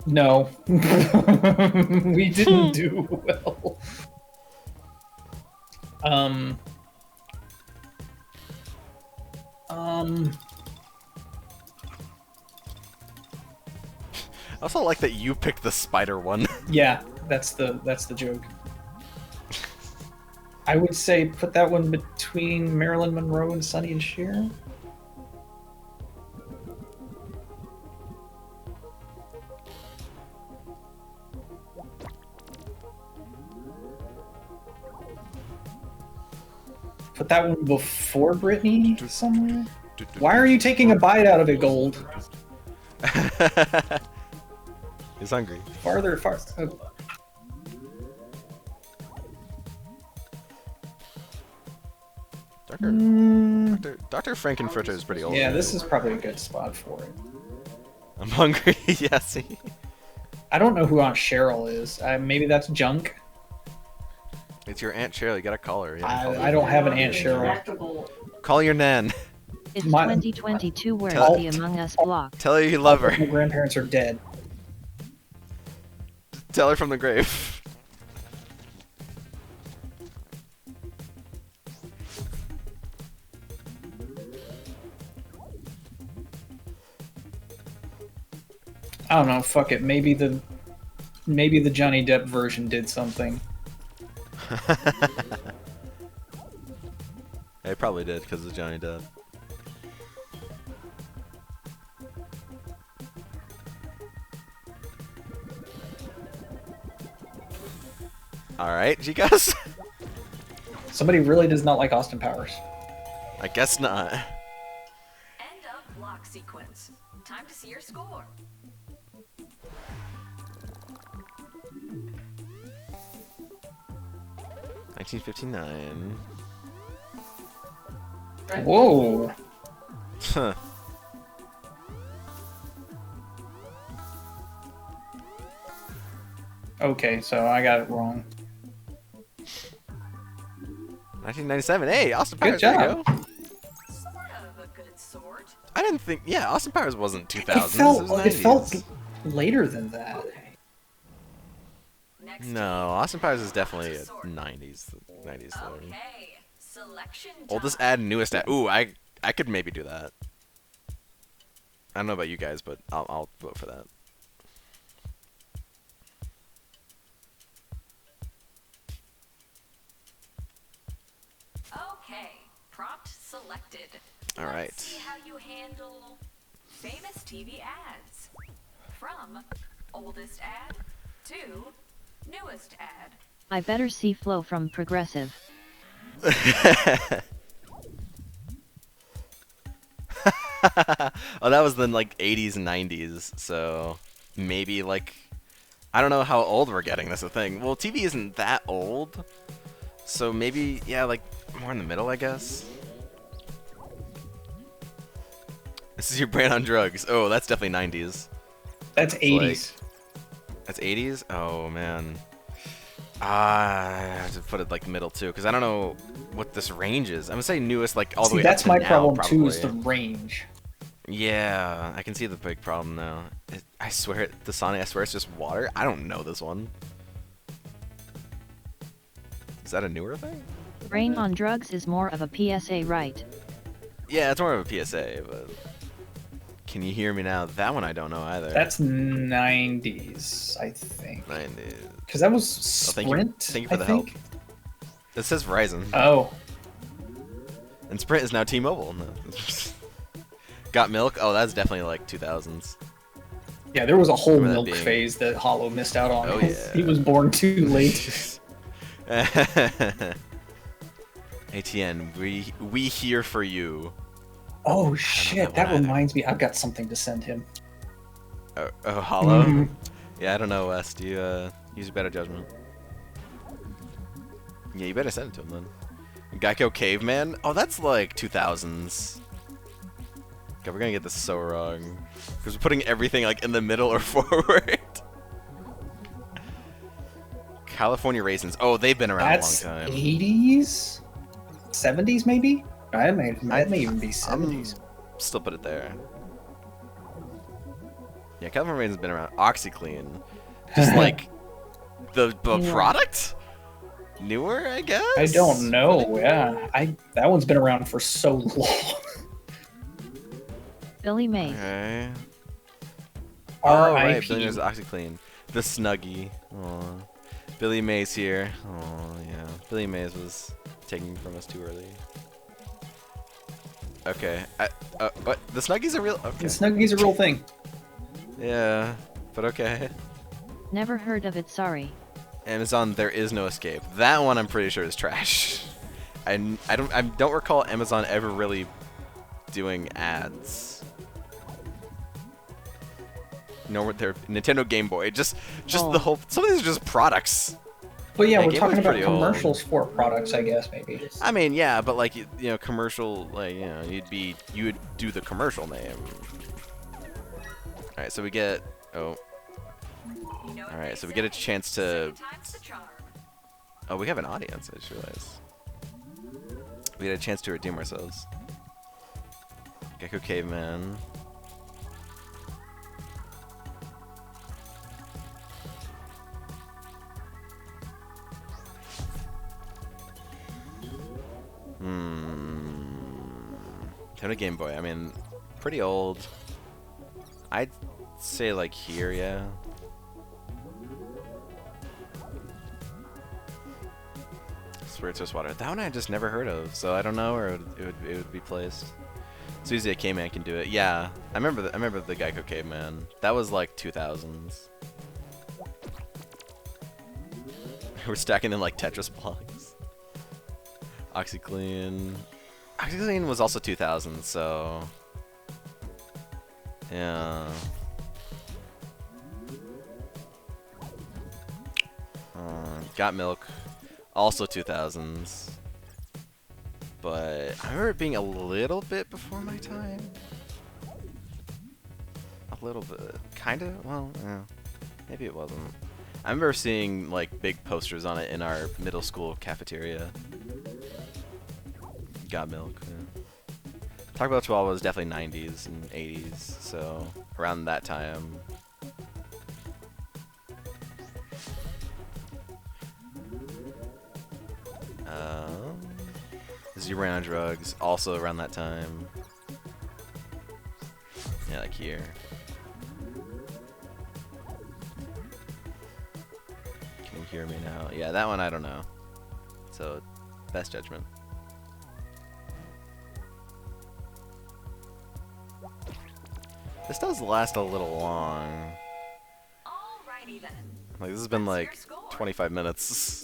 No. We didn't do well. I also like that you picked the spider one. Yeah, that's the joke. I would say put that one between Marilyn Monroe and Sonny and Cher. Put that one before Britney somewhere? Why are you taking a bite out of it, Gold? He's hungry. Farther. Dr. Frankenfurter is pretty old. Yeah, this is probably a good spot for it. I'm hungry. Yeah, see. I don't know who Aunt Cheryl is. Maybe that's junk. It's your Aunt Cheryl. You gotta call her. I don't have an Aunt Cheryl. Call your nan. It's 2022. Where's the Among Us block? Tell her you love her. My grandparents are dead. Tell her from the grave. I don't know. Fuck it. Maybe the Johnny Depp version did something. It probably did because of Johnny Depp. Alright, Gigas? Somebody really does not like Austin Powers. I guess not. End of block sequence. Time to see your score. $19.59. Whoa. Huh. Okay, so I got it wrong. 1997. Hey, Austin Powers. Good job. There you go. Sort of a good sort. I didn't think. Yeah, Austin Powers wasn't 2000s. It felt later than that. No, Austin Powers is definitely a 90s. 90s. Okay. Selection time. Oldest ad, newest ad. Ooh, I could maybe do that. I don't know about you guys, but I'll vote for that. Okay. Prompt selected. All right. Let's see how you handle famous TV ads. From oldest ad to newest ad. I better see Flo from Progressive. Oh, that was the like 80s and 90s, so maybe like I don't know how old we're getting. That's the thing. Well, TV isn't that old, so maybe yeah, like more in the middle, I guess. This is your brain on drugs. Oh, that's definitely 90s. That's 80s. That's 80s? Oh man. I have to put it like middle too, because I don't know what this range is. I'm gonna say newest, like all the way up to now. That's my problem probably. too, is the range. Yeah, I can see the big problem now. I swear, the Sonic, I swear it's just water. I don't know this one. Is that a newer thing? Brain on drugs is more of a PSA, right? Yeah, it's more of a PSA, but can you hear me now? That one I don't know either. That's 90s, I think. 90s. Because that was Sprint, Thank you for the help. It says Verizon. Oh. And Sprint is now T-Mobile. No. Got Milk? Oh, that's definitely like 2000s. Yeah, there was a whole milk phase that Hollow missed out on. Oh, yeah. He was born too late. ATN, we here for you. Oh shit, that reminds me. I've got something to send him. Oh, Hollow? Yeah, I don't know, Wes. Do you use your better judgment? Yeah, you better send it to him then. Geico Caveman? Oh, that's like 2000s. Okay, we're gonna get this so wrong. Because we're putting everything like in the middle or forward. California Raisins. Oh, they've been around a long time. 80s? 70s maybe? That may even be 70s. Still put it there. Yeah, California Raisins been around. OxyClean. Just like the product? Newer, I guess? I don't know, yeah. That one's been around for so long. Billy Mays. Okay. Oh, right, Billy Mays OxyClean. The Snuggie. Aww. Billy Mays here. Oh, yeah. Billy Mays was taken from us too early. Okay. What? The Snuggie's a real... Okay. The Snuggie's a real thing. Yeah, but okay. Never heard of it, sorry. Amazon, There Is No Escape. That one I'm pretty sure is trash. I don't recall Amazon ever really doing ads. No, they're Nintendo Game Boy. Just the whole. Some of these are just products. But yeah, we're talking about commercials for products, I guess maybe. I mean, yeah, but like you know, commercial, like you know, you would do the commercial name. All right, so we get All right, so we get a chance to Oh, we have an audience, I just realized. We had a chance to redeem ourselves. Gecko Caveman. Nintendo Game Boy. I mean, pretty old. I'd say like here, yeah. Spirit Source Water. That one I just never heard of, so I don't know where it would be placed. Susie a Caveman can do it. Yeah, I remember the Geico Caveman. That was like 2000s. We're stacking in like Tetris blocks. OxyClean. OxyClean was also 2000, so yeah. Got Milk, also 2000s. But I remember it being a little bit before my time. A little bit, kinda. Well, yeah, maybe it wasn't. I remember seeing like big posters on it in our middle school cafeteria. Got Milk. Yeah. Taco Bell Chihuahua was definitely 90s and 80s, so around that time. Zero Ran on Drugs, also around that time. Yeah, like here. Can you hear me now? Yeah, that one I don't know. So, best judgment. This does last a little long. Alrighty then. Like, this has been like 25 minutes.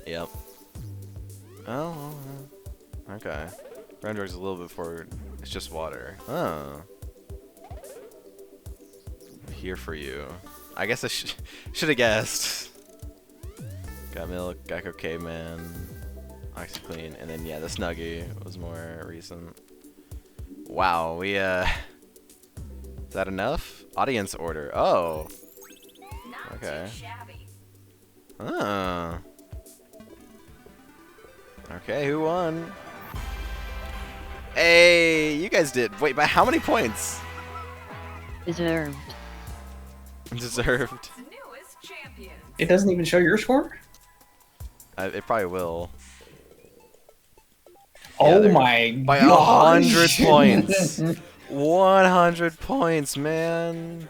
Yep. Oh, okay. Brown Drug's a little bit forward. It's just water. Oh. I'm here for you. I guess I should have guessed. Got Milk, Geico Caveman, OxyClean, and then yeah, the Snuggie was more recent. Wow, we is that enough? Audience order. Oh. Okay. Oh. Okay, who won? Hey, you guys did. Wait, by how many points? Deserved. Deserved. It doesn't even show your score? It probably will. Oh yeah, my by gosh. 100 points. 100 points, man.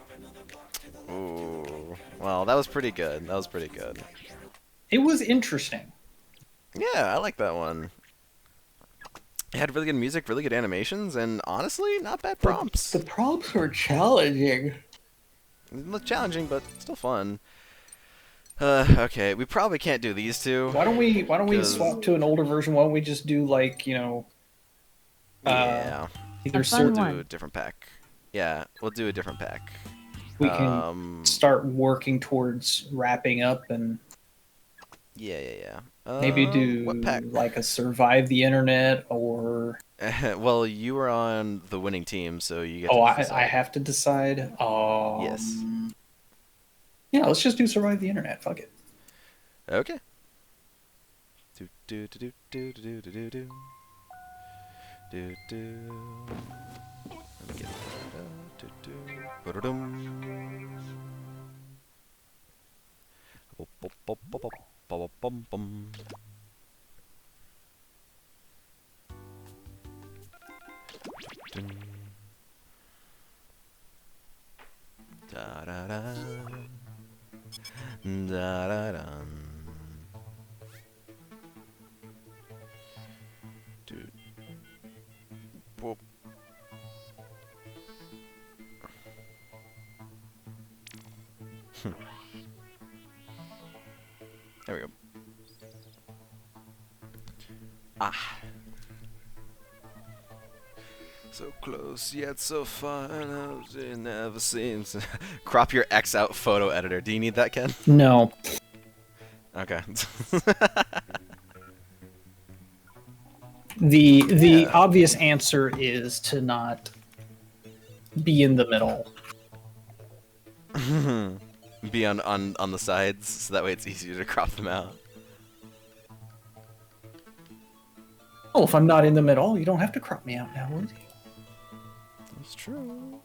Ooh. Well, that was pretty good. That was pretty good. It was interesting. Yeah, I like that one. It had really good music, really good animations, and honestly, not bad prompts. The prompts were challenging. Challenging, but still fun. Okay, we probably can't do these two. Why don't we swap to an older version? Why don't we just do like, you know, yeah. Either we'll do a different pack. Yeah, we'll do a different pack. We can start working towards wrapping up and yeah. Maybe do like a survive the internet or. Well, you were on the winning team, so you get. Oh, I have to decide. Yes. Yeah, let's just do survive the internet. Fuck it. Okay. Do do do do do do do do do do. Let me get do do. Ba-da-dum. Bum bum. Da da da. Da da da. Dude. Whoop. There we go. Ah. So close yet so far, it never seems. Crop your X out photo editor. Do you need that, Ken? No. Okay. The obvious answer is to not be in the middle. be on the sides, so that way it's easier to crop them out. Oh, if I'm not in them at all, you don't have to crop me out now, Woody. That's true.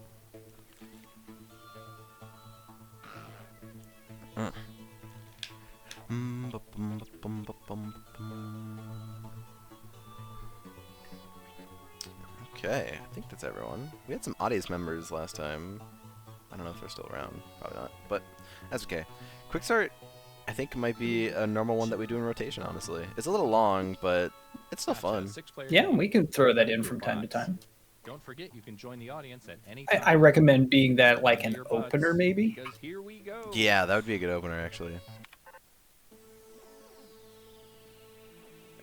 Okay, I think that's everyone. We had some audience members last time. I don't know if they're still around. Probably not. But that's okay. Quick Start, I think, might be a normal one that we do in rotation, honestly. It's a little long, but it's still fun. Yeah, we can throw that in from time to time. Don't forget you can join the audience at any time. I recommend being that like an opener, maybe. Here we go. Yeah, that would be a good opener, actually.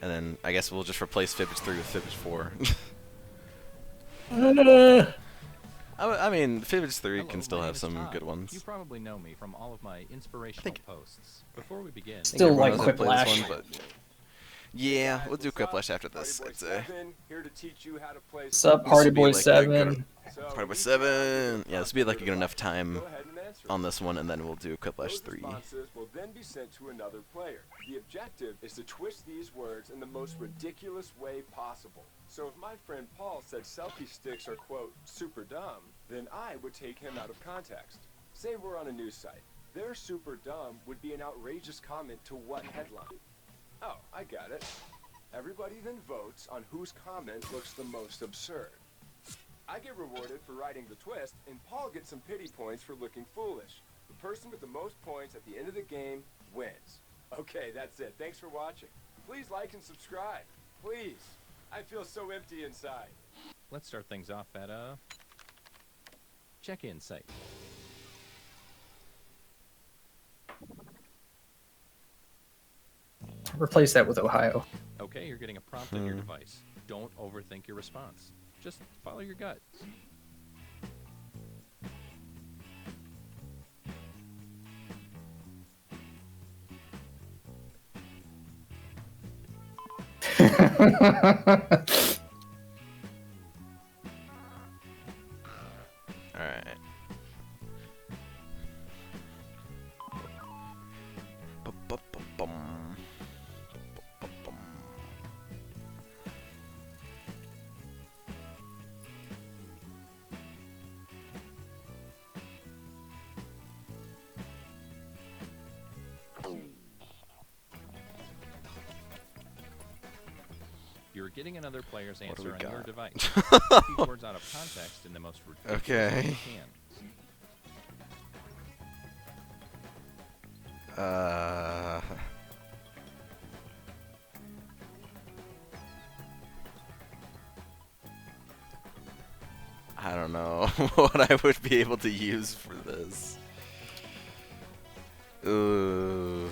And then I guess we'll just replace Fibbage 3 with Fibbage 4. I mean, Fibbage 3 can still have some good ones. You probably know me from all of my inspirational posts. Before we begin, still like Quiplash. Yeah, we'll do Quiplash after this, I'd say. Sup, Party Boy 7. Party Boy 7. Yeah, this will be like a good enough time on this one, and then we'll do Quiplash 3. Will then be sent to another player. The objective is to twist these words in the most ridiculous way possible. So if my friend Paul said selfie sticks are, quote, super dumb, then I would take him out of context. Say we're on a news site. Their super dumb would be an outrageous comment to what headline? Oh, I got it. Everybody then votes on whose comment looks the most absurd. I get rewarded for writing the twist, and Paul gets some pity points for looking foolish. The person with the most points at the end of the game wins. Okay, that's it. Thanks for watching. Please like and subscribe. Please. I feel so empty inside. Let's start things off at a check-in site. Replace that with Ohio. Okay, you're getting a prompt on your device. Don't overthink your response. Just follow your gut. Alright. You're getting another player's answer on your device. Keep these words out of context in the most ridiculous way you can. I don't know what I would be able to use for this. Ooh.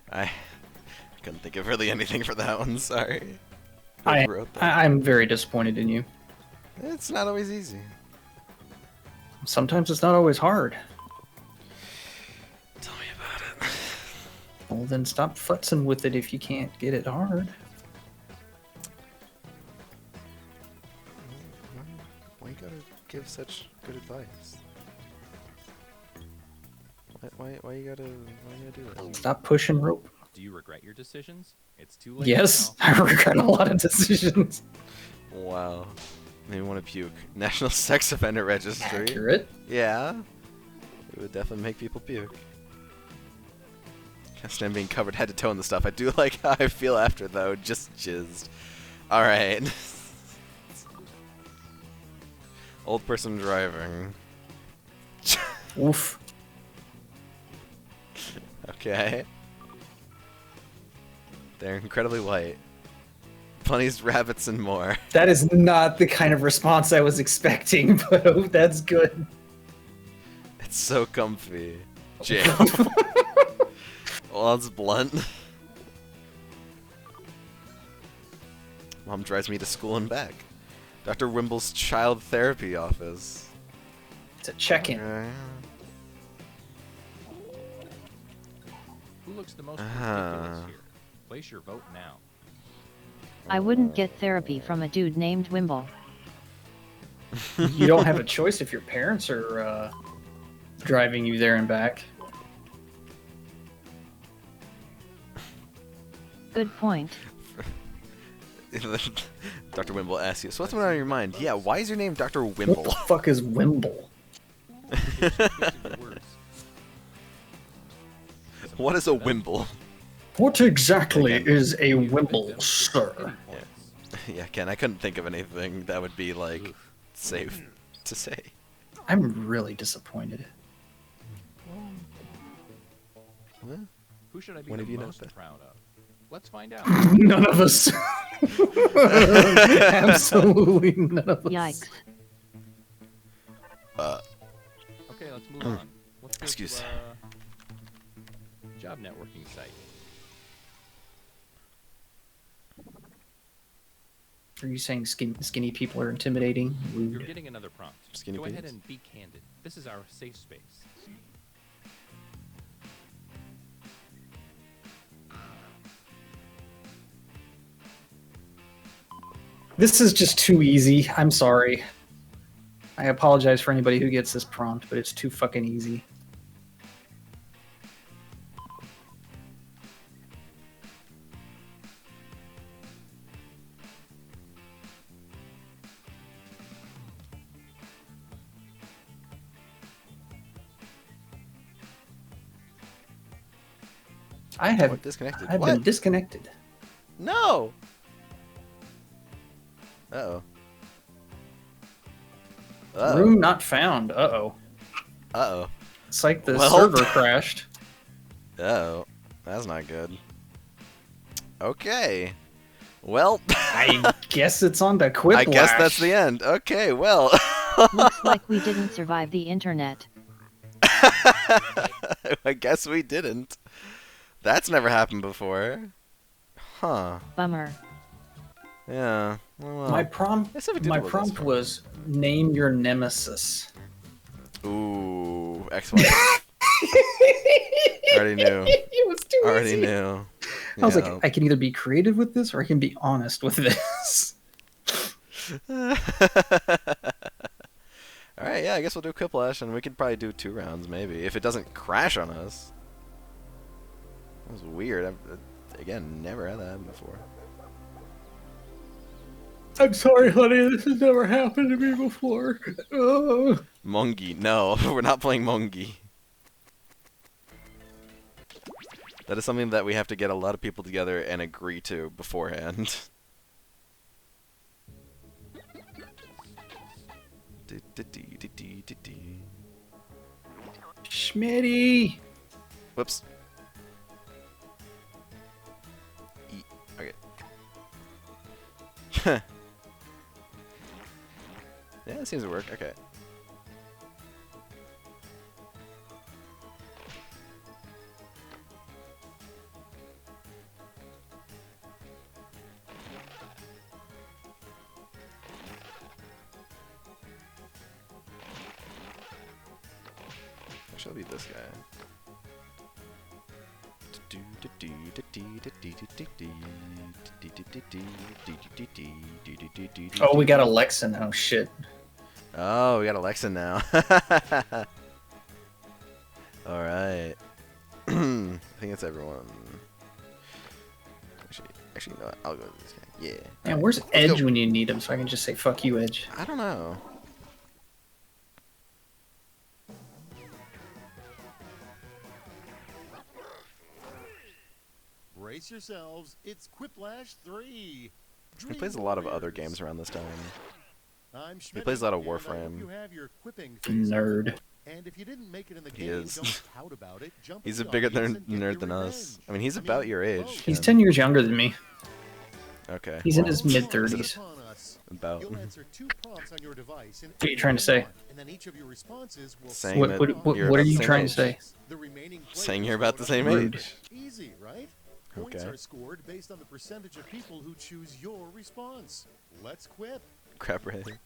I couldn't think of really anything for that one, sorry. I'm very disappointed in you. It's not always easy. Sometimes it's not always hard. Tell me about it. Well, then stop futzing with it if you can't get it hard. Why you gotta give such good advice? Why you gotta do that? Stop pushing rope. Do you regret your decisions? It's too late. Yes, I regret a lot of decisions. Wow. Maybe want to puke. National Sex Offender Registry. Accurate. Yeah. It would definitely make people puke. Can't stand being covered head to toe in the stuff. I do like how I feel after, though. Just jizzed. Alright. Old person driving. Oof. Okay. They're incredibly white. Bunnies, rabbits, and more. That is not the kind of response I was expecting, but oh, that's good. It's so comfy. Jam. Well, that's blunt. Mom drives me to school and back. Dr. Wimble's child therapy office. It's a check-in. Okay. Who looks the most ridiculous here? Place your vote now. I wouldn't get therapy from a dude named Wimble. You don't have a choice if your parents are driving you there and back. Good point. Dr. Wimble asks you, so what's on your mind? Yeah, why is your name Dr. Wimble? What the fuck is Wimble? What is a Wimble? What exactly is a Wimble, sir? Yeah, Ken, I couldn't think of anything that would be, like, safe to say. I'm really disappointed. Huh? Who should I be When the have you most noticed? proud of? Let's find out. None of us. Absolutely none of us. Yikes. Okay, let's move on. Let's go Excuse. to, job networking site. Are you saying skinny people are intimidating? You're getting another prompt. Skinny Go ahead penis? and be candid. This is our safe space. This is just too easy. I'm sorry. I apologize for anybody who gets this prompt, but it's too fucking easy. I have What? Disconnected. I've What? been disconnected. No! Uh-oh. Uh-oh. Room not found. Uh-oh. Uh-oh. It's like the Well- server crashed. Uh-oh. That's not good. Okay. Well, I guess it's on the Quiplash. I guess that's the end. Okay, well. Looks like we didn't survive the internet. I guess we didn't. That's never happened before. Huh. Bummer. Yeah. Well, My I prompt guess if we did my look prompt this far. was name your nemesis. Ooh, ex-wife. Already knew. It was too Already easy. knew. I was Yeah. like, I can either be creative with this or I can be honest with this. Alright, yeah, I guess we'll do Quiplash, and we could probably do 2 rounds, maybe, if it doesn't crash on us. That was weird. I've, again, never had that happen before. I'm sorry, honey. This has never happened to me before. Mongi. No, we're not playing Mongi. That is something that we have to get a lot of people together and agree to beforehand. Schmitty. Whoops. Okay. Yeah, it seems to work. Okay. Actually, I'll be this guy. Oh, we got Alexa now. Shit. Oh, we got Alexa now. Alright. I think it's everyone. Actually, no, I'll go with this guy. Yeah. Man, where's Edge when you need him so I can just say, fuck you, Edge? I don't know. Brace yourselves, it's Quiplash 3. He plays a lot of other games around this time. I'm He plays a lot of and I hope Warframe. you have your quipping face Nerd. on. And if you didn't make it in the He game, is. don't pout about it. Jump He's in a the bigger audience and get nerd your than us. revenge. I mean, he's about your age. He's Ken. 10 years younger than me. Okay. He's in well, his mid-30s. About. You'll answer 2 prompts on your device in What are you trying to say? and then each of your responses will Saying What that you're are about you the same trying to age. say? The remaining Saying players you're about the vote same on age. Easy, right? Points Okay. are scored based on the percentage of people who choose your response. Let's quip. Crap right here.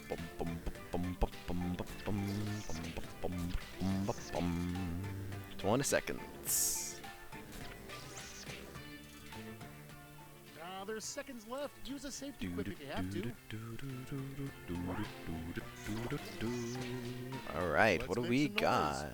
Bum, bum, bum, bum, bum, bum, bum, bum, bum, bum. 20 seconds. There's seconds left. Use a safety quip if you have to. Alright, what do we got?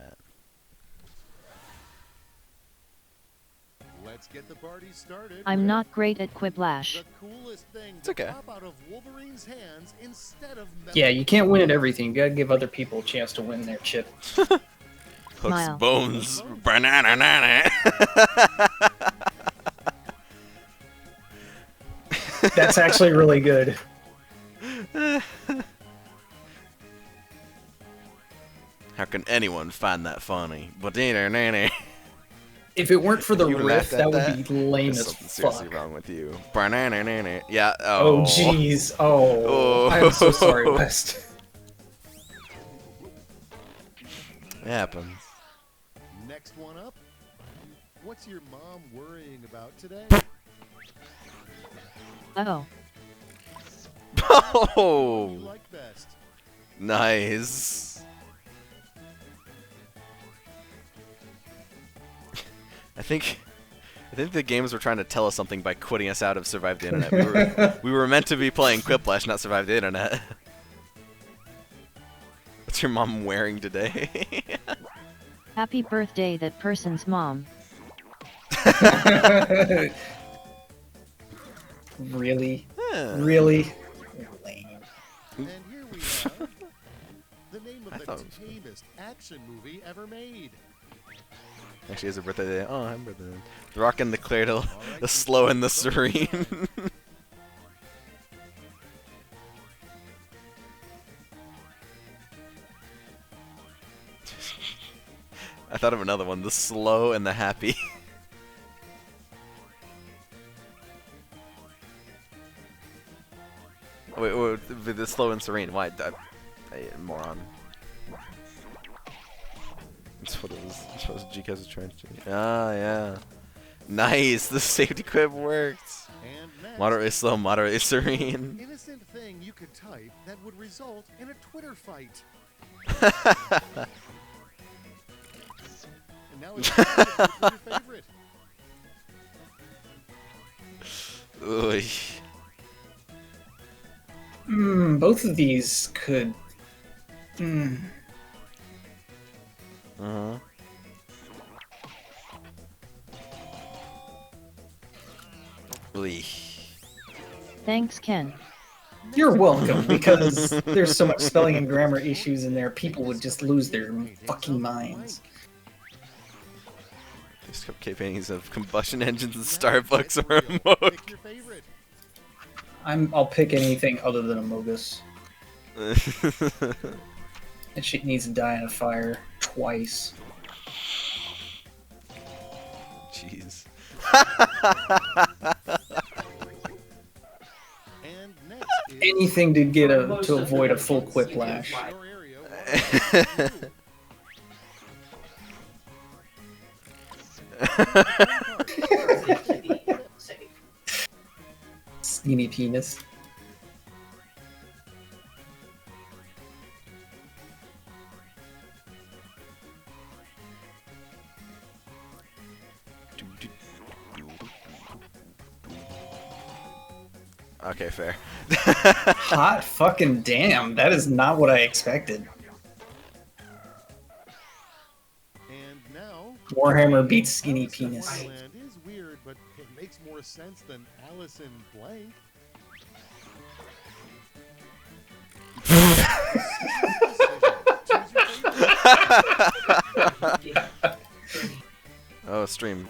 Let's get the party started. I'm not great at Quiplash. The coolest thing It's okay. to pop out of Wolverine's hands instead of Yeah, you can't win at everything. You gotta give other people a chance to win their chip. Hooks, Smile. bones, banana, nana. That's actually really good. How can anyone find that funny? But If it weren't for the You riff, laughed at that would be lame There's as something seriously fuck. wrong with you. Banana. Yeah. Oh Oh. jeez. Oh, I'm so sorry, West. It happens. Next one up. What's your mom worrying about today? Oh. Oh. You like best? Nice. I think the games were trying to tell us something by quitting us out of Survive the Internet. We were meant to be playing Quiplash, not Survive the Internet. What's your mom wearing today? Happy birthday, that person's mom. Really? Yeah. Really? And here we have the name I of thought the it was tamest action movie ever made. Actually, it's a birthday today. Oh, happy birthday. The Rock and the Cradle, the Slow and the Serene. I thought of another one, the Slow and the Happy. wait, the Slow and Serene. Why? Moron. That's what it was. That's what GCAS was trying to do. Ah, yeah. Nice! The safety quip worked! And next, Moderately slow, moderately serene. innocent thing you could type that would result in a Twitter fight. And now it's time to pick your favorite. Oy. Both of these could. Uh-huh. Oy. Thanks, Ken. You're welcome, because there's so much spelling and grammar issues in there, people would just lose their fucking minds. These cupcake paintings of combustion engines and Starbucks or a mug. Pick your favorite. I'll pick anything other than a Mogus. That shit needs to die in a fire twice. Jeez. And next is Anything to get to avoid a full quiplash. your area. Skinny penis. Okay, fair. Hot fucking damn. That is not what I expected. And now, Warhammer beats skinny penis. Wonderland is weird, but it makes more sense than Alice in Blank. Oh, stream.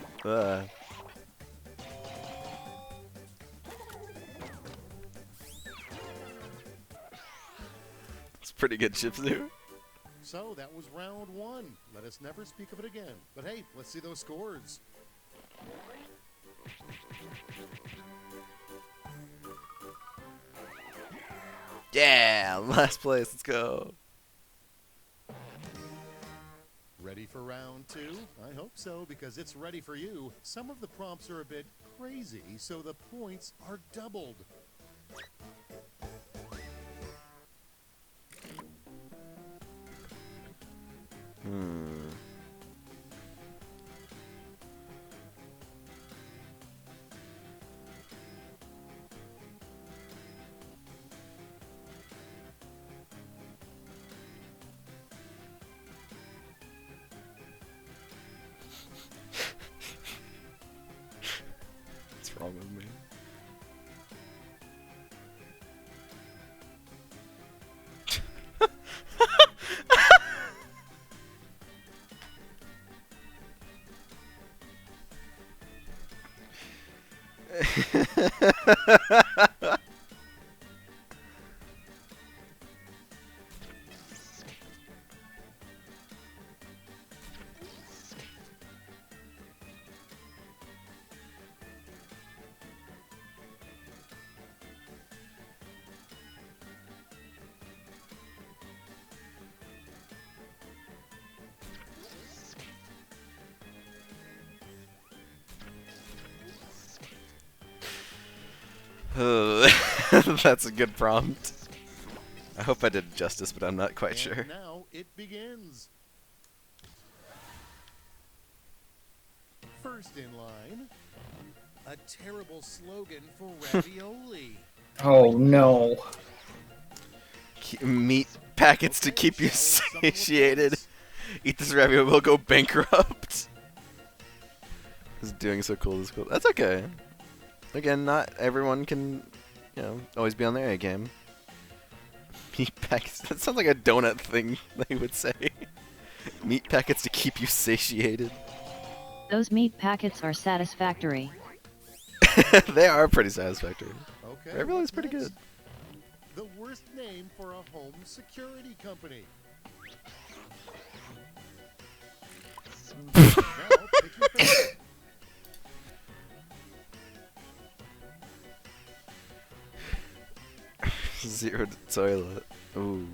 It's pretty good, Chipsu. So that was round 1. Let us never speak of it again. But hey, let's see those scores. Yeah, last place. Let's go. Ready for round 2? I hope so, because it's ready for you. Some of the prompts are a bit crazy, so the points are doubled. What's wrong with me? That's a good prompt. I hope I did it justice, but I'm not quite sure. Now it begins. First in line, a terrible slogan for ravioli. Oh no. Meat packets to keep you satiated. Eat this ravioli, we'll go bankrupt. This is doing so cool, this is cool. That's okay. Again, not everyone can, you know, always be on their A game. Meat packets, that sounds like a donut thing they would say. Meat packets to keep you satiated. Those meat packets are satisfactory. Okay. They are pretty satisfactory. Okay. Ravioli's pretty good. The worst name for a home security company. Now pick your favorite. Zero toilet. Ooh.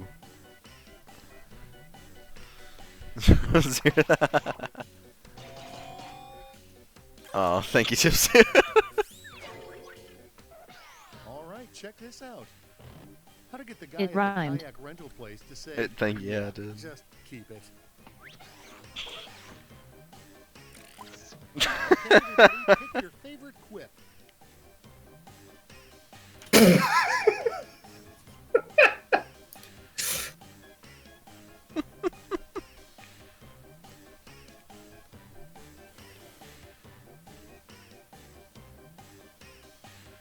Oh, thank you, Chips. All right, check this out. How to get the guy It at the rhymed. kayak rental place to say, Thank you, yeah, it did. Just keep it. Okay, everybody, pick your favorite quip.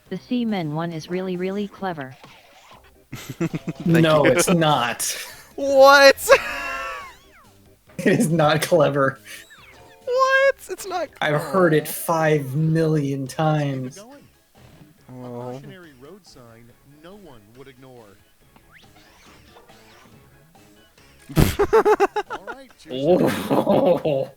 The Seamen one is really, really clever. No, it's not. What? It is not clever. What? It's not. I've heard it 5 million times. A cautionary road sign no one would ignore. All right, choose your Oh.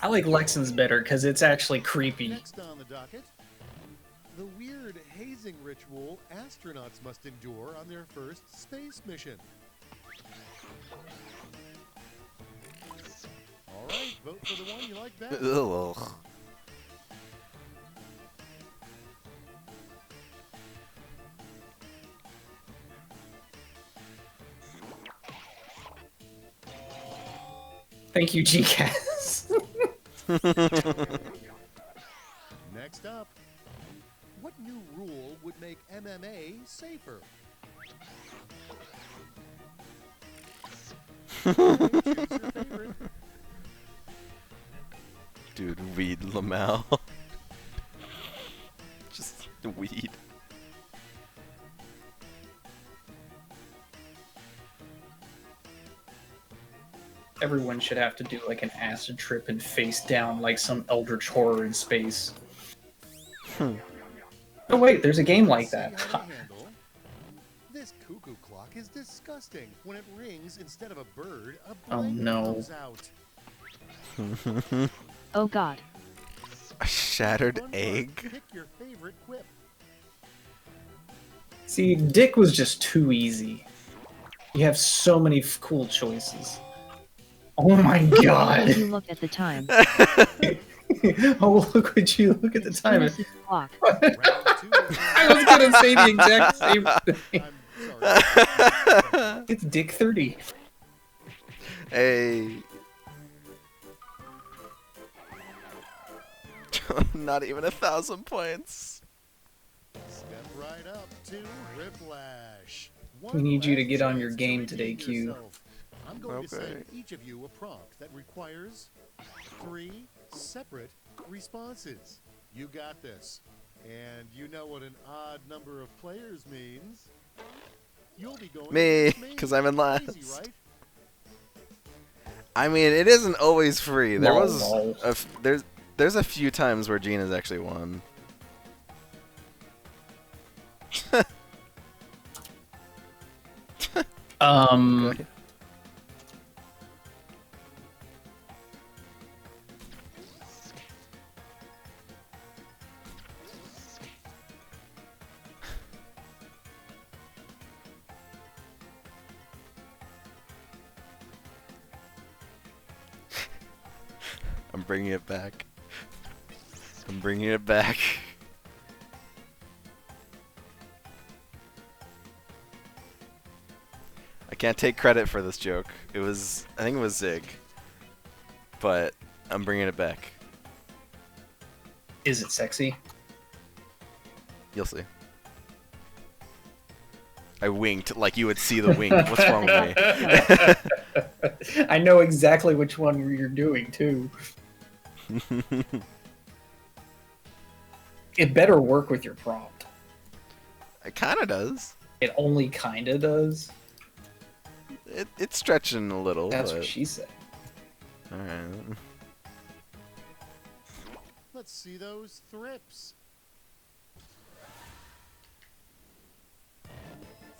I like Lexon's better because it's actually creepy. Next on the docket, the weird hazing ritual astronauts must endure on their first space mission. All right, vote for the one you like best. Ugh. All right, check this out. How to get the guy at the kayak rental place to say, just keep it. Thank you, GCAS. Next up, what new rule would make MMA safer? Dude, weed Lamel. Just weed. Everyone should have to do like an acid trip and face down like some eldritch horror in space. Oh wait, there's a game like that. This cuckoo clock is disgusting. When it rings, instead of a bird, a Oh blade no. comes out. Oh god. A shattered egg? Pick your favorite quip. See, Dick was just too easy. You have so many cool choices. Oh my god! You look at the time. Oh, look at you! Look at the time. Finish this clock. I was gonna say the exact same thing. It's Dick 30. Hey. Not even 1,000 points. Step right up to Whiplash. We need you to get on your game today, Q. I'm going to send each of you a prompt that requires 3 separate responses. You got this. And you know what an odd number of players means. You'll be going Me, because I'm in last. Easy, right? I mean, it isn't always free. There was there's a few times where Gina's actually won. Okay. I'm bringing it back. I'm bringing it back. I can't take credit for this joke. I think it was Zig. But I'm bringing it back. Is it sexy? You'll see. I winked like you would see the wink. What's wrong with me? I know exactly which one you're doing, too. It better work with your prompt. It kind of does. It only kind of does. It's stretching a little. That's what she said. Alright. Let's see those thrips.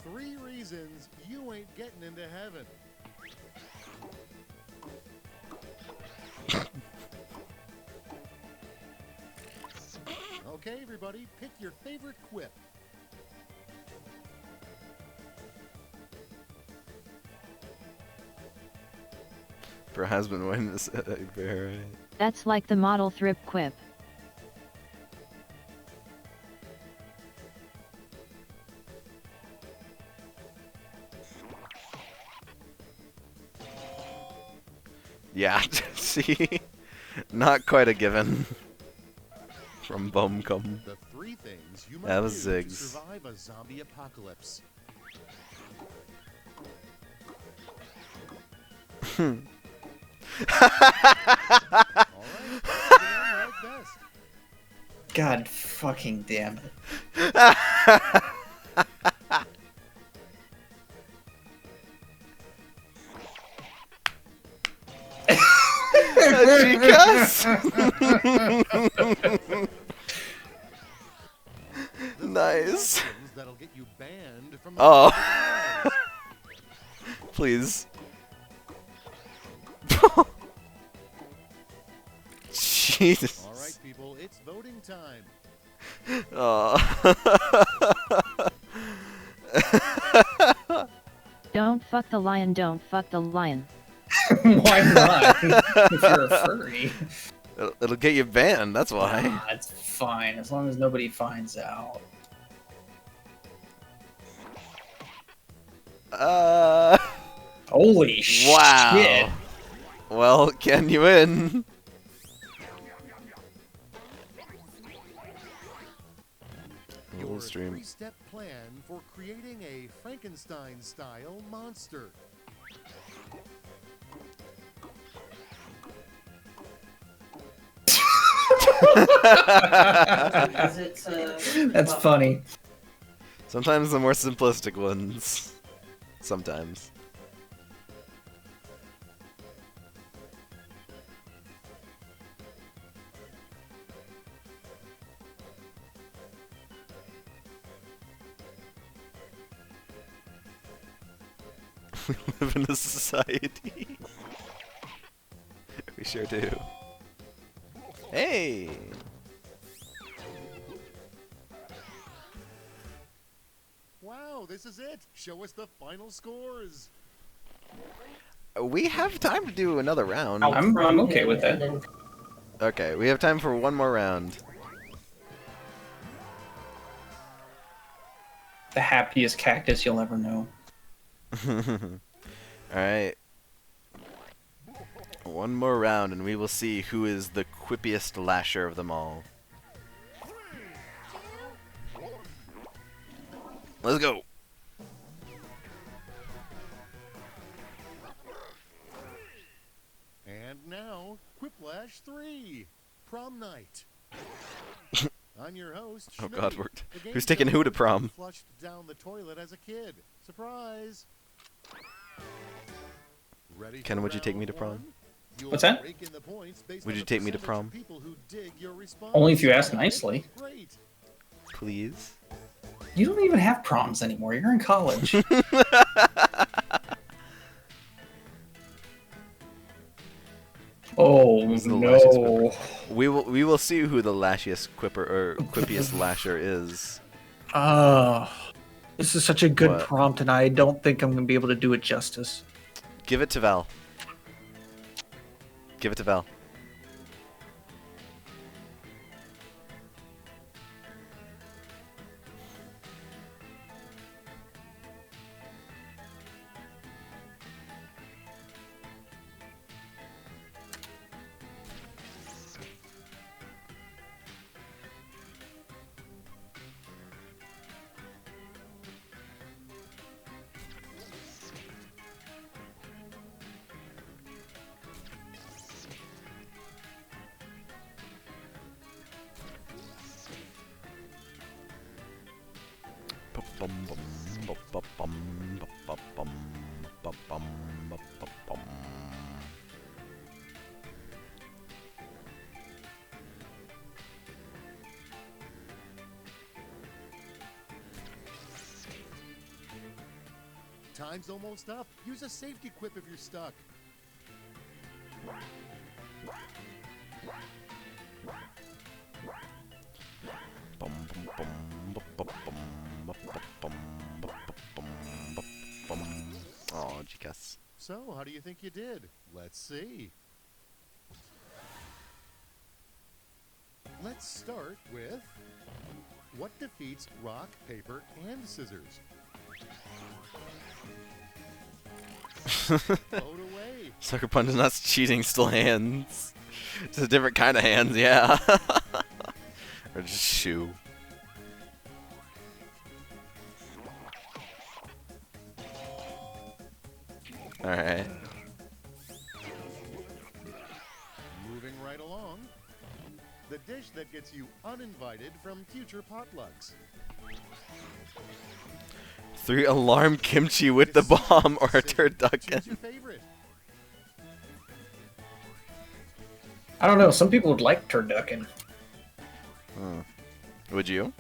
3 reasons you ain't getting into heaven. Okay, everybody, pick your favorite quip. For husband witness, right. That's like the model thrip quip. Yeah, see? Not quite a given. From Bumcum. The 3 things you That must was do to Ziggs. survive a zombie apocalypse. God fucking damn it. Nice. That'll get you banned from the Oh. Please. Jesus. All right, people, it's voting time. Oh. Don't fuck the lion, don't fuck the lion. Why not? If you're a furry. It'll get you banned, that's why. Nah, it's fine, as long as nobody finds out. Holy shit. Well, can you win? Your Stream. 3-step plan for creating a Frankenstein-style monster. That's funny. Sometimes the more simplistic ones. Sometimes. We live in a society. We sure do. Hey! Wow, this is it. Show us the final scores. We have time to do another round. I'm okay with that. Okay, we have time for one more round. The happiest cactus you'll ever know. Alright. One more round and we will see who is the quippiest lasher of them all. Let's go! And now, Quiplash 3, Prom Night. I'm your host, Oh Schmitty, God, the game who's taking show who to that prom? Flushed down the toilet as a kid. Surprise! Ready Ken, for would you take me round to prom? one? You'll What's that? rake in the points based Would on you the take me to percentage prom? of people who dig your response. Only if you ask nicely. Great. Please? You don't even have proms anymore. You're in college. Oh Who's the lashiest no! quipper? We will see who the lashiest quipper or quippiest lasher is. This is such a good What? prompt, and I don't think I'm gonna be able to do it justice. Give it to Val. Give it to Val. Time's almost up. Use a safety quip if you're stuck. Oh, G-Cuss. So, how do you think you did? Let's see. Let's start with what defeats rock, paper, and scissors? Vote away. Sucker Punch is not cheating, still hands. It's a different kind of hands, yeah. Or just shoe. Alright. Moving right along. The dish that gets you uninvited from future potlucks. 3 alarm kimchi with the bomb or a turducken. Choose your favorite. I don't know. Some people would like turducken. Would you?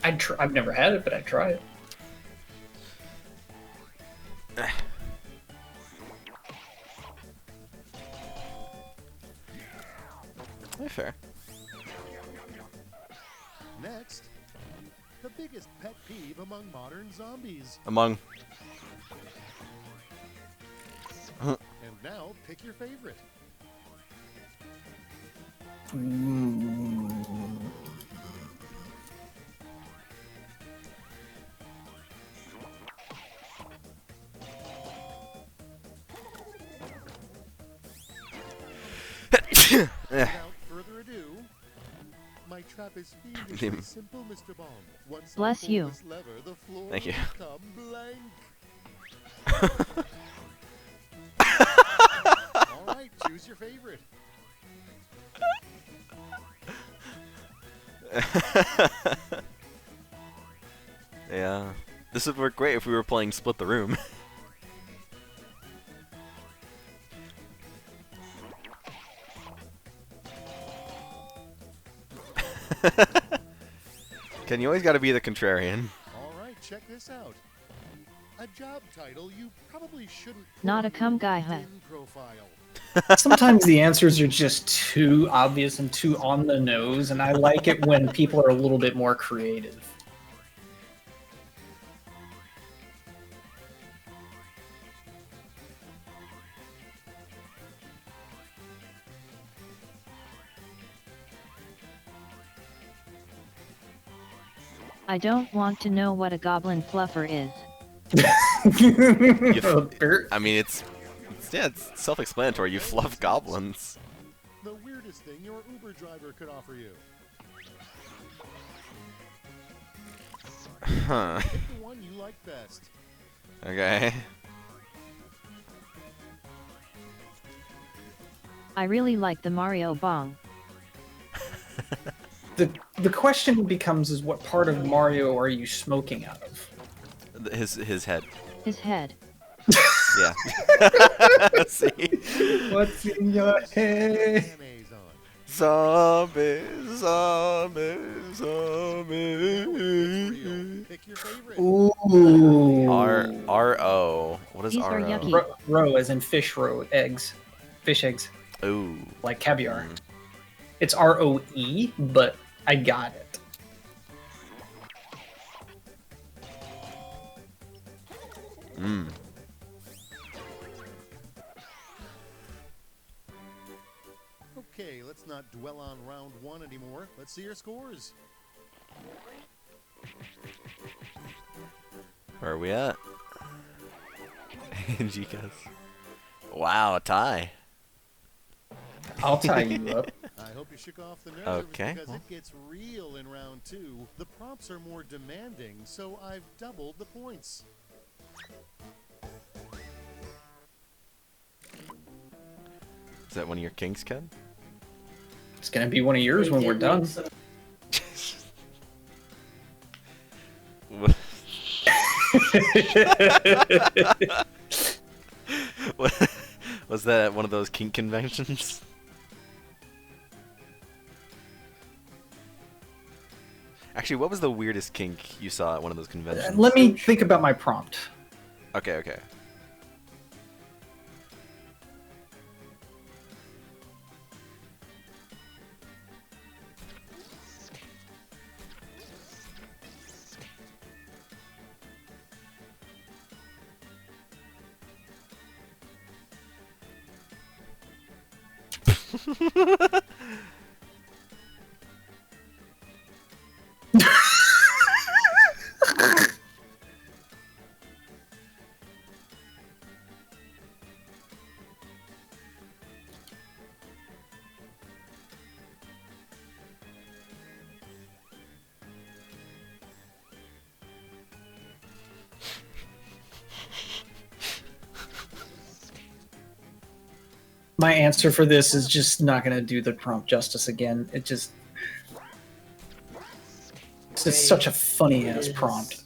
I've never had it, but I'd try it. Fair. Next, the biggest pet peeve among modern zombies. Among. And now, pick your favorite. Without further ado, my trap is fiendishly simple, Mr. Bond. Once Bless I pull you. this lever, the floor Thank you. will become blank. All right, choose your favorite. Yeah. This would work great if we were playing Split the Room. Ken, you always gotta be the contrarian. All right, check this out. A job title you probably shouldn't put Not a on cum your guy, huh? LinkedIn profile. Sometimes the answers are just too obvious and too on the nose, and I like it when people are a little bit more creative. I don't want to know what a goblin fluffer is. I mean, it's self-explanatory. You fluff goblins. The weirdest thing your Uber driver could offer you. Huh. Pick the one you like best. Okay. I really like the Mario bong. The question becomes is what part of Mario are you smoking out of? His head. His head. Yeah. See? What's in your head? Zombies, zombies, zombies. Pick your favorite. Ooh. R-O. What is These are R-O? yucky. Roe as in fish roe, eggs. Fish eggs. Ooh. Like caviar. It's R-O-E, but I got it. Mmm. Okay, let's not dwell on round one anymore. Let's see your scores. Where are we at? Gikas. Wow, a tie. I'll tie you up. I hope you shook off the nerves Okay. because it gets real in round two. The prompts are more demanding, so I've doubled the points. Is that one of your kinks, Ken? It's gonna be one of yours when we're done. Was that at one of those kink conventions? Actually, what was the weirdest kink you saw at one of those conventions? Let me think about my prompt. Okay, okay. My answer for this is just not gonna do the prompt justice again. It's just such a funny ass prompt.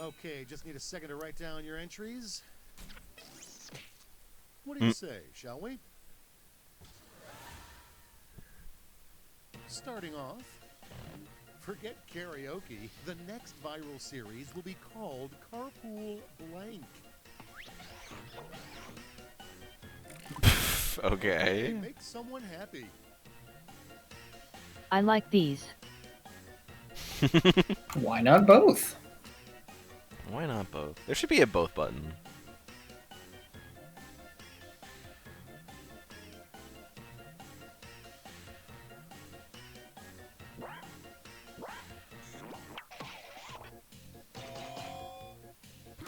Okay, just need a second to write down your entries. What do you say, shall we? Starting off, forget karaoke. The next viral series will be called Carpool Blank. Okay. Make someone happy. I like these. Why not both? Why not both? There should be a both button.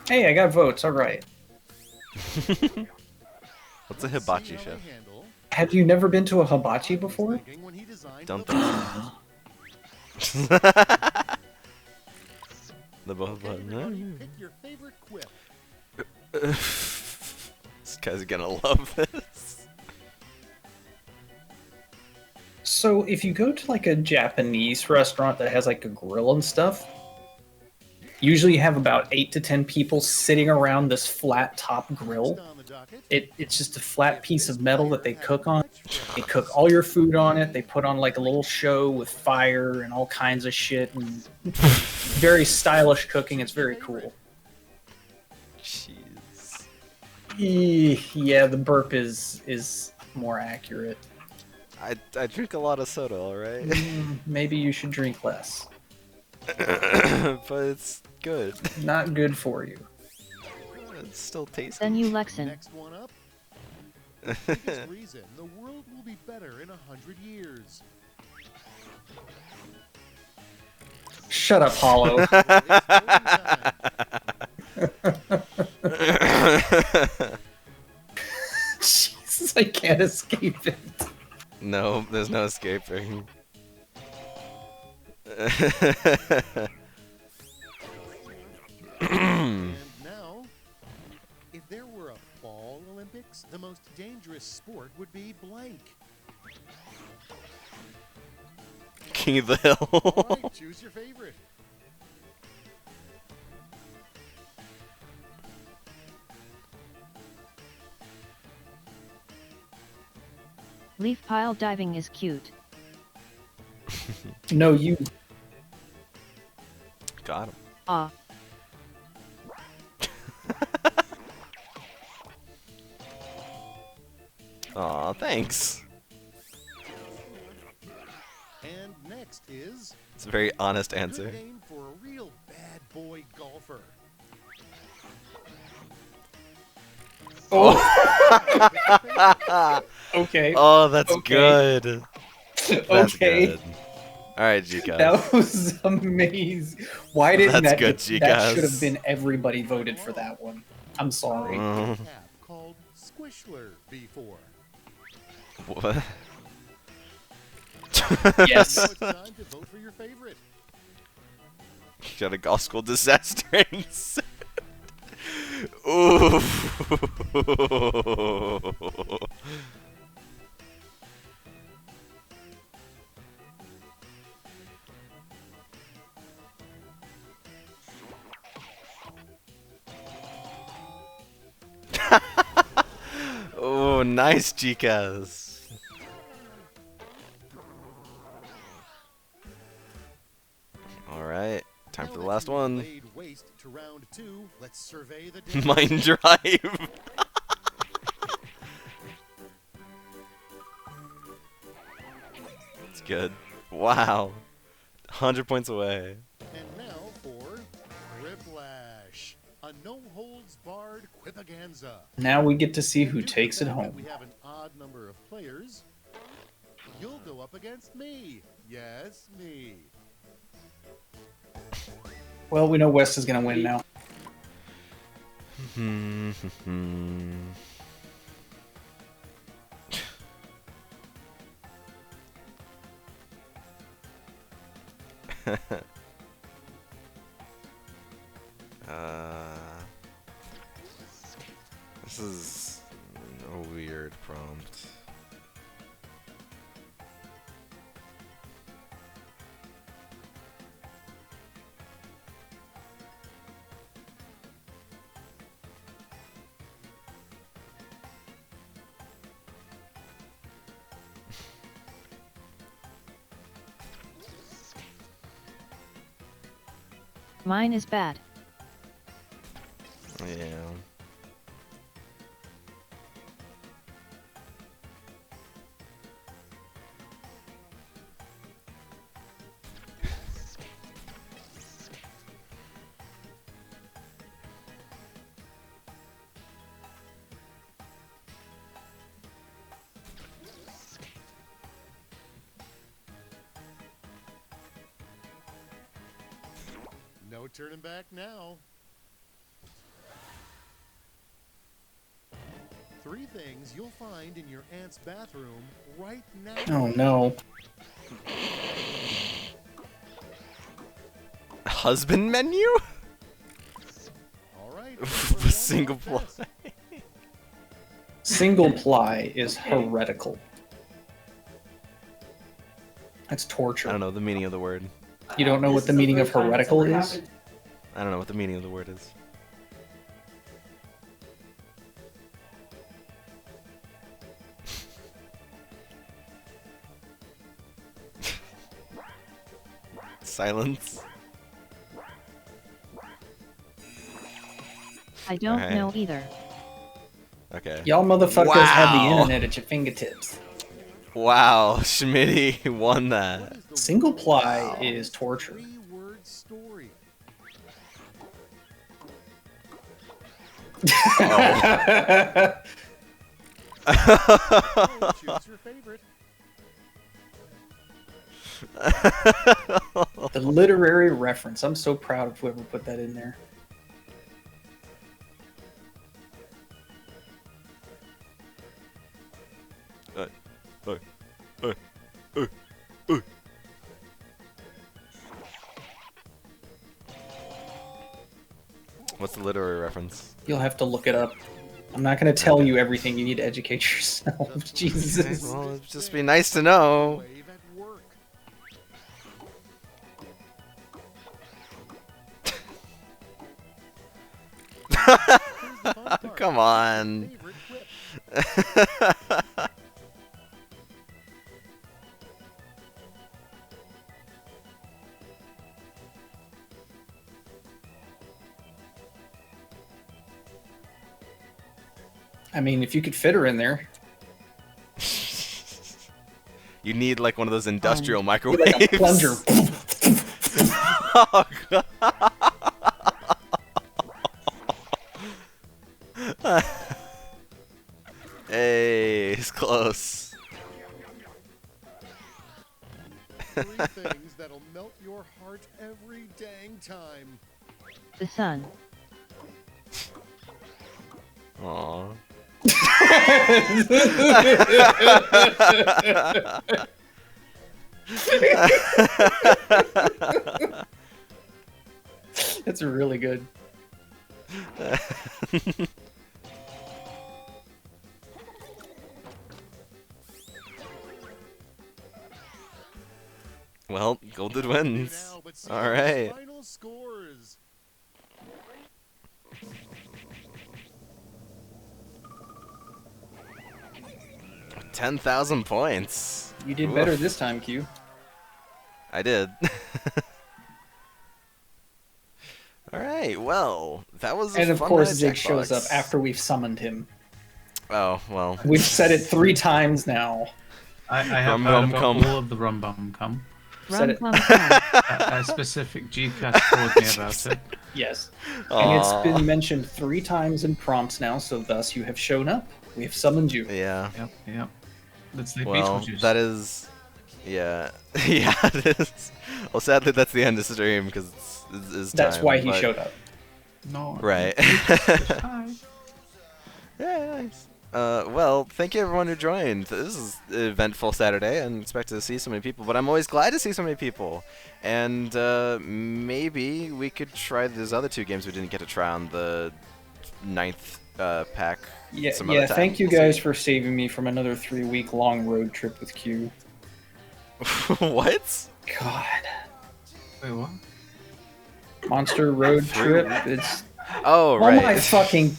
Hey, I got votes. All right. What's a hibachi chef? Have you never been to a hibachi before? Don't think so. The button. Pick your favorite quip. This guy's gonna love this. So if you go to like a Japanese restaurant that has like a grill and stuff, usually you have about 8 to 10 people sitting around this flat top grill. It's just a flat piece of metal that they cook on. They cook all your food on it. They put on like a little show with fire and all kinds of shit, and very stylish cooking. It's very cool. Jeez. Yeah, the burp is more accurate. I drink a lot of soda, alright? Maybe you should drink less. But it's good. Not good for you. It's still tasty. Then you Lexin. Next one up. Biggest reason the world will be better in 100 years. Shut up, Hollow. Jesus, I can't escape it. No, there's no escaping. And now, if there were a fall Olympics, the most dangerous sport would be blank. King of the Hill. All right, choose your favorite. Leaf pile diving is cute. No, you. Got him. Ah. Aw, thanks. And next is It's a very honest good answer. name for a real bad boy golfer. Oh. Okay. Oh, that's Okay. good. That's Okay. good. Alright, G-Guys. That was amazing. Why didn't That's that? good, That G-Guys. should have been everybody voted for that one. I'm sorry. Tab called Squishler V4. What? Yes. Now it's time to vote for your favorite. Got a golf school disaster. Ooh. Oh, nice, chicas. All right, time for the last one. Laid waste to round 2. Let's survey the damage. Mind Drive. It's good. Wow. 100 points away. And now for Quiplash, a no-holds-barred quipaganza. Now we get to see who Due to takes the it fact that home. We have an odd number of players. You'll go up against me. Yes, me. Well, we know West is gonna win now. This is a weird prompt. Mine is bad. Yeah. No turning back now. 3 things you'll find in your aunt's bathroom right now. Oh no. Husband menu? All right. Single ply. Single ply is heretical. That's torture. I don't know the meaning of the word. You don't know what the meaning of heretical is? I don't know what the meaning of the word is. Silence. I don't know either. Okay. Y'all motherfuckers have the internet at your fingertips. Wow, Schmitty won that. Single ply is torture. Story. Choose your favorite. The literary reference. I'm so proud of whoever put that in there. What's the literary reference? You'll have to look it up. I'm not going to tell you everything. You need to educate yourself. Jesus. Well, it'd just be nice to know. Come on. I mean, if you could fit her in there. You need like one of those industrial microwaves. Like a plunger. Oh, God. Hey, it's close. 3 things that'll melt your heart every dang time. The sun. Aww. That's really good. Well, Golden wins. All right. Final scores. $10,000 points. You did better this time, Q. I did. All right. Well, that was. And of fun course, night, Zig Jackbox. shows up after we've summoned him. Oh well. We've said it 3 times now. I have heard about all of the Rum Bum Cum. Said it. A specific Gcast told me about it. Yes. And it's been mentioned 3 times in prompts now, so thus you have shown up. We have summoned you. Yeah. Yep. That's the Well, Beetlejuice. that is. Yeah. Yeah, it is. Well, sadly, that's the end of the stream because it's That's time, why he but- showed up. No. Right. Hi. Yeah, nice. Well, thank you everyone who joined. This is an eventful Saturday and expect to see so many people, but I'm always glad to see so many people. And maybe we could try those other 2 games we didn't get to try on the 9th pack. Yeah, some other time. thank you We'll guys for saving me from another 3-week long road trip with Q. see. What? God. Wait, what? Monster road trip. It's Oh, oh right. my fucking.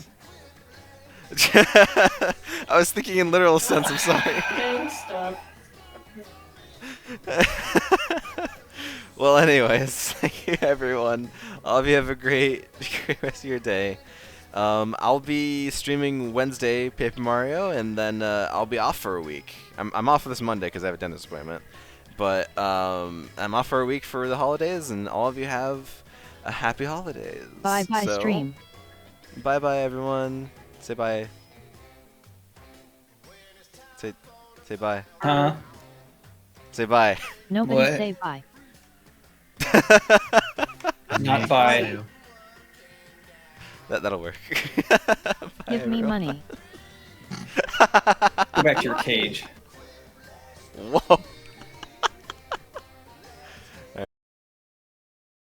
I was thinking in literal sense, I'm sorry. Thanks, stop. Well, anyways, thank you everyone. All of you have a great rest of your day. I'll be streaming Wednesday Paper Mario, and then I'll be off for a week. I'm off for this Monday because I have a dentist appointment. But I'm off for a week for the holidays, and all of you have a happy holidays. Bye-bye stream. Bye-bye, everyone. Say bye. Say bye. Huh? Say bye. Nobody What? say bye. Not bye. That'll work. Give me money. Go back to your cage. Whoa.